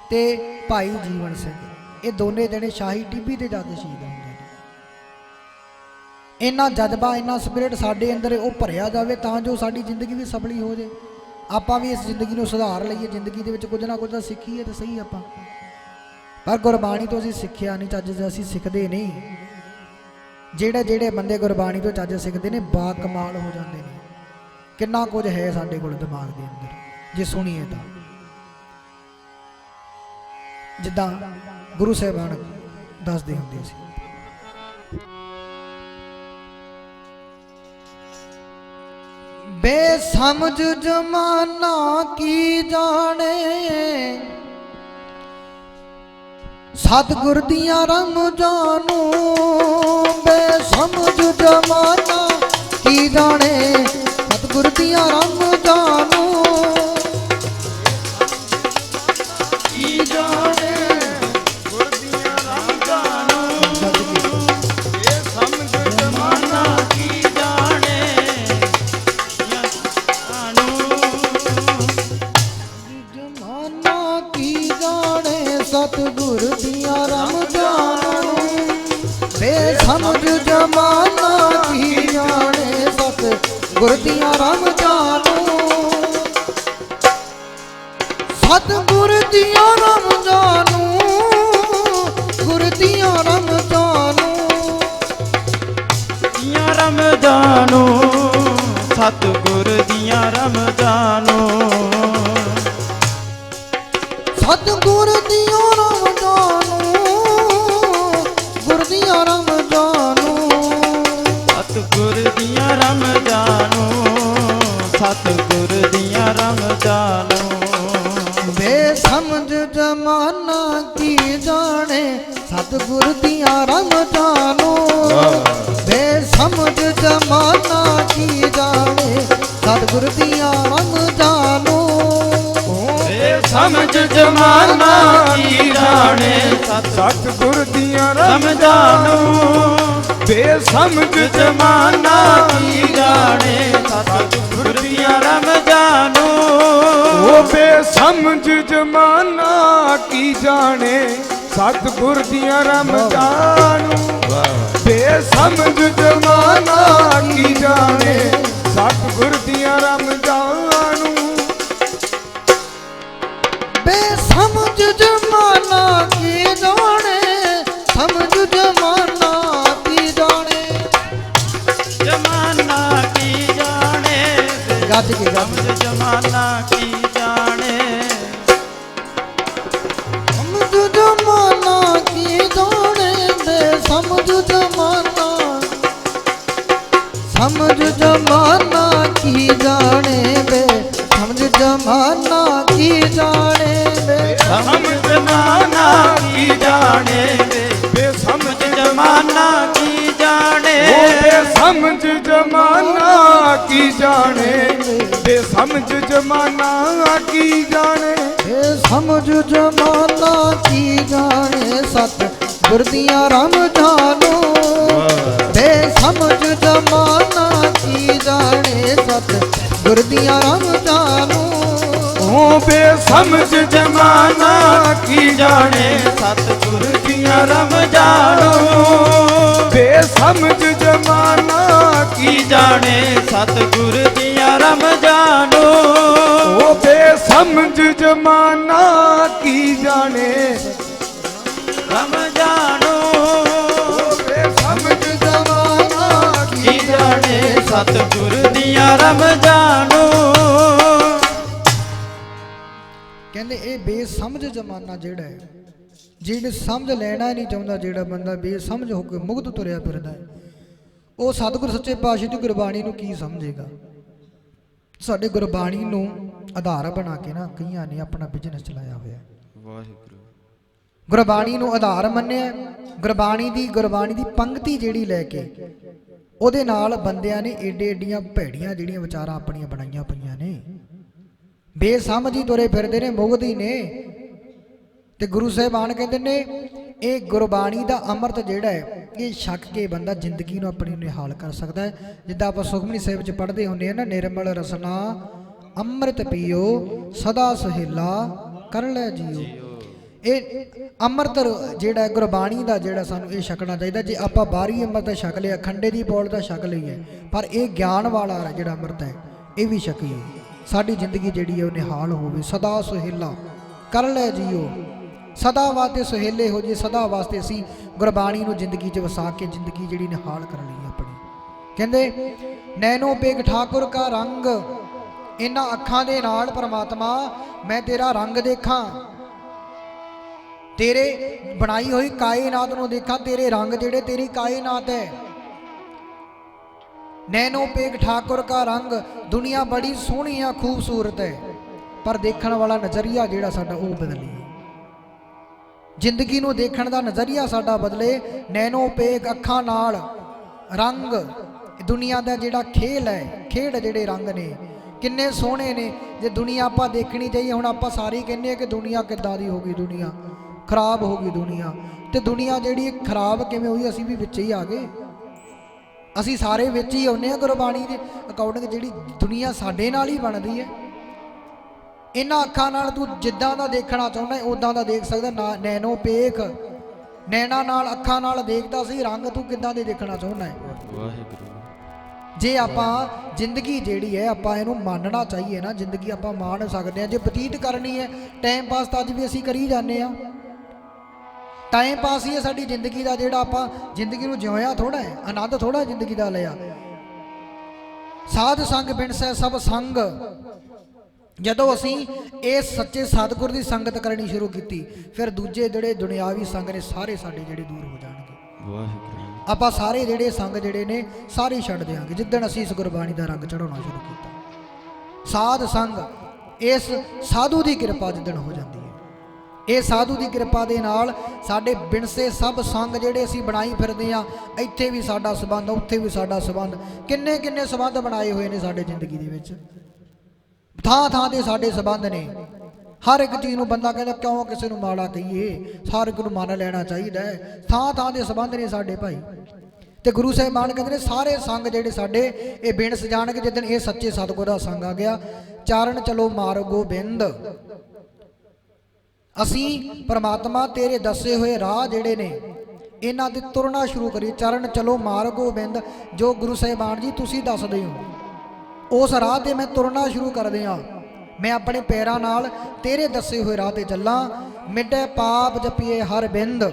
Speaker 1: ਤੇ ਭਾਈ ਜੀਵਨ ਸਿੰਘ ਇਹ ਦੋਨੇ ਜਣੇ ਸ਼ਾਹੀ ਟਿੱਬੀ ਤੇ ਜਾ ਕੇ ਸ਼ਹੀਦ ਹੁੰਦੇ ਨੇ। ਇੰਨਾ ਜਜ਼ਬਾ ਇੰਨਾ ਸਪਿਰਿਟ ਸਾਡੇ ਅੰਦਰ ਉਹ ਭਰਿਆ ਜਾਵੇ ਤਾਂ ਜੋ ਸਾਡੀ ਜ਼ਿੰਦਗੀ ਵੀ ਸਫਲੀ ਹੋ ਜਾਏ। ਆਪਾਂ ਵੀ ਇਸ ਜ਼ਿੰਦਗੀ ਨੂੰ ਸੁਧਾਰ ਲਈਏ। ਜ਼ਿੰਦਗੀ ਦੇ ਵਿੱਚ ਕੁਝ ਨਾ ਕੁਝ ਤਾਂ ਸਿੱਖੀਏ ਤਾਂ ਸਹੀ ਆਪਾਂ। ਪਰ ਗੁਰਬਾਣੀ ਤੋਂ ਅਸੀਂ ਸਿੱਖਿਆ ਨਹੀਂ, ਚੱਜ ਅਸੀਂ ਸਿੱਖਦੇ ਨਹੀਂ। ਜਿਹੜੇ ਬੰਦੇ ਗੁਰਬਾਣੀ ਤੋਂ ਚੱਜ ਸਿੱਖਦੇ ਨੇ ਬਾ ਕਮਾਲ ਹੋ ਜਾਂਦੇ ਨੇ। ਕਿੰਨਾ ਕੁਝ ਹੈ ਸਾਡੇ ਕੋਲ ਦਿਮਾਗ ਦੇ ਅੰਦਰ ਜੇ ਸੁਣੀਏ ਤਾਂ। ਜਿੱਦਾਂ ਗੁਰੂ ਸਾਹਿਬਾਨ ਦੱਸਦੇ ਹੁੰਦੇ ਸੀ, ਬੇਸਮਝ ਜ਼ਮਾਨਾ ਕੀ ਜਾਣੇ ਸਤਿਗੁਰ ਦੀਆਂ ਰਮਜ਼ਾਨੂ। ਬੇਸਮਝ ਜ਼ਮਾਨਾ ਕੀ ਜਾਣੇ ਸਤਿਗੁਰ ਦੀਆਂ ਰਮਜ਼ਾਨੂ।
Speaker 2: ਕੀ ਜਾਣੇ ਗੁਰ ਦੀਆਂ ਰਮਜ਼ਾਨੂ। ਇਹ ਸਮਝ ਜ਼ਮਾਨਾ ਕੀ ਜਾਣੇ
Speaker 1: ਜ਼ਮਾਨਾ ਕੀ ਜਾਣੇ ਸਤਿਗੁਰ ਦੀਆਂ ਰਮਜ਼ਾਨੂ। ਬੇਸਮਝ ਜ਼ਮਾਨਾ ਕੀ ਜਾਣੇ ਸਤਿਗੁਰ ਦੀਆਂ ਰਮਜ਼ਾਨੂ। ਸਤਿਗੁਰ ਦੀਆਂ ਰਮਜ਼ਾਨੂ ਗੁਰ ਦੀਆਂ ਰਮਜ਼ਾਨੂ।
Speaker 2: ਦੀਆਂ ਰਮਜ਼ਾਨੂ ਸਤਿਗੁਰ ਦੀਆਂ ਰਮਜ਼ਾਨੂ।
Speaker 1: ਸਤਿਗੁਰ ਦੀਆਂ ਰਮਜ਼ਾਨੂ ਗੁਰ ਦੀਆਂ ਰਮਜ਼ਾਨੂ।
Speaker 2: ਸਤਿਗੁਰ ਦੀਆਂ ਰਮਜ਼ਾਨੂ ਸਤਿਗੁਰ ਦੀਆਂ ਰਮਜ਼ਾਨੂ।
Speaker 1: ਬੇਸਮਝ ਜ਼ਮਾਨਾ ਕੀ ਜਾਣੇ ਸਤਿਗੁਰ ਦੀਆਂ ਰਮਜ਼ਾਨੂ। ਬੇਸਮਝ ਜ਼ਮਾਨਾ ਕੀ ਜਾਣੇ ਸਤਿਗੁਰ ਦੀਆਂ ਰਮਜ਼ਾਨੂ।
Speaker 2: ਸਮਝ ਜ਼ਮਾਨਾ ਕੀ ਜਾਣੇ ਸਤਿਗੁਰ ਦੀਆਂ ਰਮਜ਼ਾਨੂ। ਬੇਸਮਝ ਜ਼ਮਾਨਾ ਕੀ ਜਾਣੇ ਸਤਿਗੁਰ ਦੀਆਂ ਰਮਜ਼ਾਨੂ।
Speaker 4: ਉਹ ਬੇਸਮਝ ਜ਼ਮਾਨਾ ਕੀ ਜਾਣੇ ਸਤਿਗੁਰ ਦੀਆਂ ਰਮਜ਼ਾਨੂ। ਬੇਸਮਝ ਜ਼ਮਾਨਾ ਕੀ ਜਾਣੇ ਸਤਿਗੁਰ ਦੀਆਂ ਰਮਜ਼ਾਨੂ।
Speaker 1: ਬੇਸਮਝ ਜ਼ਮਾਨਾ ਕੀ ਜਾਣੇ ਸਮਝ ਜ਼ਮਾਨਾ ਕੀ ਜਾਣੇ।
Speaker 2: ਜ਼ਮਾਨਾ ਕੀ ਜਾਣੇ
Speaker 1: ਗੱਜ ਕੇ
Speaker 2: ਸਮਝ ਜ਼ਮਾਨਾ ਕੀ ਜਾਣੇ।
Speaker 1: ਸਮਝ ਜ਼ਮਾਨਾ ਕੀ ਜਾਣੇ ਬੇਸਮਝ ਜ਼ਮਾਨਾ। ਸਮਝ ਜ਼ਮਾਨਾ ਕੀ ਜਾਣੇ ਬੇਸਮਝ ਜ਼ਮਾਨਾ ਕੀ ਜਾਣੇ।
Speaker 2: ਸਮਝ ਜ਼ਮਾਨਾ ਕੀ ਜਾਣੇ ਬੇਸਮਝ ਜ਼ਮਾਨਾ ਕੀ ਜਾਣੇ।
Speaker 4: ਉਹ ਬੇਸਮਝ ਜ਼ਮਾਨਾ ਕੀ ਜਾਣੇ ਬੇਸਮਝ ਜ਼ਮਾਨਾ ਕੀ ਜਾਣੇ।
Speaker 1: ਸਮਝ ਜ਼ਮਾਨਾ ਕੀ ਜਾਣੇ ਸਤਿਗੁਰ ਦੀਆਂ ਰਮਜ਼ਾਨੂ। ਬੇਸਮਝ ਜ਼ਮਾਨਾ ਕੀ ਜਾਣੇ ਸਤਿਗੁਰ ਦੀਆਂ ਰਮਜ਼ਾਨੂ।
Speaker 4: ਉਹ ਬੇਸਮਝ
Speaker 2: ਜ਼ਮਾਨਾ ਕੀ ਜਾਣੇ ਸਤਿਗੁਰ ਦੀਆਂ ਰਮਜ਼ਾਨੂ। ਜਾਣੋ
Speaker 4: ਬੇਸਮਝ ਜਮਾਨਾ
Speaker 2: ਕੀ ਜਾਣੇ ਸਤਿਗੁਰ ਦੀਆਂ ਰਮ ਜਾਣੋ
Speaker 4: ਉਹ ਬੇਸਮਝ ਜਮਾਨਾ ਕੀ ਜਾਣੇ
Speaker 2: ਰਮ ਜਾਣੋ
Speaker 4: ਬੇਸਮਝ ਜਮਾਨਾ
Speaker 2: ਕੀ ਜਾਣੇ ਸਤਿਗੁਰ ਦੀਆਂ ਰਮ ਜਾਣੋ
Speaker 1: ਕਹਿੰਦੇ ਇਹ ਬੇਸਮਝ ਜ਼ਮਾਨਾ ਜਿਹੜਾ ਹੈ, ਜਿਹਨੇ ਸਮਝ ਲੈਣਾ ਹੀ ਨਹੀਂ ਚਾਹੁੰਦਾ, ਜਿਹੜਾ ਬੰਦਾ ਬੇਸਮਝ ਹੋ ਕੇ ਮੁਗਧ ਤੁਰਿਆ ਫਿਰਦਾ ਹੈ, ਉਹ ਸਤਿਗੁਰ ਸੱਚੇ ਪਾਤਸ਼ਾਹ ਦੀ ਗੁਰਬਾਣੀ ਨੂੰ ਕੀ ਸਮਝੇਗਾ। ਸਾਡੇ ਗੁਰਬਾਣੀ ਨੂੰ ਆਧਾਰ ਬਣਾ ਕੇ ਨਾ ਕਈਆਂ ਨੇ ਆਪਣਾ ਬਿਜ਼ਨਸ ਚਲਾਇਆ ਹੋਇਆ।
Speaker 2: ਵਾਹਿਗੁਰੂ
Speaker 1: ਗੁਰਬਾਣੀ ਨੂੰ ਆਧਾਰ ਮੰਨਿਆ, ਗੁਰਬਾਣੀ ਦੀ ਪੰਕਤੀ ਜਿਹੜੀ ਲੈ ਕੇ ਉਹਦੇ ਨਾਲ ਬੰਦਿਆਂ ਨੇ ਏਡੀਆਂ ਭੈੜੀਆਂ ਜਿਹੜੀਆਂ ਵਿਚਾਰਾਂ ਆਪਣੀਆਂ ਬਣਾਈਆਂ ਪਈਆਂ ਨੇ। ਬੇਸਮਝ ਹੀ ਤੁਰੇ ਫਿਰਦੇ ਨੇ, ਮੁਗਧ ਹੀ ਨੇ। ਤੇ ਗੁਰੂ ਸਾਹਿਬਾਨ ਕਹਿੰਦੇ ਨੇ ਇਹ ਗੁਰਬਾਣੀ ਦਾ ਅੰਮ੍ਰਿਤ ਜਿਹੜਾ ਹੈ, ਇਹ ਛਕ ਕੇ ਬੰਦਾ ਜ਼ਿੰਦਗੀ ਨੂੰ ਆਪਣੀ ਨਿਹਾਲ ਕਰ ਸਕਦਾ ਹੈ। ਜਿੱਦਾਂ ਆਪਾਂ ਸੁਖਮਨੀ ਸਾਹਿਬ 'ਚ ਪੜ੍ਹਦੇ ਹੁੰਦੇ ਆ ਨਾ, ਨਿਰਮਲ ਰਸਨਾ ਅੰਮ੍ਰਿਤ ਪੀਓ ਸਦਾ ਸੁਹੇਲਾ ਕਰ ਲੈ ਜੀਓ। ਇਹ ਅੰਮ੍ਰਿਤ ਜਿਹੜਾ ਗੁਰਬਾਣੀ ਦਾ ਜਿਹੜਾ ਸਾਨੂੰ ਇਹ ਛਕਣਾ ਚਾਹੀਦਾ। ਜੇ ਆਪਾਂ ਬਾਹਰੀ ਅੰਮ੍ਰਿਤ ਛਕ ਲਿਆ, ਖੰਡੇ ਦੀ ਪੌਲ ਤਾਂ ਛਕ ਲਈ ਹੈ, ਪਰ ਇਹ ਗਿਆਨ ਵਾਲਾ ਜਿਹੜਾ ਅੰਮ੍ਰਿਤ ਹੈ ਇਹ ਵੀ ਛਕੀਏ। ਸਾਡੀ ਜ਼ਿੰਦਗੀ ਜਿਹੜੀ ਹੈ ਉਹ ਨਿਹਾਲ ਹੋਵੇ। ਸਦਾ ਸੁਹੇਲਾ ਕਰ ਲੈ ਜੀਓ, ਸਦਾ ਵਾਸਤੇ ਸੁਹੇਲੇ ਹੋ ਜੇ, ਸਦਾ ਵਾਸਤੇ ਅਸੀਂ ਗੁਰਬਾਣੀ ਨੂੰ ਜ਼ਿੰਦਗੀ 'ਚ ਵਸਾ ਕੇ ਜ਼ਿੰਦਗੀ ਜਿਹੜੀ ਨਿਹਾਲ ਕਰ ਲਈ ਆਪਣੀ। ਕਹਿੰਦੇ ਨੈਣੋ ਪੇਖ ਠਾਕੁਰ ਕਾ ਰੰਗ, ਇਹਨਾਂ ਅੱਖਾਂ ਦੇ ਨਾਲ ਪਰਮਾਤਮਾ ਮੈਂ ਤੇਰਾ ਰੰਗ ਦੇਖਾਂ, ਤੇਰੇ ਬਣਾਈ ਹੋਈ ਕਾਇਨਾਤ ਨੂੰ ਦੇਖਾਂ, ਤੇਰੇ ਰੰਗ ਜਿਹੜੇ ਤੇਰੀ ਕਾਇਨਾਤ ਹੈ। ਨੈਣੋ ਪੇਖ ਠਾਕੁਰ ਕਾ ਰੰਗ, ਦੁਨੀਆ ਬੜੀ ਸੋਹਣੀ ਆ ਖੂਬਸੂਰਤ ਹੈ, ਪਰ ਦੇਖਣ ਵਾਲਾ ਨਜ਼ਰੀਆ ਜਿਹੜਾ ਸਾਡਾ ਉਹ ਬਦਲੀਏ। ਜ਼ਿੰਦਗੀ ਨੂੰ ਦੇਖਣ ਦਾ ਨਜ਼ਰੀਆ ਸਾਡਾ ਬਦਲੇ। ਨੈਣੋ ਪੇਖ ਅੱਖਾਂ ਨਾਲ ਰੰਗ, ਦੁਨੀਆ ਦਾ ਜਿਹੜਾ ਖੇਲ ਹੈ, ਖੇਡ ਜਿਹੜੇ ਰੰਗ ਨੇ ਕਿੰਨੇ ਸੋਹਣੇ ਨੇ। ਜੇ ਦੁਨੀਆ ਆਪਾਂ ਦੇਖਣੀ ਚਾਹੀਏ, ਹੁਣ ਆਪਾਂ ਸਾਰੇ ਕਹਿੰਦੇ ਆ ਕਿ ਦੁਨੀਆ ਕਿੱਦਾਂ ਦੀ ਹੋ ਗਈ, ਦੁਨੀਆ ਖਰਾਬ ਹੋ ਗਈ ਦੁਨੀਆ। ਤੇ ਦੁਨੀਆ ਜਿਹੜੀ ਖਰਾਬ ਕਿਵੇਂ ਹੋਈ, ਅਸੀਂ ਵੀ ਵਿੱਚ ਹੀ ਆ ਗਏ। ਅਸੀਂ ਸਾਰੇ ਵਿੱਚ ਹੀ ਆਉਂਦੇ ਹਾਂ। ਗੁਰਬਾਣੀ ਦੇ ਅਕੋਰਡਿੰਗ ਜਿਹੜੀ ਦੁਨੀਆ ਸਾਡੇ ਨਾਲ ਹੀ ਬਣਦੀ ਹੈ। ਇਹਨਾਂ ਅੱਖਾਂ ਨਾਲ ਤੂੰ ਜਿੱਦਾਂ ਦਾ ਦੇਖਣਾ ਚਾਹੁੰਦਾ ਉਦਾਂ ਦਾ ਦੇਖ ਸਕਦਾ। ਨੈਣੋ ਪੇਖ, ਨੈਣਾ ਨਾਲ ਅੱਖਾਂ ਨਾਲ ਦੇਖਦਾ ਸੀ ਰੰਗ, ਤੂੰ ਕਿੱਦਾਂ ਦੇ ਦੇਖਣਾ ਚਾਹੁੰਦਾ ਹੈ।
Speaker 2: ਵਾਹਿਗੁਰੂ
Speaker 1: ਜੇ ਆਪਾਂ ਜ਼ਿੰਦਗੀ ਜਿਹੜੀ ਹੈ ਆਪਾਂ ਇਹਨੂੰ ਮੰਨਣਾ ਚਾਹੀਏ ਨਾ, ਜ਼ਿੰਦਗੀ ਆਪਾਂ ਮਾਣ ਸਕਦੇ ਹਾਂ। ਜੇ ਬਤੀਤ ਕਰਨੀ ਹੈ ਟਾਈਮ ਪਾਸ ਤਾਂ ਅੱਜ ਵੀ ਅਸੀਂ ਕਰੀ ਜਾਂਦੇ ਹਾਂ। ਟਾਈਮ ਪਾਸ ਹੀ ਹੈ ਸਾਡੀ ਜ਼ਿੰਦਗੀ ਦਾ, ਜਿਹੜਾ ਆਪਾਂ ਜ਼ਿੰਦਗੀ ਨੂੰ ਜਿਉਇਆ ਥੋੜਾ ਹੈ, ਆਨੰਦ ਥੋੜਾ ਜ਼ਿੰਦਗੀ ਦਾ ਲਿਆ। ਸਾਧ ਸੰਗ ਬਿਨਸੈ ਸਭ ਸੰਗ, ਜਦੋਂ ਅਸੀਂ ਇਸ ਸੱਚੇ ਸਤਿਗੁਰ ਦੀ ਸੰਗਤ ਕਰਨੀ ਸ਼ੁਰੂ ਕੀਤੀ, ਫਿਰ ਦੂਜੇ ਜਿਹੜੇ ਦੁਨਿਆਵੀ ਸੰਗ ਨੇ ਸਾਰੇ ਸਾਡੇ ਜਿਹੜੇ ਦੂਰ ਹੋ ਜਾਣਗੇ।
Speaker 2: ਵਾਹਿਗੁਰੂ
Speaker 1: ਆਪਾਂ ਸਾਰੇ ਜਿਹੜੇ ਸੰਗ ਜਿਹੜੇ ਨੇ ਸਾਰੇ ਛੱਡ ਦਿਆਂਗੇ ਜਿੱਦਣ ਅਸੀਂ ਇਸ ਗੁਰਬਾਣੀ ਦਾ ਰੰਗ ਚੜਾਉਣਾ ਸ਼ੁਰੂ ਕੀਤਾ। ਸਾਧ ਸੰਗ, ਇਸ ਸਾਧੂ ਦੀ ਕਿਰਪਾ ਜਿੱਦਣ ਹੋ ਜਾਂਦੀ ਹੈ, ਇਹ ਸਾਧੂ ਦੀ ਕਿਰਪਾ ਦੇ ਨਾਲ ਸਾਡੇ ਬਿਨਸੇ ਸਭ ਸੰਗ ਜਿਹੜੇ ਅਸੀਂ ਬਣਾਈ ਫਿਰਦੇ ਹਾਂ, ਇੱਥੇ ਵੀ ਸਾਡਾ ਸੰਬੰਧ, ਉੱਥੇ ਵੀ ਸਾਡਾ ਸੰਬੰਧ, ਕਿੰਨੇ ਕਿੰਨੇ ਸੰਬੰਧ ਬਣਾਏ ਹੋਏ ਨੇ ਸਾਡੇ ਜ਼ਿੰਦਗੀ ਦੇ ਵਿੱਚ। ਥਾਂ ਥਾਂ ਤੇ ਸਾਡੇ ਸੰਬੰਧ ਨੇ। ਹਰ ਇੱਕ ਚੀਜ਼ ਨੂੰ ਬੰਦਾ ਕਹਿੰਦਾ ਕਿਉਂ ਕਿਸੇ ਨੂੰ ਮਾੜਾ ਕਹੀਏ, ਹਰ ਇੱਕ ਨੂੰ ਮੰਨ ਲੈਣਾ ਚਾਹੀਦਾ ਹੈ। ਥਾਂ ਥਾਂ ਦੇ ਸੰਬੰਧ ਨੇ ਸਾਡੇ ਭਾਈ। ਤੇ ਗੁਰੂ ਸਾਹਿਬਾਨ ਕਹਿੰਦੇ ਨੇ ਸਾਰੇ ਸੰਗ ਜਿਹੜੇ ਸਾਡੇ ਇਹ ਬਿਨਸ ਜਾਣਗੇ ਜਿੱਦਣ ਇਹ ਸੱਚੇ ਸਤਿਗੁਰ ਦਾ ਸੰਗ ਆ ਗਿਆ। ਚਾਰਨ ਚਲੋ ਮਾਰਗ ਗੋਬਿੰਦ, ਅਸੀਂ ਪਰਮਾਤਮਾ ਤੇਰੇ ਦੱਸੇ ਹੋਏ ਰਾਹ ਜਿਹੜੇ ਨੇ ਇਹਨਾਂ ਤੇ ਤੁਰਨਾ ਸ਼ੁਰੂ ਕਰੀਏ। ਚਰਨ ਚਲੋ ਮਾਰਗ ਗੋਬਿੰਦ, ਜੋ ਗੁਰੂ ਸਾਹਿਬਾਨ ਜੀ ਤੁਸੀਂ ਦੱਸਦੇ ਹੋ ਉਸ ਰਾਹ ਤੇ ਮੈਂ ਤੁਰਨਾ ਸ਼ੁਰੂ ਕਰ ਦਿਆਂ। ਮੈਂ ਆਪਣੇ ਪੈਰਾਂ ਨਾਲ ਤੇਰੇ ਦੱਸੇ ਹੋਏ ਰਾਹ ਤੇ ਚੱਲਾਂ। ਮਿਟੇ ਪਾਪ ਜਪੀਏ ਹਰ ਬਿੰਦ,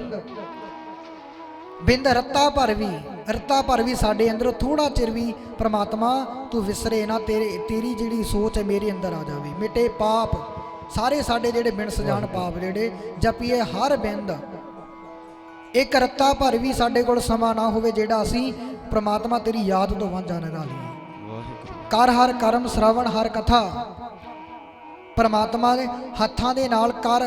Speaker 1: ਬਿੰਦ ਰੱਤਾ ਭਰ ਵੀ ਸਾਡੇ ਅੰਦਰੋਂ ਥੋੜਾ ਚਿਰ ਵੀ ਪ੍ਰਮਾਤਮਾ ਤੂੰ ਵਿਸਰੇ ਨਾ, ਤੇਰੀ ਜਿਹੜੀ ਸੋਚ ਹੈ ਮੇਰੇ ਅੰਦਰ ਆ ਜਾਵੇ। ਮਿਟੇ ਪਾਪ, ਸਾਰੇ ਸਾਡੇ ਜਿਹੜੇ ਬਿਨ ਸਜਾਣ ਪਾਪ ਜਿਹੜੇ ਜਪੀਏ ਹਰ ਬਿੰਦ, ਇੱਕ ਰੱਤਾ ਭਰ ਵੀ ਸਾਡੇ ਕੋਲ ਸਮਾਂ ਨਾ ਹੋਵੇ ਜਿਹੜਾ ਅਸੀਂ ਪ੍ਰਮਾਤਮਾ ਤੇਰੀ ਯਾਦ ਤੋਂ ਵਾਂਝਾ ਨਾ ਰਹੀਏ। ਕਰ ਹਰ ਕਰਮ ਸ਼ਰਵਣ ਹਰ ਕਥਾ, ਪ੍ਰਮਾਤਮਾ ਦੇ ਹੱਥਾਂ ਦੇ ਨਾਲ ਕਰ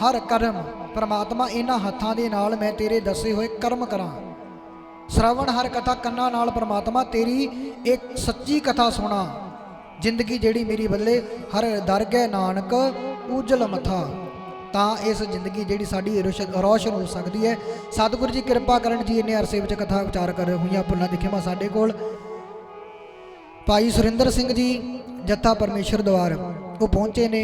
Speaker 1: ਹਰ ਕਰਮ, ਪ੍ਰਮਾਤਮਾ ਇਹਨਾਂ ਹੱਥਾਂ ਦੇ ਨਾਲ ਮੈਂ ਤੇਰੇ ਦੱਸੇ ਹੋਏ ਕਰਮ ਕਰਾਂ। ਸ਼ਰਵਣ ਹਰ ਕਥਾ, ਕੰਨਾਂ ਨਾਲ ਪ੍ਰਮਾਤਮਾ ਤੇਰੀ ਇੱਕ ਸੱਚੀ ਕਥਾ ਸੁਣਾ। ਜ਼ਿੰਦਗੀ ਜਿਹੜੀ ਮੇਰੀ ਬਦਲੇ, ਹਰ ਦਰਗਹਿ ਨਾਨਕ ਉਜਲ ਮਥਾ, ਤਾਂ ਇਸ ਜ਼ਿੰਦਗੀ ਜਿਹੜੀ ਸਾਡੀ ਰੋਸ਼ਨ ਹੋ ਸਕਦੀ ਹੈ। ਸਤਿਗੁਰੂ ਜੀ ਕਿਰਪਾ ਕਰਨ ਜੀ। ਇੰਨੇ ਅਰਸੇ ਵਿੱਚ ਕਥਾ ਵਿਚਾਰ ਕਰ ਹੋਈਆਂ ਭੁੱਲਾਂ ਦੀ ਖਿਮਾ ਸਾਡੇ ਕੋਲ ਭਾਈ ਸੁਰਿੰਦਰ ਸਿੰਘ ਜੀ ਜੱਥਾ ਪਰਮੇਸ਼ਰ ਦੁਆਰ ਉਹ ਪਹੁੰਚੇ ਨੇ।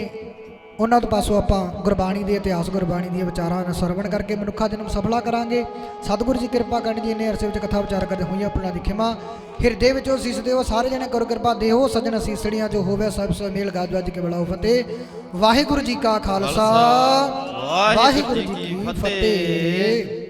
Speaker 1: ਉਹਨਾਂ ਤੋਂ ਪਾਸੋਂ ਆਪਾਂ ਗੁਰਬਾਣੀ ਦੇ ਇਤਿਹਾਸ, ਗੁਰਬਾਣੀ ਦੀਆਂ ਵਿਚਾਰਾਂ ਨੂੰ ਸਰਵਣ ਕਰਕੇ ਮਨੁੱਖਾ ਜਨਮ ਸਫਲਾ ਕਰਾਂਗੇ। ਸਤਿਗੁਰੂ ਜੀ ਕਿਰਪਾ ਕਰਨ ਜੀ, ਇੰਨੇ ਅਰਸੇ ਵਿੱਚ ਕਥਾ ਵਿਚਾਰ ਕਰਦੇ ਹੋਈਆਂ ਆਪਣਾ ਦੀ ਖਿਮਾ ਹਿਰਦੇ ਵਿੱਚੋਂ ਸੀਸ ਦਿਓ। ਸਾਰੇ ਜਣੇ ਕਰੋ ਕਿਰਪਾ ਦੇਹੋ ਸੱਜਣ ਸੀਸੜੀਆਂ ਜੋ ਹੋਵੇ ਸਭ ਸੋ ਮੇਲ ਗਾਜ ਵੱਜ ਕੇ ਬਲਾਓ ਫਤਿਹ। ਵਾਹਿਗੁਰੂ ਜੀ ਕਾ ਖਾਲਸਾ, ਵਾਹਿਗੁਰੂ ਜੀ ਕੀ ਫਤਿਹ।